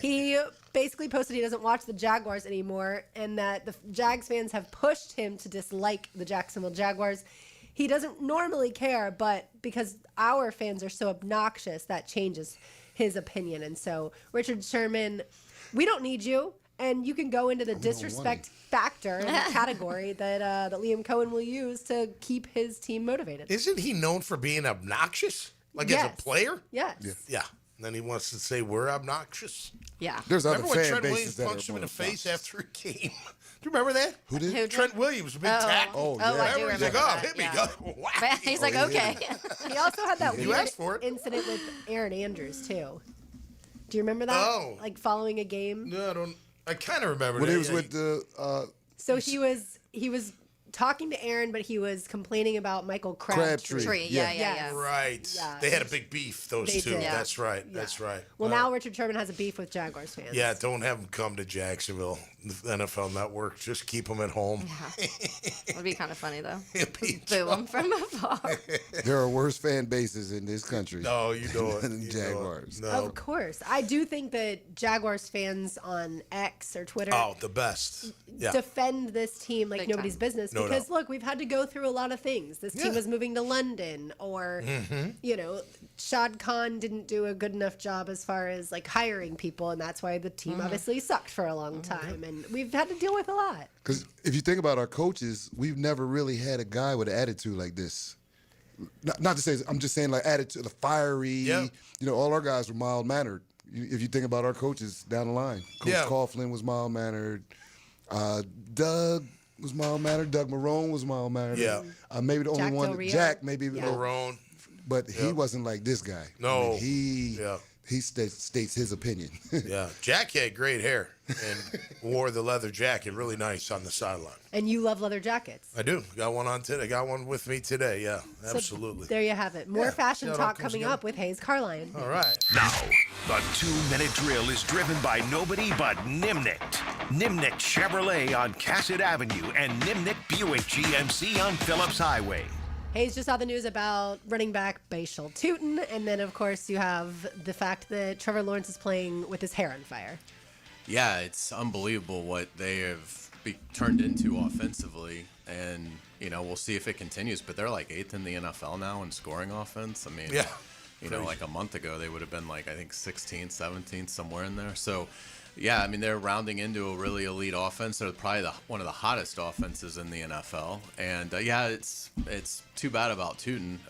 S4: He basically posted he doesn't watch the Jaguars anymore, and that the Jags fans have pushed him to dislike the Jacksonville Jaguars. He doesn't normally care, but because our fans are so obnoxious, that changes his opinion. And so, Richard Sherman, we don't need you. And you can go into the disrespect factor in the category that Liam Coen will use to keep his team motivated.
S6: Isn't he known for being obnoxious? Like as a player?
S4: Yes.
S6: Yeah. And then he wants to say we're obnoxious.
S1: Yeah.
S5: There's other
S6: remember when
S5: fan
S6: Trent
S5: bases
S6: Williams
S5: that
S6: punched
S5: are
S6: him in the
S5: more
S6: face after a game? Do you remember that?
S5: Who did?
S1: Who
S6: Trent Williams, big tackle.
S5: Oh, yeah.
S1: I do
S6: He's
S1: remember
S6: like,
S1: that,
S6: hit me.
S1: yeah.
S6: Wow.
S1: He's like, okay.
S4: He also had that
S6: You
S4: weird
S6: asked for it.
S4: incident with Aaron Andrews, too. Do you remember that?
S6: Oh.
S4: Like following a game?
S6: No, I don't. I kind of remember
S5: When
S6: that.
S5: he was with the.
S4: So he was talking to Aaron, but he was complaining about Michael Crabtree.
S1: Yeah.
S6: Right.
S4: Yeah.
S6: They had a big beef, those
S4: They
S6: two.
S4: did.
S6: That's right. That's right.
S4: Well, now Richard Sherman has a beef with Jaguars fans.
S6: Yeah, don't have them come to Jacksonville, the NFL Network. Just keep them at home.
S1: It would be kind of funny, though.
S6: Be
S1: Boo them from afar.
S5: There are worse fan bases in this country.
S6: No, you know it.
S5: Than
S6: You know it.
S5: Jaguars.
S6: No.
S4: Of course. I do think that Jaguars fans on X or Twitter
S6: The best. Yeah.
S4: defend this team like
S1: Big
S4: nobody's
S1: time.
S4: business
S6: No
S4: because,
S6: doubt.
S4: look, we've had to go through a lot of things. This team
S6: Yeah.
S4: was moving to London or, Shad Khan didn't do a good enough job as far as, like, hiring people, and that's why the team obviously sucked for a long time. And we've had to deal with a lot.
S5: Because if you think about our coaches, we've never really had a guy with an attitude like this. Not to say, I'm just saying like attitude, the fiery.
S6: Yeah.
S5: All our guys were mild mannered. If you think about our coaches down the line, Coach Coughlin was mild mannered. Doug was mild mannered. Doug Marrone was mild mannered.
S6: Yeah.
S5: Maybe the only
S4: Jack
S5: one,
S4: Del Rio.
S5: Jack, maybe.
S6: Marrone.
S5: But he wasn't like this guy.
S6: No.
S5: I mean, he he states his opinion.
S6: Yeah, Jack had great hair and wore the leather jacket, really nice on the sideline.
S4: And you love leather jackets.
S6: I do. Got one on today. Got one with me today. Yeah,
S4: So
S6: absolutely.
S4: there you have it. More fashion
S6: see how it
S4: talk
S6: comes
S4: coming
S6: together.
S4: up with Hayes Carline.
S6: All right.
S2: Now, the 2-minute drill is driven by nobody but Nimnicht. Nimnicht Chevrolet on Cassett Avenue and Nimnicht Buick GMC on Phillips Highway.
S4: Hayes just saw the news about running back Bashal Tootin, and then, of course, you have the fact that Trevor Lawrence is playing with his hair on fire.
S3: Yeah, it's unbelievable what they have turned into offensively, and, we'll see if it continues, but they're like 8th in the NFL now in scoring offense. I mean,
S6: Yeah.
S3: Like a month ago, they would have been like, I think 16th, 17th, somewhere in there. So, yeah, I mean, they're rounding into a really elite offense. They're probably one of the hottest offenses in the NFL. And, it's too bad about Tootin,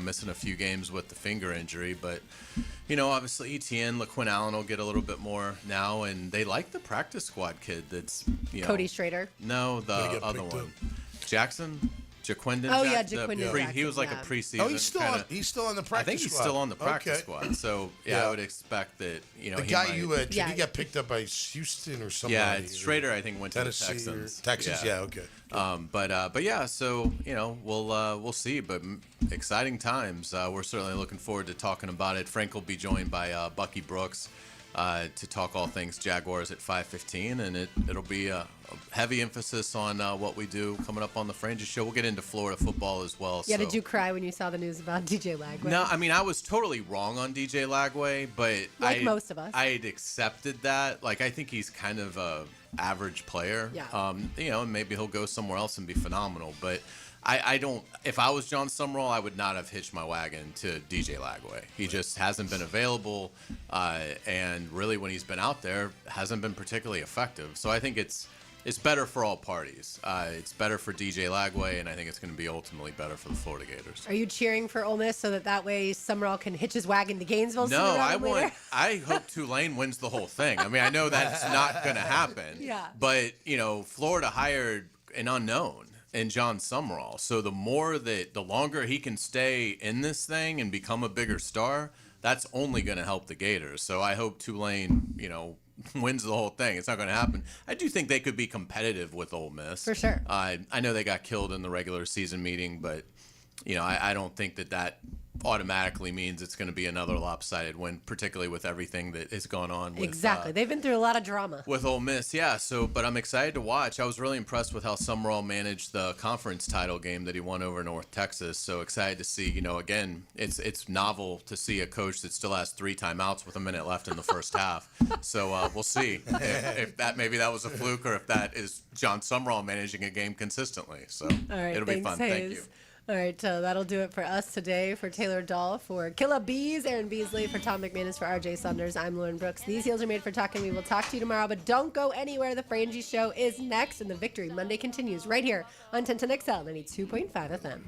S3: missing a few games with the finger injury. But, obviously Etienne, LaQuinn Allen will get a little bit more now. And they like the practice squad kid that's,
S4: Cody Schrader?
S3: No, the other one. Jaquindon.
S4: Oh, yeah, Jaquindon Jackson,
S3: He was like
S4: yeah.
S3: a preseason.
S6: Oh, he's still on the practice squad.
S3: I think he's still on the practice
S6: Okay.
S3: squad. So, I would expect that,
S6: The guy he got picked up by Houston or something.
S3: Yeah, Schrader, I think, went to the
S6: Tennessee
S3: Texans.
S6: Texans, yeah, okay.
S3: But yeah, so we'll see. But exciting times. We're certainly looking forward to talking about it. Frank will be joined by Bucky Brooks to talk all things Jaguars at 5:15, and it'll be a heavy emphasis on what we do coming up on the Frangie Show. We'll get into Florida football as well.
S4: Yeah,
S3: so.
S4: did you cry when you saw the news about DJ Lagway?
S3: No, I mean, I was totally wrong on DJ Lagway, but
S4: Like most of us.
S3: I had accepted that. Like, I think he's kind of a average player.
S4: Yeah.
S3: And maybe he'll go somewhere else and be phenomenal. But I don't. If I was John Summerall, I would not have hitched my wagon to DJ Lagway. He just hasn't been available, and really, when he's been out there, hasn't been particularly effective. So I think it's better for all parties. It's better for DJ Lagway, and I think it's going to be ultimately better for the Florida Gators.
S4: Are you cheering for Ole Miss so that way Summerall can hitch his wagon to Gainesville?
S3: No, I hope Tulane wins the whole thing. I mean, I know that's not going to happen.
S4: Yeah.
S3: But Florida hired an unknown in John Summerall. So the longer he can stay in this thing and become a bigger star, that's only going to help the Gators. So I hope Tulane, wins the whole thing. It's not going to happen. I do think they could be competitive with Ole Miss.
S4: For sure.
S3: I know they got killed in the regular season meeting, but I don't think that automatically means it's going to be another lopsided win, particularly with everything that has gone on with
S4: Exactly. They've been through a lot of drama.
S3: with Ole Miss. Yeah, but I'm excited to watch. I was really impressed with how Summerall managed the conference title game that he won over North Texas. So excited to see, again, it's novel to see a coach that still has 3 timeouts with a minute left in the first half. So we'll see if maybe that was a fluke or if that is John Summerall managing a game consistently. So
S4: All right,
S3: it'll be
S4: thanks,
S3: fun.
S4: Hayes.
S3: Thank you.
S4: All right, that'll do it for us today. For Taylor Dahl, for Killa Bees, Aaron Beasley, for Tom McManus, for RJ Saunders, I'm Lauren Brooks. These heels are made for talking. We will talk to you tomorrow, but don't go anywhere. The Frangie Show is next, and the Victory Monday continues right here on 1010XL 92.5 FM.